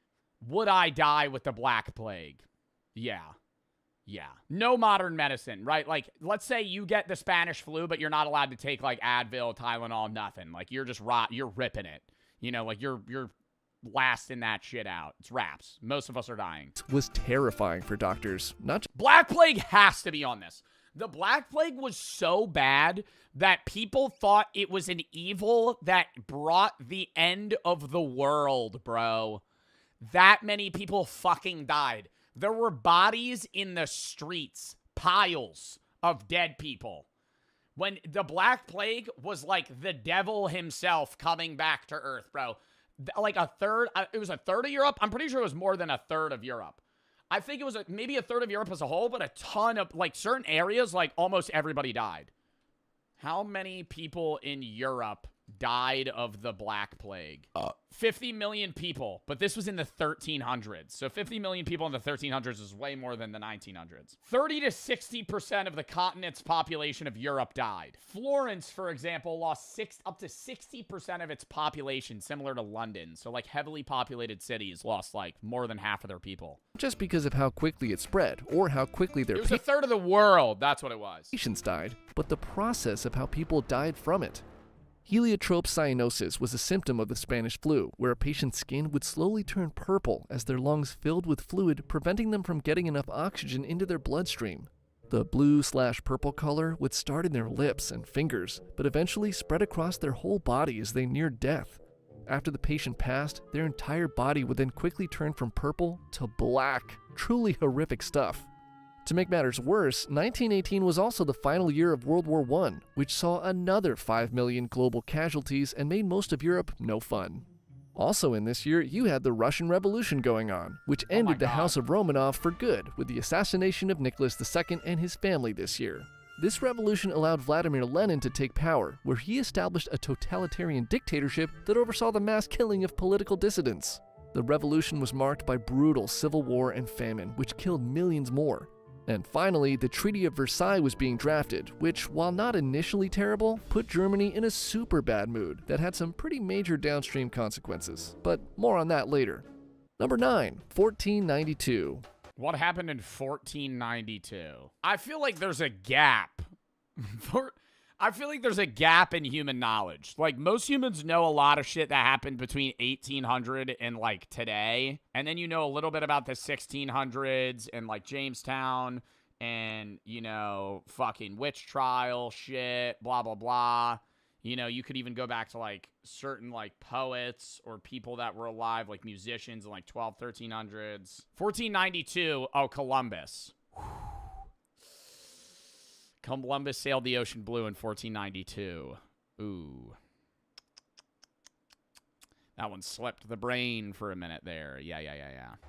would I die with the Black Plague? Yeah. Yeah. No modern medicine, right? Like, let's say you get the Spanish flu, but you're not allowed to take, like, Advil, Tylenol, nothing. Like, you're just you're ripping it. You know, like, you're lasting that shit out. It's wraps. Most of us are dying. It was terrifying for doctors. Black Plague has to be on this. The Black Plague was so bad that people thought it was an evil that brought the end of the world, bro. That many people fucking died. There were bodies in the streets, piles of dead people. When the Black Plague was like the devil himself coming back to Earth, bro. Like a third, it was a third of Europe. I'm pretty sure it was more than a third of Europe. I think it was maybe a third of Europe as a whole, but a ton of, like, certain areas, like, almost everybody died. How many people in Europe died of the Black Plague? 50 million people, but this was in the 1300s. So 50 million people in the 1300s is way more than the 1900s. 30 to 60% of the continent's population of Europe died. Florence, for example, lost up to 60% of its population, similar to London. So, like, heavily populated cities lost, like, more than half of their people. Just because of how quickly it spread, or how quickly their It was a third of the world. That's what it was. Patients died, but the process of how people died from it. Heliotrope cyanosis was a symptom of the Spanish flu, where a patient's skin would slowly turn purple as their lungs filled with fluid, preventing them from getting enough oxygen into their bloodstream. The blue/purple color would start in their lips and fingers, but eventually spread across their whole body as they neared death. After the patient passed, their entire body would then quickly turn from purple to black. Truly horrific stuff. To make matters worse, 1918 was also the final year of World War I, which saw another 5 million global casualties and made most of Europe no fun. Also in this year, you had the Russian Revolution going on, which ended the House of Romanov for good with the assassination of Nicholas II and his family this year. This revolution allowed Vladimir Lenin to take power, where he established a totalitarian dictatorship that oversaw the mass killing of political dissidents. The revolution was marked by brutal civil war and famine, which killed millions more. And finally, the Treaty of Versailles was being drafted, which, while not initially terrible, put Germany in a super bad mood that had some pretty major downstream consequences. But more on that later. Number 9, 1492. What happened in 1492? I feel like there's a gap. I feel like there's a gap in human knowledge. Like, most humans know a lot of shit that happened between 1800 and, like, today. And then you know a little bit about the 1600s and, like, Jamestown and, you know, fucking witch trial shit, blah, blah, blah. You know, you could even go back to, like, certain, like, poets or people that were alive, like musicians in, like, 1300s. 1492, oh, Columbus. Columbus sailed the ocean blue in 1492. Ooh. That one slipped the brain for a minute there. Yeah.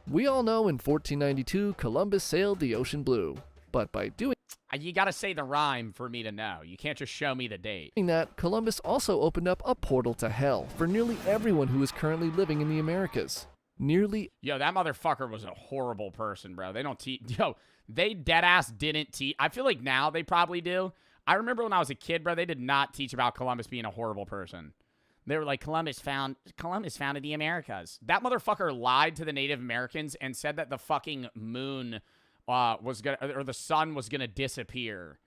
We all know in 1492, Columbus sailed the ocean blue. But by doing you gotta say the rhyme for me to know. You can't just show me the date. that, Columbus also opened up a portal to hell for nearly everyone who is currently living in the Americas. Yo, that motherfucker was a horrible person, bro. They don't teach. Yo, they deadass didn't teach. I feel like now they probably do. I remember when I was a kid, bro, they did not teach about Columbus being a horrible person. They were like, Columbus founded the Americas. That motherfucker lied to the Native Americans and said that the fucking moon was gonna, or the sun was gonna disappear,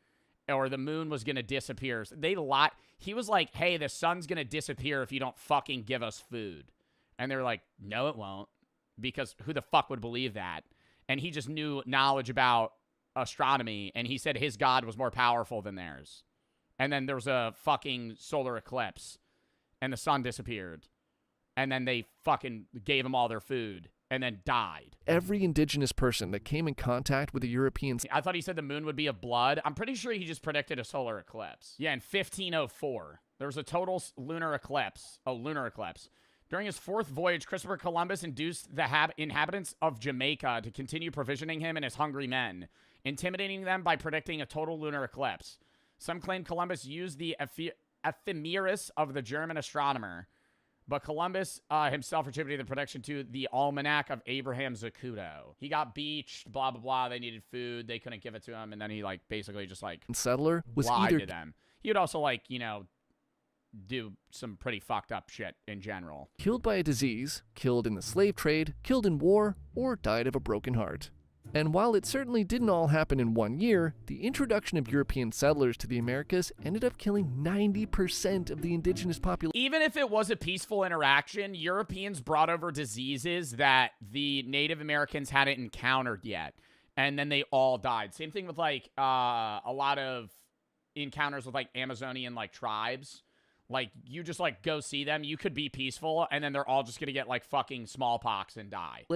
or the moon was gonna disappear. They lied. He was like, hey, the sun's gonna disappear if you don't fucking give us food. And they were like, no, it won't, because who the fuck would believe that? And he just knew knowledge about astronomy, and he said his god was more powerful than theirs. And then there was a fucking solar eclipse, and the sun disappeared. And then they fucking gave him all their food, and then died. Every indigenous person that came in contact with the Europeans. I thought he said the moon would be of blood. I'm pretty sure he just predicted a solar eclipse. Yeah, in 1504, there was a total lunar eclipse. Oh, lunar eclipse. During his fourth voyage, Christopher Columbus induced the inhabitants of Jamaica to continue provisioning him and his hungry men, intimidating them by predicting a total lunar eclipse. Some claim Columbus used the ephemeris of the German astronomer, but Columbus himself attributed the prediction to the Almanac of Abraham Zacuto. He got beached, blah, blah, blah. They needed food. They couldn't give it to him. And then he, like, basically just, like, settler was lied either to them. He would also, like, you know, do some pretty fucked up shit in general. Killed by a disease, killed in the slave trade, killed in war, or died of a broken heart. And while it certainly didn't all happen in 1 year, the introduction of European settlers to the Americas ended up killing 90% of the indigenous population. Even if it was a peaceful interaction, Europeans brought over diseases that the Native Americans hadn't encountered yet. And then they all died. Same thing with, like, a lot of encounters with, like, Amazonian, like, tribes. Like, you just, like, go see them. You could be peaceful, and then they're all just gonna get, like, fucking smallpox and die.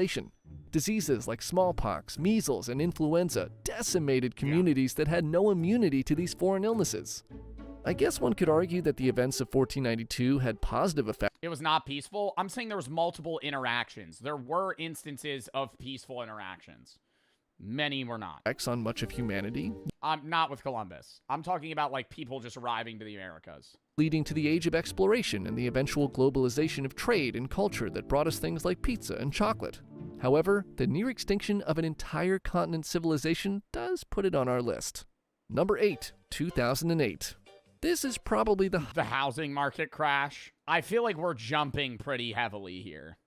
Diseases like smallpox, measles, and influenza decimated communities that had no immunity to these foreign illnesses. I guess one could argue that the events of 1492 had positive effects. It was not peaceful. I'm saying there was multiple interactions. There were instances of peaceful interactions. Many were not. On much of humanity. Not with Columbus. I'm talking about, like, people just arriving to the Americas. Leading to the age of exploration and the eventual globalization of trade and culture that brought us things like pizza and chocolate. However, the near extinction of an entire continent civilization does put it on our list. Number 8, 2008. This is probably the housing market crash. I feel like we're jumping pretty heavily here.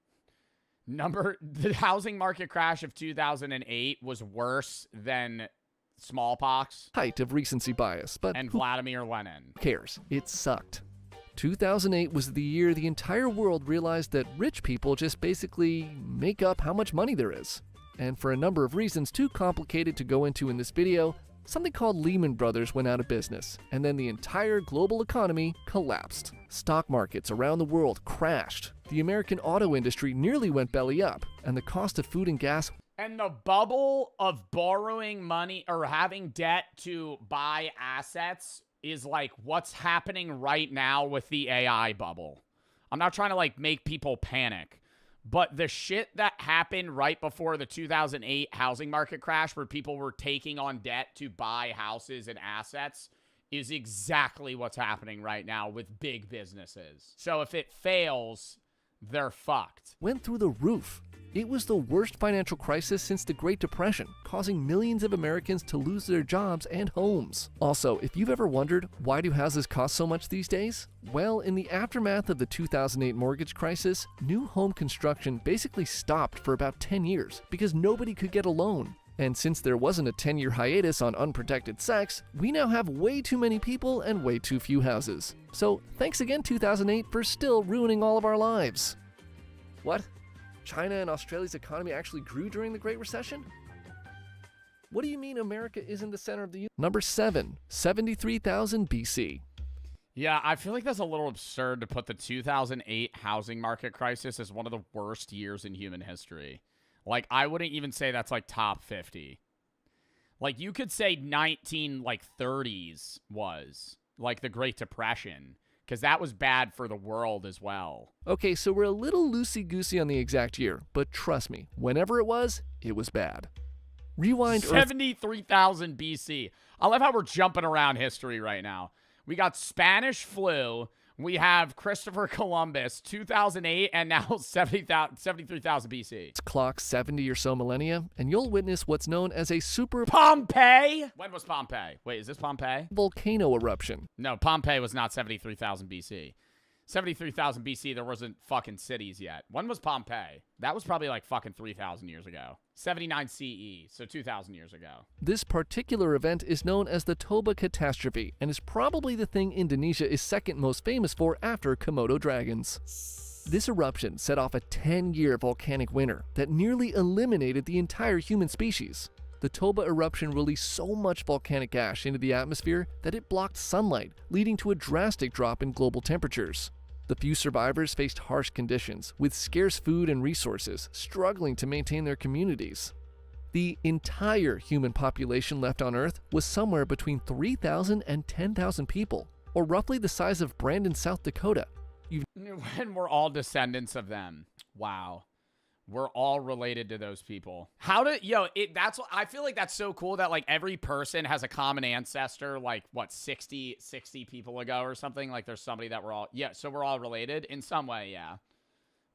The housing market crash of 2008 was worse than smallpox. Height of recency bias, but and Vladimir Lenin. Who cares? It sucked. 2008 was the year the entire world realized that rich people just basically make up how much money there is. And for a number of reasons too complicated to go into in this video, something called Lehman Brothers went out of business, and then the entire global economy collapsed. Stock markets around the world crashed. The American auto industry nearly went belly up, and the cost of food and gas. And the bubble of borrowing money or having debt to buy assets is like what's happening right now with the AI bubble. I'm not trying to, like, make people panic, But the shit that happened right before the 2008 housing market crash, where people were taking on debt to buy houses and assets, is exactly what's happening right now with big businesses. So if it fails, they're fucked. Went through the roof. It was the worst financial crisis since the Great Depression, causing millions of Americans to lose their jobs and homes. Also, if you've ever wondered, why do houses cost so much these days? Well, in the aftermath of the 2008 mortgage crisis, new home construction basically stopped for about 10 years because nobody could get a loan. And since there wasn't a 10-year hiatus on unprotected sex, we now have way too many people and way too few houses. So thanks again, 2008, for still ruining all of our lives. What? China and Australia's economy actually grew during the Great Recession? What do you mean America isn't the center of the universe? Number 7, 73,000 BC. Yeah, I feel like that's a little absurd to put the 2008 housing market crisis as one of the worst years in human history. Like, I wouldn't even say that's like top 50. Like, you could say 30s was like the Great Depression, because that was bad for the world as well. Okay, so we're a little loosey-goosey on the exact year, but trust me, whenever it was bad. Rewind 73,000 BC. I love how we're jumping around history right now. We got Spanish flu, we have Christopher Columbus, 2008, and now 73,000 BC. Clock 70 or so millennia, and you'll witness what's known as a super Pompeii? When was Pompeii? Wait, is this Pompeii? Volcano eruption. No, Pompeii was not 73,000 BC. 73,000 BC, there wasn't fucking cities yet. When was Pompeii? That was probably like fucking 3,000 years ago. 79 CE, so 2,000 years ago. This particular event is known as the Toba catastrophe and is probably the thing Indonesia is second most famous for after Komodo dragons. This eruption set off a 10-year volcanic winter that nearly eliminated the entire human species. The Toba eruption released so much volcanic ash into the atmosphere that it blocked sunlight, leading to a drastic drop in global temperatures. The few survivors faced harsh conditions, with scarce food and resources, struggling to maintain their communities. The entire human population left on Earth was somewhere between 3,000 and 10,000 people, or roughly the size of Brandon, South Dakota. And we're all descendants of them. Wow. We're all related to those people. I feel like that's so cool that like every person has a common ancestor, like what, 60 people ago or something. Like there's somebody that so we're all related in some way. Yeah.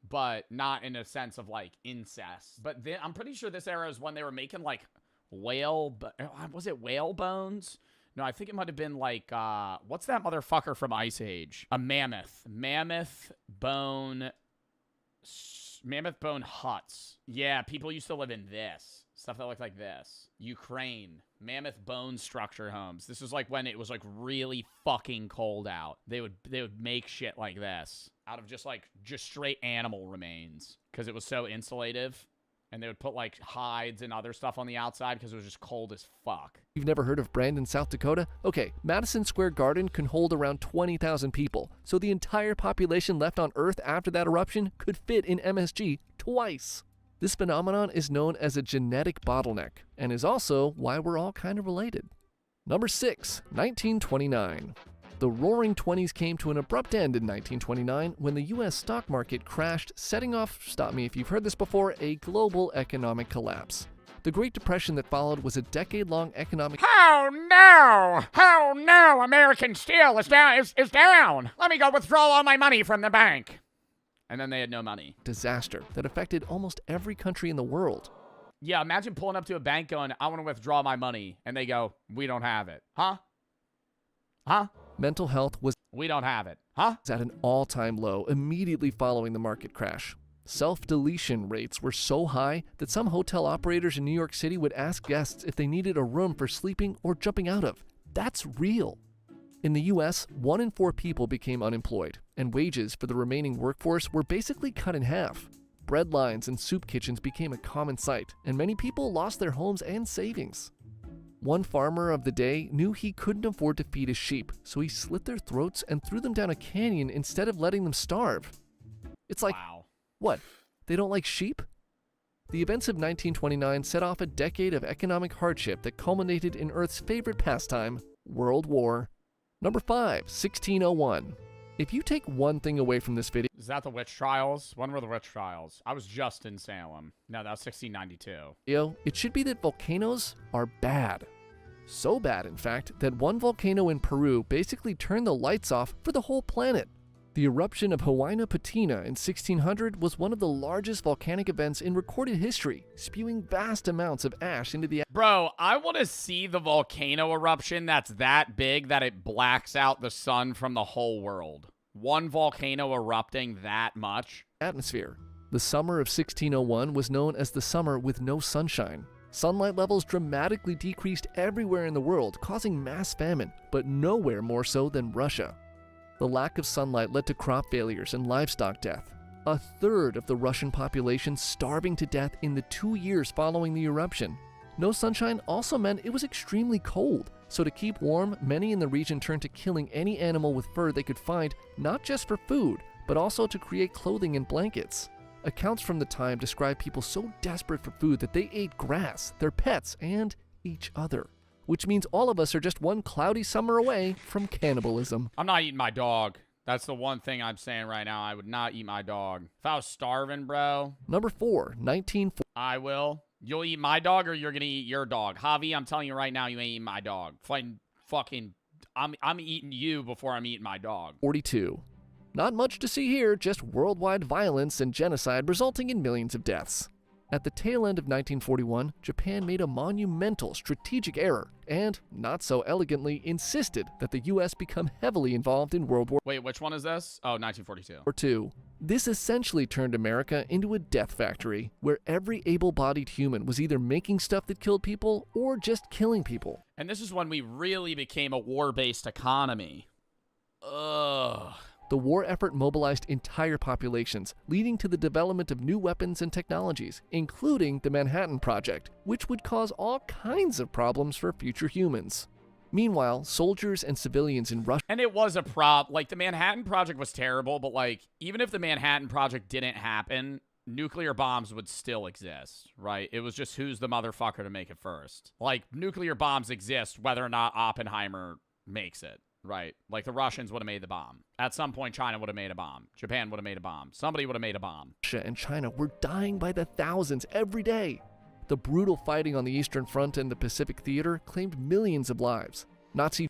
But not in a sense of like incest. But then I'm pretty sure this era is when they were making like was it whale bones? No, I think it might have been like, what's that motherfucker from Ice Age? A mammoth. Mammoth bone huts. Yeah, people used to live in this. Stuff that looked like this. Ukraine. Mammoth bone structure homes. This is like when it was like really fucking cold out. They would make shit like this out of just straight animal remains because it was so insulative. And they would put like hides and other stuff on the outside because it was just cold as fuck. You've never heard of Brandon, South Dakota? Okay, Madison Square Garden can hold around 20,000 people, so the entire population left on Earth after that eruption could fit in MSG twice. This phenomenon is known as a genetic bottleneck, and is also why we're all kind of related. Number 6, 1929. The Roaring Twenties came to an abrupt end in 1929 when the U.S. stock market crashed, setting off, stop me if you've heard this before, a global economic collapse. The Great Depression that followed was a decade-long economic Oh no! American steel is down! Let me go withdraw all my money from the bank. And then they had no money. Disaster that affected almost every country in the world. Yeah, imagine pulling up to a bank going, I want to withdraw my money. And they go, we don't have it. Huh? Mental health was we don't have it. Huh? At an all-time low immediately following the market crash. Self-deletion rates were so high that some hotel operators in New York City would ask guests if they needed a room for sleeping or jumping out of. That's real. In the US, 1 in 4 people became unemployed, and wages for the remaining workforce were basically cut in half. Bread lines and soup kitchens became a common sight, and many people lost their homes and savings. One farmer of the day knew he couldn't afford to feed his sheep, so he slit their throats and threw them down a canyon instead of letting them starve. It's like, wow. What? They don't like sheep? The events of 1929 set off a decade of economic hardship that culminated in Earth's favorite pastime, World War. Number 5, 1601. If you take one thing away from this video, Is that the witch trials? When were the witch trials? I was just in Salem. No, that was 1692. it should be that volcanoes are bad. So bad, in fact, that one volcano in Peru basically turned the lights off for the whole planet. The eruption of Huayna Patina in 1600 was one of the largest volcanic events in recorded history, spewing vast amounts of ash into the Bro, I want to see the volcano eruption that's that big that it blacks out the sun from the whole world. One volcano erupting that much? atmosphere. The summer of 1601 was known as the summer with no sunshine. Sunlight levels dramatically decreased everywhere in the world, causing mass famine, but nowhere more so than Russia. The lack of sunlight led to crop failures and livestock death. A third of the Russian population starving to death in the 2 years following the eruption. No sunshine also meant it was extremely cold, so to keep warm, many in the region turned to killing any animal with fur they could find, not just for food, but also to create clothing and blankets. Accounts from the time describe people so desperate for food that they ate grass, their pets, and each other. Which means all of us are just one cloudy summer away from cannibalism. I'm not eating my dog. That's the one thing I'm saying right now. I would not eat my dog. If I was starving, bro. Number 4, 1940. I will. You'll eat my dog or you're going to eat your dog. Javi, I'm telling you right now, you ain't eating my dog. I'm eating you before I'm eating my dog. 42. Not much to see here, just worldwide violence and genocide resulting in millions of deaths. At the tail end of 1941, Japan made a monumental strategic error and, not so elegantly, insisted that the U.S. become heavily involved in World War Wait, which one is this? Oh, 1942. II. This essentially turned America into a death factory, where every able-bodied human was either making stuff that killed people or just killing people. And this is when we really became a war-based economy. Ugh. The war effort mobilized entire populations, leading to the development of new weapons and technologies, including the Manhattan Project, which would cause all kinds of problems for future humans. Meanwhile, soldiers and civilians in Russia... And it was a like, the Manhattan Project was terrible, but, like, even if the Manhattan Project didn't happen, nuclear bombs would still exist, right? It was just who's the motherfucker to make it first. Like, nuclear bombs exist whether or not Oppenheimer makes it. Right. Like the Russians would have made the bomb. At some point, China would have made a bomb. Japan would have made a bomb. Somebody would have made a bomb. Russia and China were dying by the thousands every day. The brutal fighting on the Eastern Front and the Pacific Theater claimed millions of lives.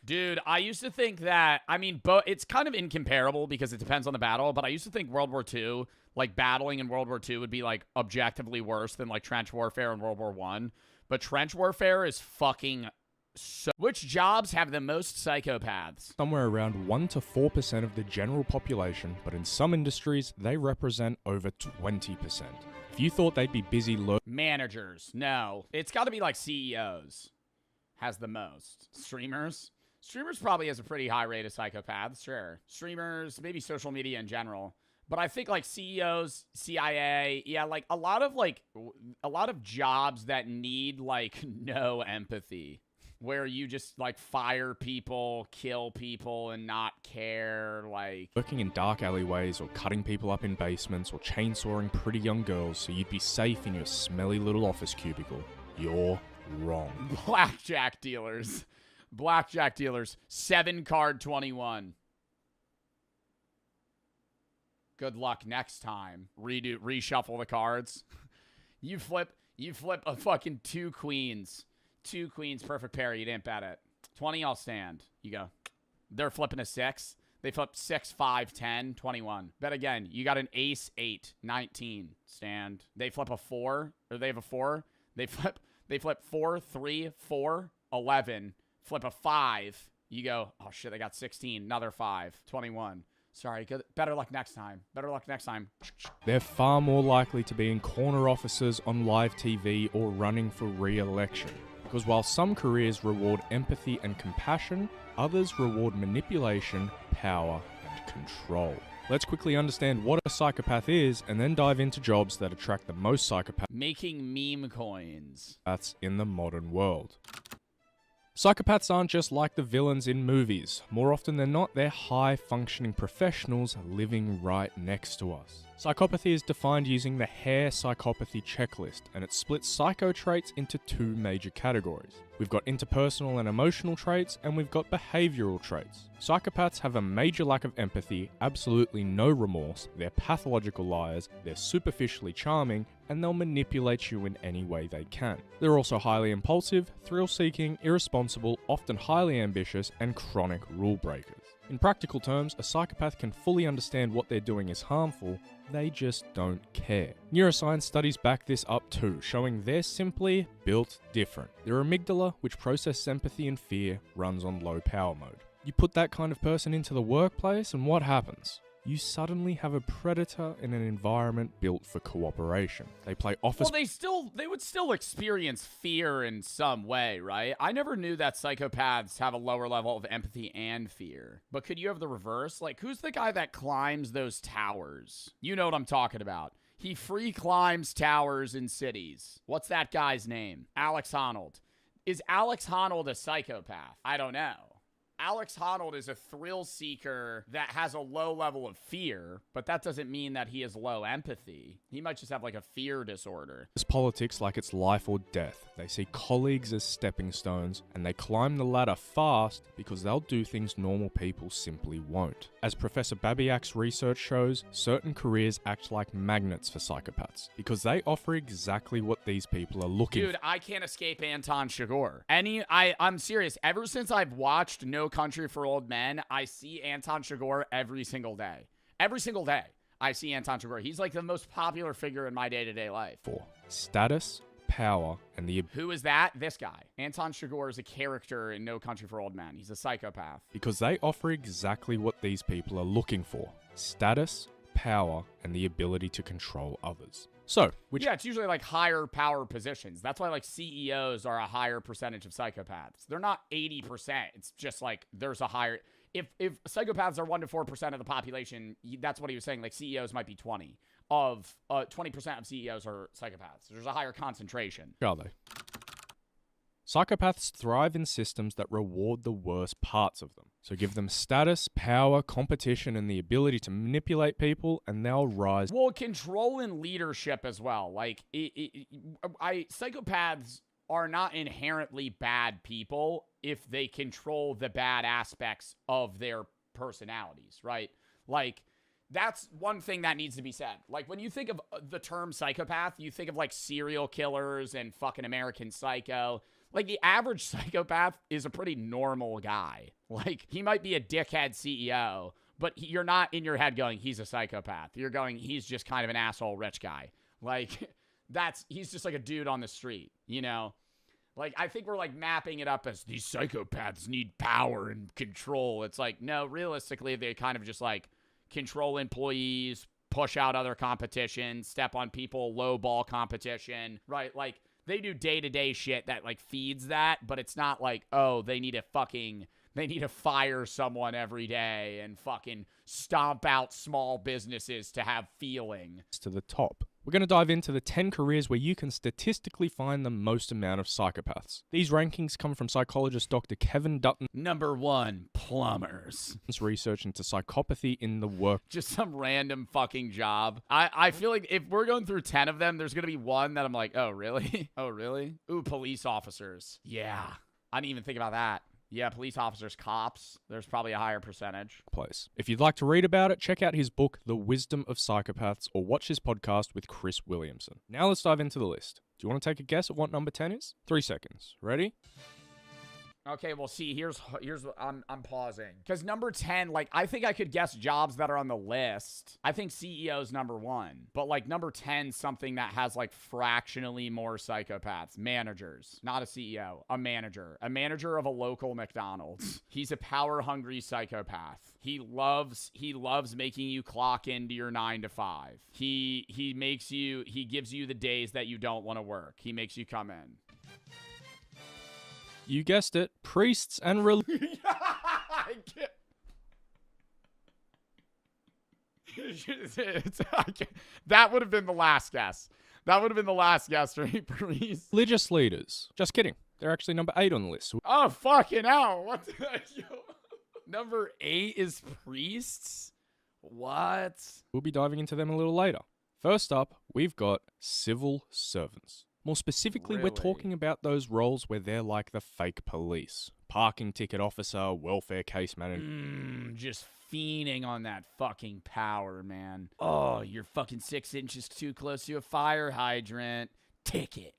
Dude, I used to think that, I mean, it's kind of incomparable because it depends on the battle, but I used to think World War II, like battling in World War II would be like objectively worse than like trench warfare in World War I. But trench warfare is fucking... So, which jobs have the most psychopaths? Somewhere around 1 to 4% of the general population, but in some industries, they represent over 20%. If you thought they'd be busy managers, no. It's got to be like CEOs. Has the most. Streamers? Streamers probably has a pretty high rate of psychopaths, sure. Streamers, maybe social media in general. But I think like CEOs, CIA, yeah, like a lot of jobs that need like no empathy. Where you just, like, fire people, kill people, and not care, like... Working in dark alleyways, or cutting people up in basements, or chainsawing pretty young girls so you'd be safe in your smelly little office cubicle. You're wrong. Blackjack dealers. Blackjack dealers. 7-card 21. Good luck next time. Reshuffle the cards. You flip a fucking 2 queens. 2 queens, perfect pair. You didn't bet it. 20, I'll stand. You go. They're flipping a 6. They flip 6, 5, 10, 21. Bet again. You got an ace, 8, 19. Stand. They flip a 4. Or they have a 4. They flip 4, 3, 4, 11. Flip a 5. You go, oh shit, they got 16. Another 5. 21. Sorry, good. Better luck next time. Better luck next time. They're far more likely to be in corner offices on live TV or running for re-election. Because while some careers reward empathy and compassion, others reward manipulation, power, and control. Let's quickly understand what a psychopath is, and then dive into jobs that attract the most psychopaths. Making meme coins. That's in the modern world. Psychopaths aren't just like the villains in movies. More often than not, they're high-functioning professionals living right next to us. Psychopathy is defined using the Hare psychopathy checklist, and it splits psycho traits into two major categories. We've got interpersonal and emotional traits, and we've got behavioral traits. Psychopaths have a major lack of empathy, absolutely no remorse, they're pathological liars, they're superficially charming, and they'll manipulate you in any way they can. They're also highly impulsive, thrill-seeking, irresponsible, often highly ambitious, and chronic rule breakers. In practical terms, a psychopath can fully understand what they're doing is harmful, they just don't care. Neuroscience studies back this up too, showing they're simply built different. Their amygdala, which processes empathy and fear, runs on low power mode. You put that kind of person into the workplace and what happens? You suddenly have a predator in an environment built for cooperation. They play office... Well, they would still experience fear in some way, right? I never knew that psychopaths have a lower level of empathy and fear. But could you have the reverse? Like, who's the guy that climbs those towers? You know what I'm talking about. He free climbs towers in cities. What's that guy's name? Alex Honnold. Is Alex Honnold a psychopath? I don't know. Alex Honnold is a thrill seeker that has a low level of fear, but that doesn't mean that he has low empathy. He might just have like a fear disorder. It's politics like it's life or death. They see colleagues as stepping stones, and they climb the ladder fast because they'll do things normal people simply won't. As Professor Babiak's research shows, certain careers act like magnets for psychopaths because they offer exactly what these people are looking for. Dude, I can't escape Anton Chigurh. I'm serious. Ever since I've watched No Country for Old Men, I see Anton Chigurh every single day. Every single day, I see Anton Chigurh. He's like the most popular figure in my day-to-day life. For status, power, and the... Who is that? This guy. Anton Chigurh is a character in No Country for Old Men. He's a psychopath. Because they offer exactly what these people are looking for. Status, power, and the ability to control others. So, yeah, it's usually like higher power positions. That's why like CEOs are a higher percentage of psychopaths. They're not 80%. It's just like there's a higher... If psychopaths are 1 to 4% of the population, that's what he was saying. Like CEOs might be 20 of 20% of CEOs are psychopaths. There's a higher concentration. Are they? Psychopaths thrive in systems that reward the worst parts of them. So give them status, power, competition, and the ability to manipulate people, and they'll rise. Well, control and leadership as well. Like, psychopaths are not inherently bad people if they control the bad aspects of their personalities, right? Like, that's one thing that needs to be said. Like, when you think of the term psychopath, you think of, like, serial killers and fucking American Psycho. Like, the average psychopath is a pretty normal guy. Like, he might be a dickhead CEO, but you're not in your head going, he's a psychopath. You're going, he's just kind of an asshole rich guy. Like, he's just like a dude on the street, you know? Like, I think we're, like, mapping it up as these psychopaths need power and control. It's like, no, realistically, they kind of just, like, control employees, push out other competition, step on people, low ball competition, right? Like, they do day-to-day shit that, like, feeds that, but it's not like, oh, they need to fire someone every day and fucking stomp out small businesses to have feeling. To the top. We're going to dive into the 10 careers where you can statistically find the most amount of psychopaths. These rankings come from psychologist Dr. Kevin Dutton. Number 1, plumbers. Research into psychopathy in the work. Just some random fucking job. I feel like if we're going through 10 of them, there's going to be one that I'm like, oh, really? Oh, really? Ooh, police officers. Yeah. I didn't even think about that. Yeah, police officers, cops, there's probably a higher percentage. Place. If you'd like to read about it, check out his book, The Wisdom of Psychopaths, or watch his podcast with Chris Williamson. Now let's dive into the list. Do you want to take a guess at what number 10 is? 3 seconds. Ready? Okay, well, see, here's what I'm pausing. Because number 10, like, I think I could guess jobs that are on the list. I think CEO's number 1. But, like, number 10, something that has, like, fractionally more psychopaths. Managers. Not a CEO. A manager. A manager of a local McDonald's. He's a power-hungry psychopath. He loves making you clock into your 9 to 5. He gives you the days that you don't want to work. He makes you come in. You guessed it, priests and That would have been the last guess. That would have been the last guess, right, priests? Religious leaders. Just kidding. They're actually number 8 on the list. Oh, fucking hell. What the Number 8 is priests? What? We'll be diving into them a little later. First up, we've got civil servants. More specifically, we're talking about those roles where they're like the fake police. Parking ticket officer, welfare case manager. Just fiending on that fucking power, man. Oh, you're fucking 6 inches too close to a fire hydrant. Ticket.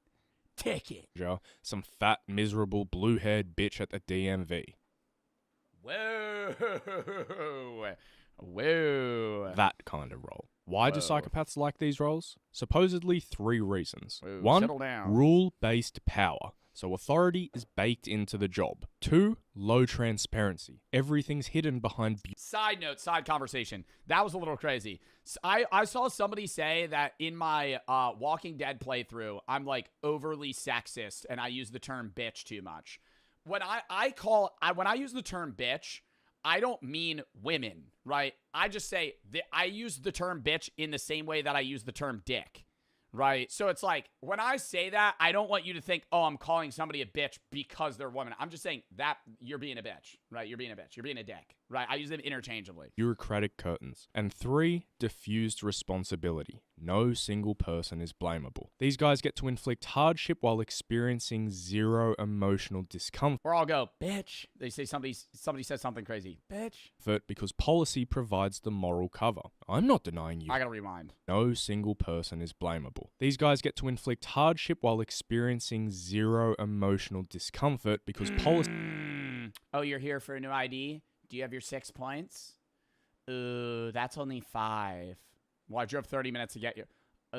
Some fat, miserable, blue-haired bitch at the DMV. Whoa. That kind of role. Why do psychopaths like these roles? Supposedly 3 reasons. Whoa, 1, settle down. rule-based power. So authority is baked into the job. 2, low transparency. Everything's hidden behind Side note, side conversation. That was a little crazy. I saw somebody say that in my Walking Dead playthrough, I'm like overly sexist and I use the term bitch too much. When when I use the term bitch, I don't mean women, right? I just say that I use the term bitch in the same way that I use the term dick, right? So it's like, when I say that, I don't want you to think, oh, I'm calling somebody a bitch because they're a woman. I'm just saying that you're being a bitch, right? You're being a bitch. You're being a dick, right? I use them interchangeably. bureaucratic curtains. And 3, diffused responsibility. No single person is blamable. These guys get to inflict hardship while experiencing 0 emotional discomfort. Or I'll go, bitch. They say somebody says something crazy. Bitch. Because policy provides the moral cover. I'm not denying you. I gotta rewind. No single person is blamable. These guys get to inflict hardship while experiencing 0 emotional discomfort because policy... Oh, you're here for a new ID? Do you have your 6 points? Ooh, that's only 5. Well, I drove 30 minutes to get you.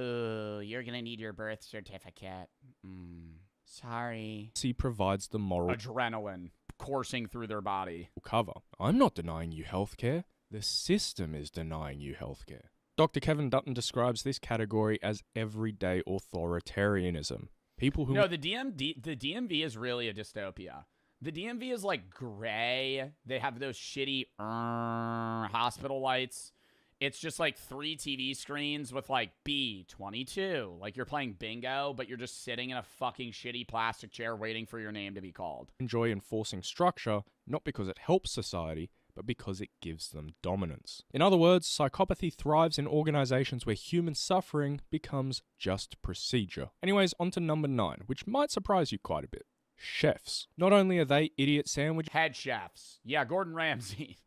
Ooh, you're gonna need your birth certificate. Sorry. provides the moral Adrenaline coursing through their body. cover. I'm not denying you healthcare. The system is denying you healthcare. Dr. Kevin Dutton describes this category as everyday authoritarianism. People who... No, the DMV is really a dystopia. The DMV is like gray. They have those shitty hospital lights. It's just like 3 TV screens with like B22. Like you're playing bingo, but you're just sitting in a fucking shitty plastic chair waiting for your name to be called. enjoy enforcing structure, not because it helps society, but because it gives them dominance. In other words, psychopathy thrives in organizations where human suffering becomes just procedure. Anyways, on to number 9, which might surprise you quite a bit. Chefs. Not only are they idiot sandwich Head chefs. Yeah, Gordon Ramsay.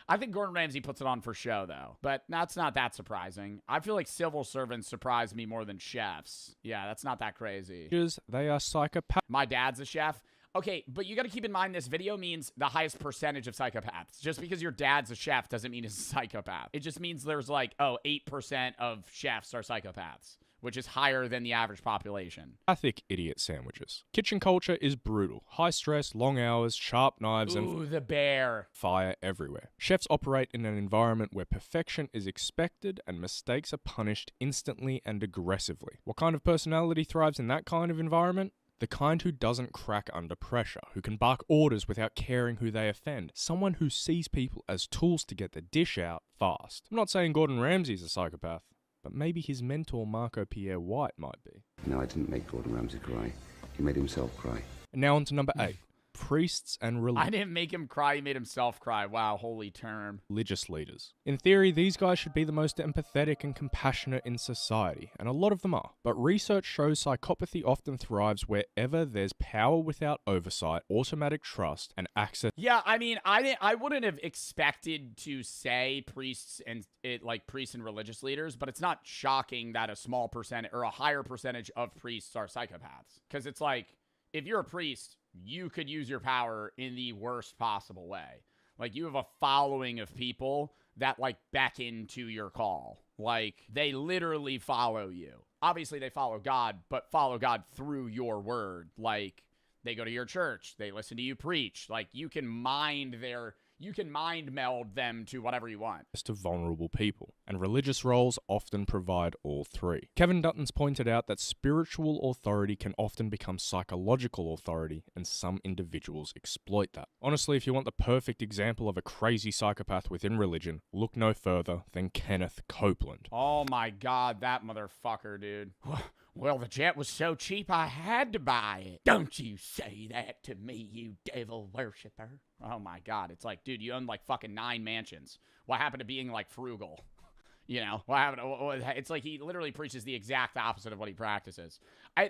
I think Gordon Ramsay puts it on for show, though. But that's not that surprising. I feel like civil servants surprise me more than chefs. Yeah, that's not that crazy. they are psychopaths. My dad's a chef. Okay, but you got to keep in mind this video means the highest percentage of psychopaths. Just because your dad's a chef doesn't mean he's a psychopath. It just means there's like, 8% of chefs are psychopaths, which is higher than the average population. Pathic idiot sandwiches. Kitchen culture is brutal. High stress, long hours, sharp knives, Ooh, the bear. fire everywhere. Chefs operate in an environment where perfection is expected and mistakes are punished instantly and aggressively. What kind of personality thrives in that kind of environment? The kind who doesn't crack under pressure, who can bark orders without caring who they offend. Someone who sees people as tools to get the dish out fast. I'm not saying Gordon Ramsay's a psychopath, but maybe his mentor Marco Pierre White might be. No, I didn't make Gordon Ramsay cry. He made himself cry. And now on to number 8. Priests and I didn't make him cry, he made himself cry. Wow, holy term. religious leaders. In theory, these guys should be the most empathetic and compassionate in society, and a lot of them are. But research shows psychopathy often thrives wherever there's power without oversight, automatic trust, and access. Yeah, I mean, I wouldn't have expected to say priests and religious leaders, but it's not shocking that a small percentage or a higher percentage of priests are psychopaths. Because it's like, if you're a priest, you could use your power in the worst possible way. Like, you have a following of people that, like, beckon to your call. Like, they literally follow you. Obviously, they follow God, but follow God through your word. Like, they go to your church. They listen to you preach. Like, you can mind meld them to whatever you want. To vulnerable people, and religious roles often provide all 3. Kevin Dutton's pointed out that spiritual authority can often become psychological authority, and some individuals exploit that. Honestly, if you want the perfect example of a crazy psychopath within religion, look no further than Kenneth Copeland. Oh my god, that motherfucker, dude. Well, the jet was so cheap I had to buy it. Don't you say that to me, you devil worshiper. Oh my god, it's like, dude, you own like fucking 9 mansions. what happened to being like frugal? You know, what happened? It's like he literally preaches the exact opposite of what he practices.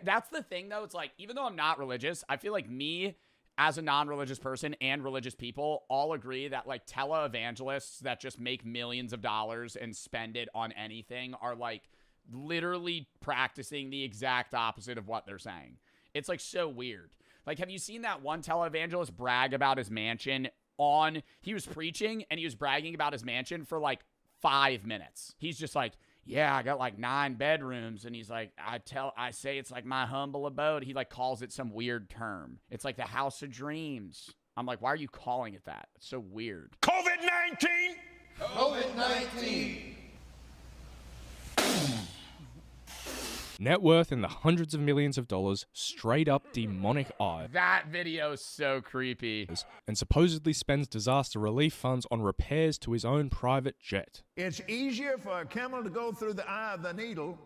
That's the thing, though. It's like, even though I'm not religious, I feel like me as a non-religious person and religious people all agree that like televangelists that just make millions of dollars and spend it on anything are like literally practicing the exact opposite of what they're saying. It's like so weird. Like, have you seen that one televangelist brag about his mansion he was preaching and he was bragging about his mansion for like 5 minutes. He's just like, yeah, I got like 9 bedrooms. And he's like, I say it's like my humble abode. He like calls it some weird term. It's like the house of dreams. I'm like, why are you calling it that? It's so weird. COVID-19! COVID-19! Net worth in the hundreds of millions of dollars, straight up demonic eye. That video's so creepy. And supposedly spends disaster relief funds on repairs to his own private jet. It's easier for a camel to go through the eye of the needle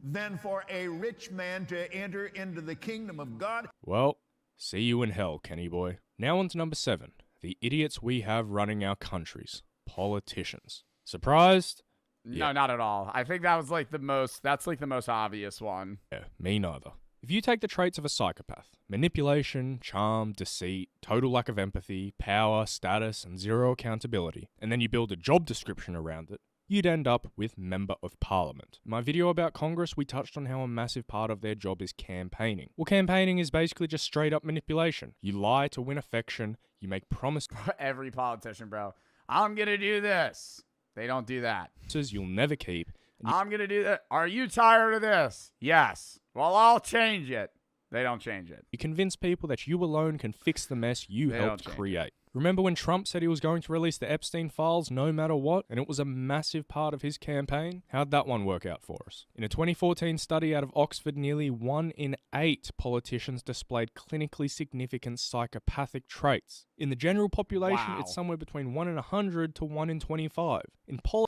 than for a rich man to enter into the kingdom of God. Well, see you in hell, Kenny boy. Now on to number 7. The idiots we have running our countries. Politicians. Surprised? No, not at all. I think that's like the most obvious one. Yeah, me neither. If you take the traits of a psychopath, manipulation, charm, deceit, total lack of empathy, power, status, and zero accountability, and then you build a job description around it, you'd end up with Member of Parliament. In my video about Congress, we touched on how a massive part of their job is campaigning. Well, campaigning is basically just straight up manipulation. You lie to win affection, you make promises. Every politician, bro. I'm gonna do this. They don't do that. You'll never keep. I'm going to do that. Are you tired of this? Yes. Well, I'll change it. They don't change it. You convince people that you alone can fix the mess you helped create. Remember when Trump said he was going to release the Epstein files no matter what, and it was a massive part of his campaign? How'd that one work out for us? In a 2014 study out of Oxford, nearly 1 in 8 politicians displayed clinically significant psychopathic traits. In the general population, it's somewhere between 1 in 100 to 1 in 25.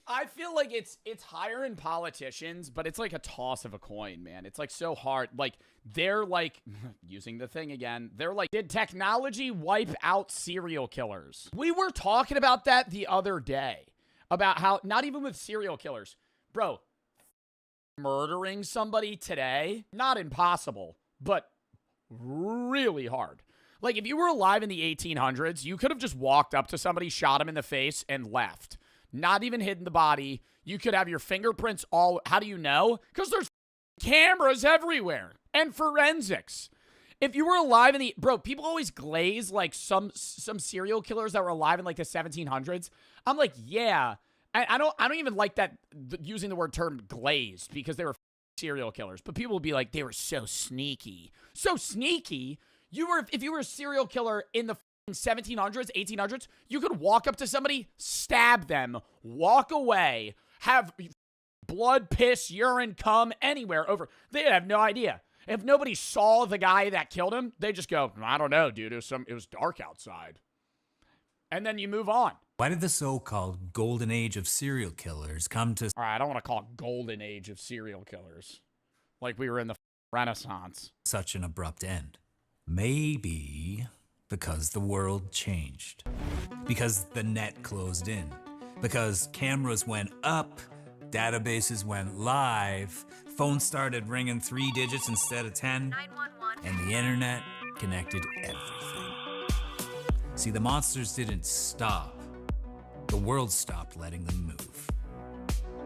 I feel like it's higher in politicians, but it's like a toss of a coin, man. It's like so hard. Like, they're like, using the thing again, they're like, did technology wipe out serial killers? We were talking about that the other day, about how, not even with serial killers, bro, murdering somebody today, not impossible, but really hard. Like, if you were alive in the 1800s, you could have just walked up to somebody, shot him in the face, and left. Not even hidden the body. You could have your fingerprints all... How do you know? Because there's cameras everywhere. And forensics. If you were alive in the... Bro, people always glaze, like, some serial killers that were alive in, like, the 1700s. I'm like, yeah. I don't even like that, using the word term glazed, because they were serial killers. But people will be like, they were so sneaky. So sneaky? If you were a serial killer in the 1700s, 1800s, you could walk up to somebody, stab them, walk away, have blood, piss, urine come anywhere over. They have no idea. If nobody saw the guy that killed him, they just go, I don't know, dude. It was dark outside. And then you move on. Why did the so-called golden age of serial killers come to... All right, I don't want to call it golden age of serial killers. Like we were in the Renaissance. ...such an abrupt end? Maybe because the world changed. Because the net closed in. Because cameras went up, databases went live, phones started ringing 3 digits instead of 10, 911. And the internet connected everything. See, the monsters didn't stop. The world stopped letting them move.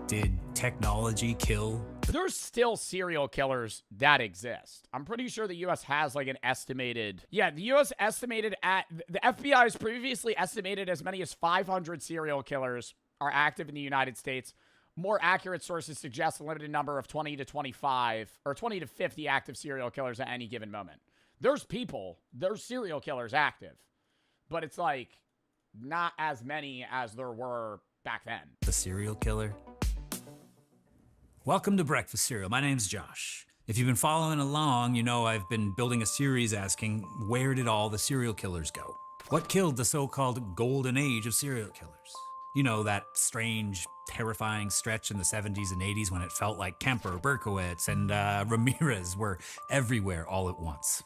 Did technology kill? There's still serial killers that exist. I'm pretty sure the U.S. has like an estimated... Yeah, the U.S. estimated at... The FBI has previously estimated as many as 500 serial killers are active in the United States. More accurate sources suggest a limited number of 20 to 25 or 20 to 50 active serial killers at any given moment. There's serial killers active. But it's like not as many as there were back then. The serial killer? Welcome to Breakfast Cereal. My name's Josh. If you've been following along, you know I've been building a series asking, where did all the serial killers go? What killed the so-called golden age of serial killers? You know, that strange, terrifying stretch in the 70s and 80s when it felt like Kemper, Berkowitz, and Ramirez were everywhere all at once.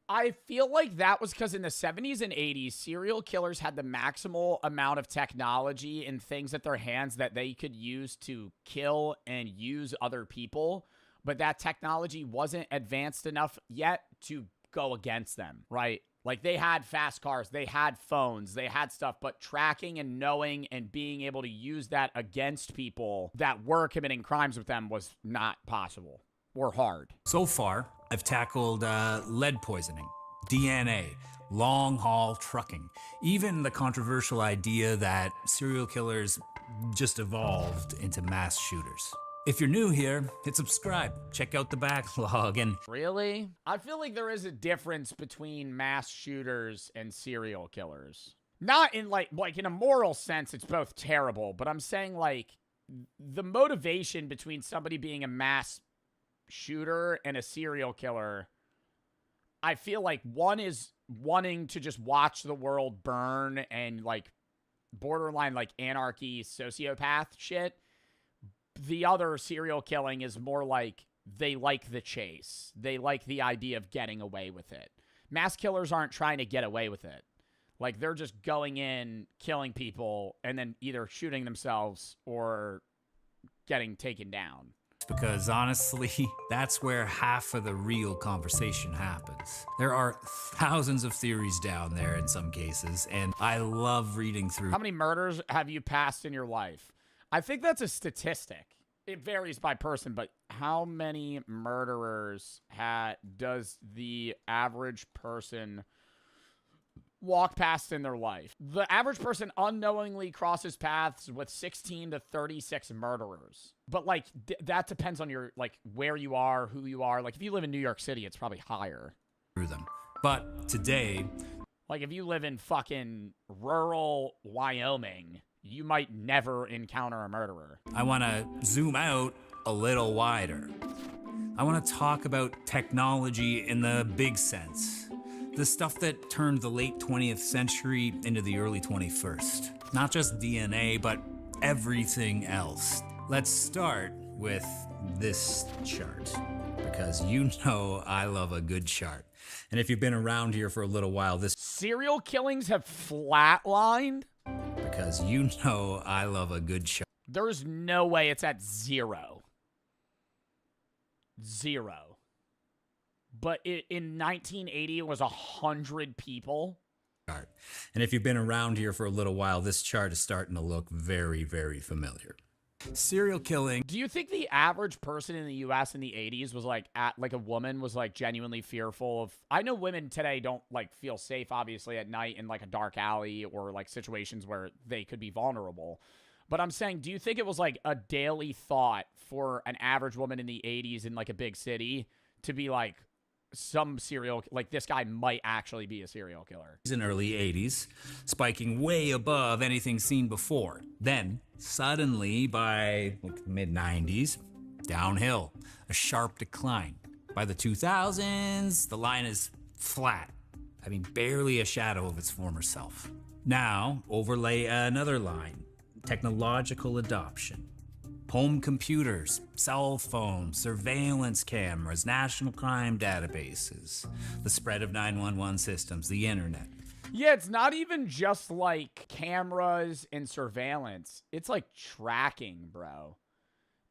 I feel like that was because in the 70s and 80s, serial killers had the maximal amount of technology and things at their hands that they could use to kill and use other people. But that technology wasn't advanced enough yet to go against them, right? Like, they had fast cars, they had phones, they had stuff, but tracking and knowing and being able to use that against people that were committing crimes with them was not possible or hard. So far, I've tackled lead poisoning, DNA, long-haul trucking, even the controversial idea that serial killers just evolved into mass shooters. If you're new here, hit subscribe, check out the backlog, and... Really? I feel like there is a difference between mass shooters and serial killers. Not in like in a moral sense, it's both terrible, but I'm saying like the motivation between somebody being a mass shooter and a serial killer, I feel like one is wanting to just watch the world burn and like borderline like anarchy, sociopath shit. The other serial killing is more like they like the chase. They like the idea of getting away with it. Mass killers aren't trying to get away with it. Like, they're just going in, killing people, and then either shooting themselves or getting taken down. Because honestly, that's where half of the real conversation happens. There are thousands of theories down there in some cases, and I love reading through. How many murders have you passed in your life? I think that's a statistic. It varies by person, but how many murderers does the average person walk past in their life? The average person unknowingly crosses paths with 16 to 36 murderers. But like that depends on your like where you are, who you are. Like if you live in New York City, it's probably higher. Through them. But today, like if you live in fucking rural Wyoming, you might never encounter a murderer. I want to zoom out a little wider. I want to talk about technology in the big sense. The stuff that turned the late 20th century into the early 21st. Not just DNA, but everything else. Let's start with this chart, because you know I love a good chart. And if you've been around here for a little while, this... Serial killings have flatlined? Because you know I love a good chart. There's no way it's at 0. 0. But in 1980, it was 100 people. And if you've been around here for a little while, this chart is starting to look very, very familiar. Serial killing. Do you think the average person in the U.S. in the 80s was like, a woman was like genuinely fearful of... I know women today don't like feel safe, obviously, at night in like a dark alley or like situations where they could be vulnerable. But I'm saying, do you think it was like a daily thought for an average woman in the 80s in like a big city to be like, like this guy might actually be a serial killer? In early 80s, spiking way above anything seen before. Then, suddenly, by like, mid-90s, downhill, a sharp decline. By the 2000s, the line is flat. I mean, barely a shadow of its former self. Now, overlay another line, technological adoption. Home computers, cell phones, surveillance cameras, national crime databases, the spread of 911 systems, the internet. Yeah, it's not even just like cameras and surveillance. It's like tracking, bro.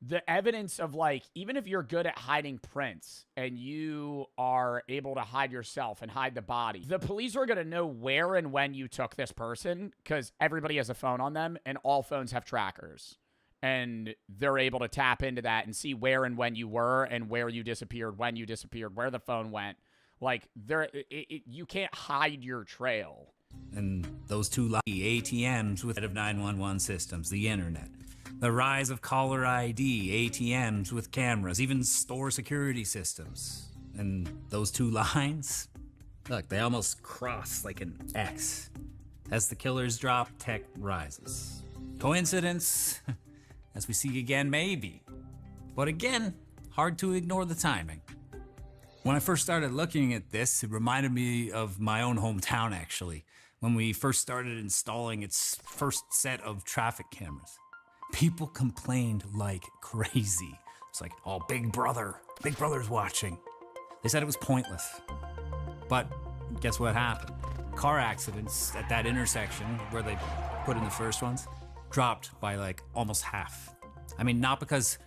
The evidence of like, even if you're good at hiding prints and you are able to hide yourself and hide the body, the police are going to know where and when you took this person because everybody has a phone on them and all phones have trackers. And they're able to tap into that and see where and when you were and where you disappeared, when you disappeared, where the phone went. Like, you can't hide your trail. And those two ATMs with 911 systems, the internet. The rise of caller ID, ATMs with cameras, even store security systems. And those two lines, look, they almost cross like an X. As the killers drop, tech rises. Coincidence? As we see again, maybe. But again, hard to ignore the timing. When I first started looking at this, it reminded me of my own hometown, actually, when we first started installing its first set of traffic cameras. People complained like crazy. It's like, oh, Big Brother's watching. They said it was pointless. But guess what happened? Car accidents at that intersection where they put in the first ones dropped by like almost half. I mean, not because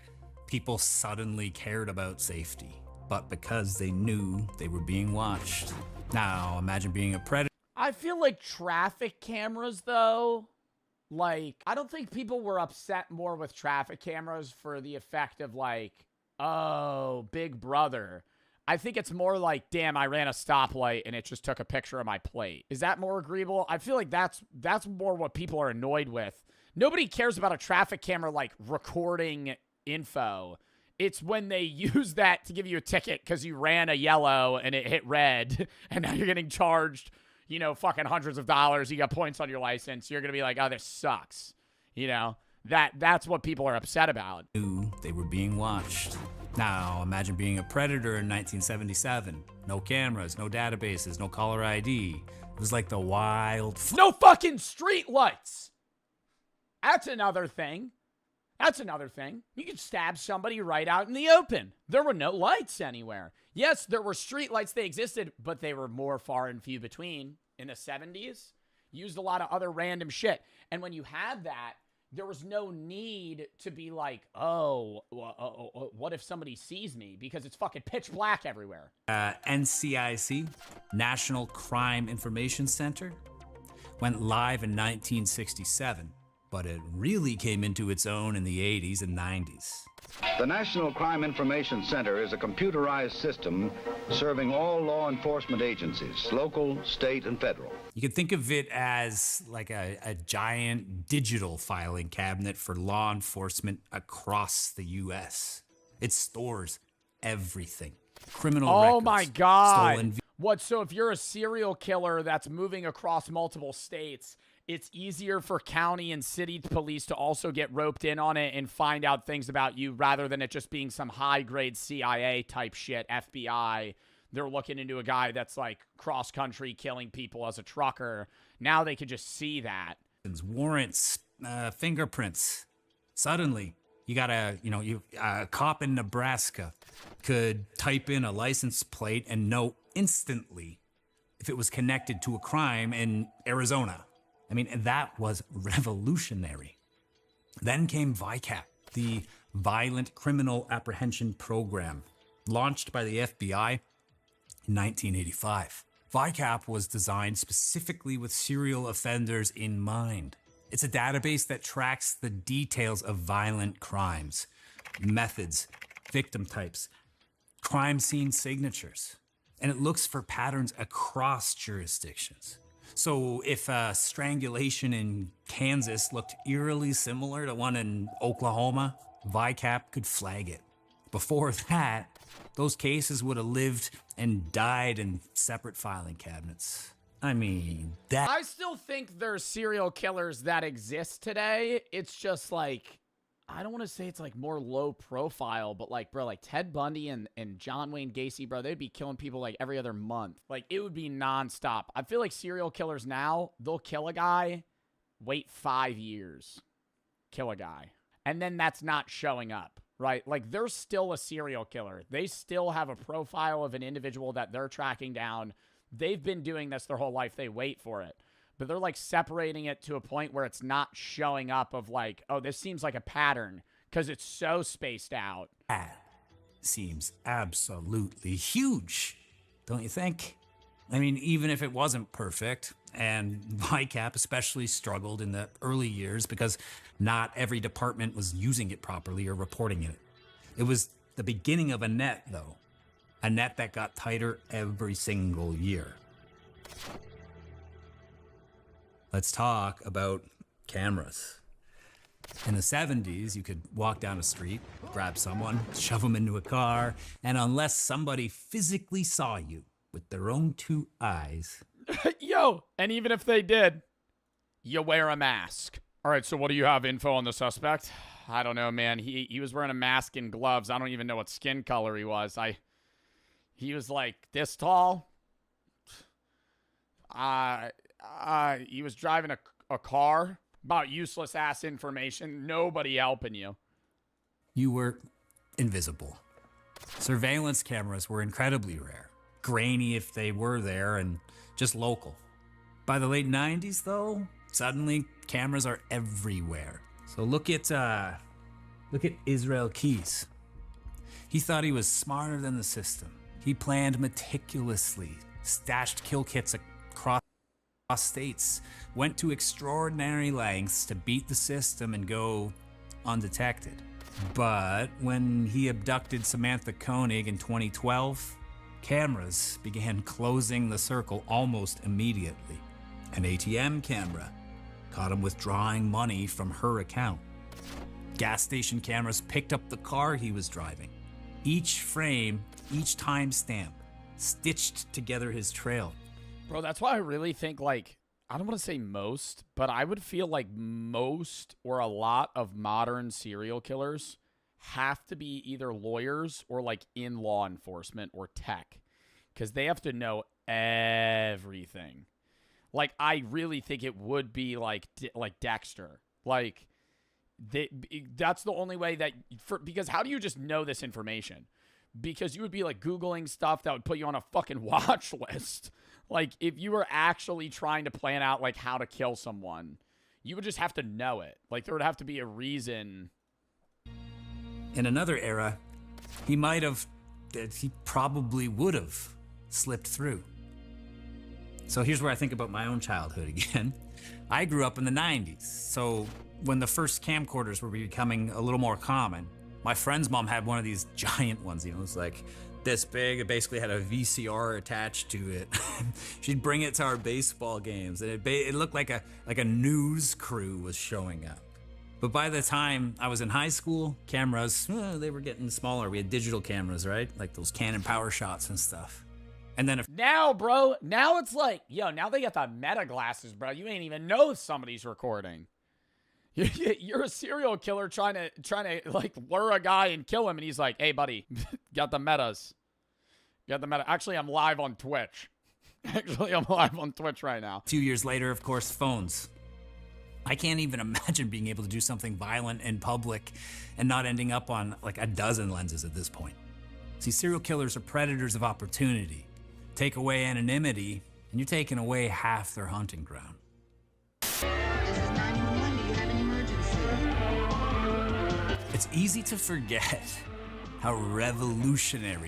people suddenly cared about safety, but because they knew they were being watched. Now, imagine being a predator. I feel like traffic cameras, though, like, I don't think people were upset more with traffic cameras for the effect of, like, oh, Big Brother. I think it's more like, damn, I ran a stoplight and it just took a picture of my plate. Is that more agreeable? I feel like that's more what people are annoyed with. Nobody cares about a traffic camera, like, recording info. It's when they use that to give you a ticket because you ran a yellow and it hit red, and now you're getting charged, you know, fucking hundreds of dollars. You got points on your license. You're going to be like, oh, this sucks. You know, that's what people are upset about. Knew they were being watched. Now, imagine being a predator in 1977. No cameras, no databases, no caller ID. It was like the wild... No fucking street lights! That's another thing. That's another thing. You could stab somebody right out in the open. There were no lights anywhere. Yes, there were street lights. They existed, but they were more far and few between. In the 70s, used a lot of other random shit. And when you had that, there was no need to be like, oh, what if somebody sees me? Because it's fucking pitch black everywhere. NCIC, National Crime Information Center, went live in 1967. But it really came into its own in the 80s and 90s. The National Crime Information Center is a computerized system serving all law enforcement agencies, local, state, and federal. You could think of it as like a giant digital filing cabinet for law enforcement across the U.S. It stores everything. Criminal records. Oh my God. Stolen What, so if you're a serial killer that's moving across multiple states, it's easier for county and city police to also get roped in on it and find out things about you rather than it just being some high-grade CIA type shit, FBI. They're looking into a guy that's like cross-country killing people as a trucker. Now they can just see that. Warrants, fingerprints. Suddenly, you got a cop in Nebraska could type in a license plate and know instantly if it was connected to a crime in Arizona. I mean, that was revolutionary. Then came VICAP, the Violent Criminal Apprehension Program, launched by the FBI in 1985. VICAP was designed specifically with serial offenders in mind. It's a database that tracks the details of violent crimes, methods, victim types, crime scene signatures, and it looks for patterns across jurisdictions. So if a strangulation in Kansas looked eerily similar to one in Oklahoma, VICAP could flag it. Before that, those cases would have lived and died in separate filing cabinets. I mean, that... I still think there's serial killers that exist today. It's just like, I don't want to say it's like more low profile, but like, bro, like Ted Bundy and John Wayne Gacy, bro, they'd be killing people like every other month. Like, it would be nonstop. I feel like serial killers now, they'll kill a guy, wait 5 years, kill a guy, and then that's not showing up, right? Like, they're still a serial killer. They still have a profile of an individual that they're tracking down. They've been doing this their whole life. They wait for it. But they're like separating it to a point where it's not showing up of like, oh, this seems like a pattern because it's so spaced out. That seems absolutely huge, don't you think? I mean, even if it wasn't perfect, and VICAP especially struggled in the early years because not every department was using it properly or reporting it. It was the beginning of a net, though. A net that got tighter every single year. Let's talk about cameras. In the 70s, you could walk down a street, grab someone, shove them into a car, and unless somebody physically saw you with their own two eyes... Yo! And even if they did, you wear a mask. All right, so what do you have info on the suspect? I don't know, man. He was wearing a mask and gloves. I don't even know what skin color he was. He was like this tall. He was driving a car. About useless ass information. Nobody helping you. You were invisible. Surveillance cameras were incredibly rare. grainy if they were there, and just local. By the late 90s, though, suddenly cameras are everywhere. So look at Israel Keys. He thought he was smarter than the system. He planned meticulously, stashed kill kits across states, went to extraordinary lengths to beat the system and go undetected. But when he abducted Samantha Koenig in 2012, cameras began closing the circle almost immediately. An ATM camera caught him withdrawing money from her account. Gas station cameras picked up the car he was driving. Each frame, each timestamp, stitched together his trail. Bro, that's why I really think, like, I don't want to say most, but I would feel like most or a lot of modern serial killers have to be either lawyers or, like, in law enforcement or tech, because they have to know everything. Like, I really think it would be like Dexter. Like, that's the only way that, because how do you just know this information? Because you would be like Googling stuff that would put you on a fucking watch list. Like, if you were actually trying to plan out like how to kill someone, you would just have to know it. Like, there would have to be a reason. In another era, he probably would have slipped through. So here's where I think about my own childhood again. I grew up in the 90s, so when the first camcorders were becoming a little more common, my friend's mom had one of these giant ones, it was like this big. It basically had a VCR attached to it. She'd bring it to our baseball games, and it looked like a news crew was showing up. But by the time I was in high school, cameras, they were getting smaller. We had digital cameras, right? Like those Canon Power Shots and stuff. And then now, bro, now it's like, yo, now they got the meta glasses, bro. You ain't even know if somebody's recording. You're a serial killer trying to like lure a guy and kill him, and he's like, hey, buddy, got the metas. Got the meta. Actually, I'm live on Twitch. I'm live on Twitch right now. 2 years later, of course, phones. I can't even imagine being able to do something violent in public and not ending up on like a dozen lenses at this point. See, serial killers are predators of opportunity. Take away anonymity, and you're taking away half their hunting ground. It's easy to forget how revolutionary